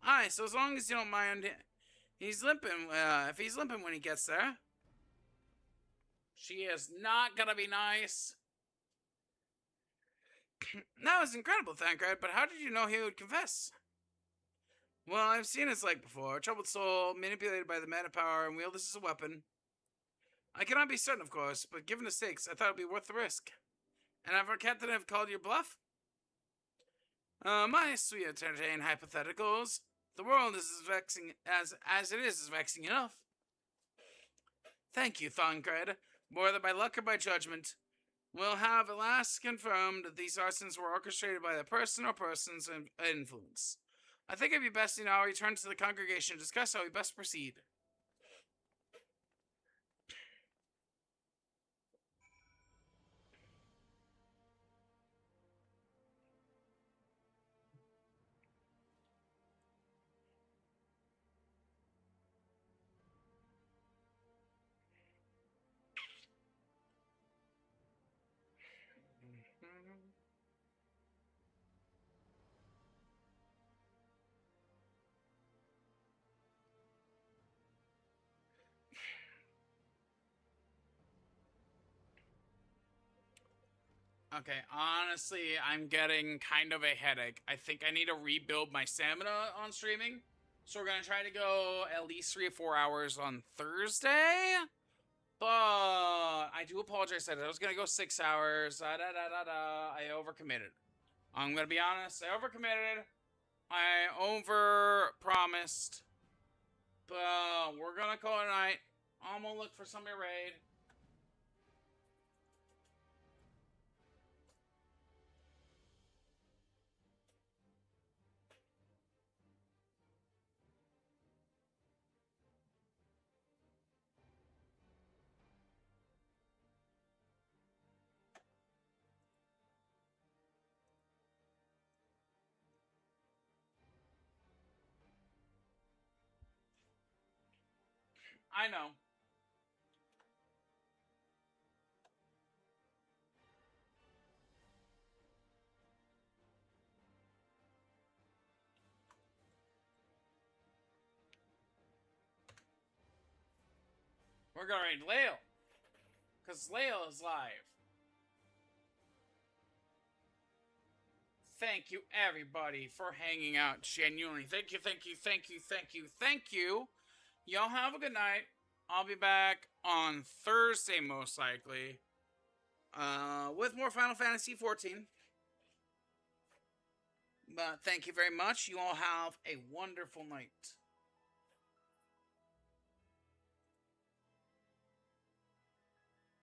Aye, so as long as you don't mind, he's limping, if he's limping when he gets there. She is not gonna be nice. That was incredible, Thancred, but how did you know he would confess? Well, I've seen his like before. A troubled soul, manipulated by the man of power, and wield this as a weapon. I cannot be certain, of course, but given the stakes, I thought it would be worth the risk. And have our captain have called your bluff? My sweet entertaining hypotheticals. The world is as vexing as it is vexing enough. Thank you, Thancred. Whether by luck or by judgment, we'll have at last confirmed that these arsons were orchestrated by the person or persons of influence. I think it'd be best to now return to the congregation and discuss how we best proceed. Okay, honestly, I'm getting kind of a headache. I think I need to rebuild my stamina on streaming. So we're gonna try to go at least 3 or 4 hours on Thursday. But I do apologize. I was gonna go 6 hours. I overcommitted. I'm gonna be honest. I overcommitted. I overpromised. But we're gonna call it a night. I'm gonna look for somebody to raid. I know. We're gonna raid Lael. Because Lael is live. Thank you, everybody, for hanging out. Genuinely. Thank you, thank you, thank you, thank you, thank you. Y'all have a good night. I'll be back on Thursday, most likely. With more Final Fantasy XIV. But thank you very much. You all have a wonderful night.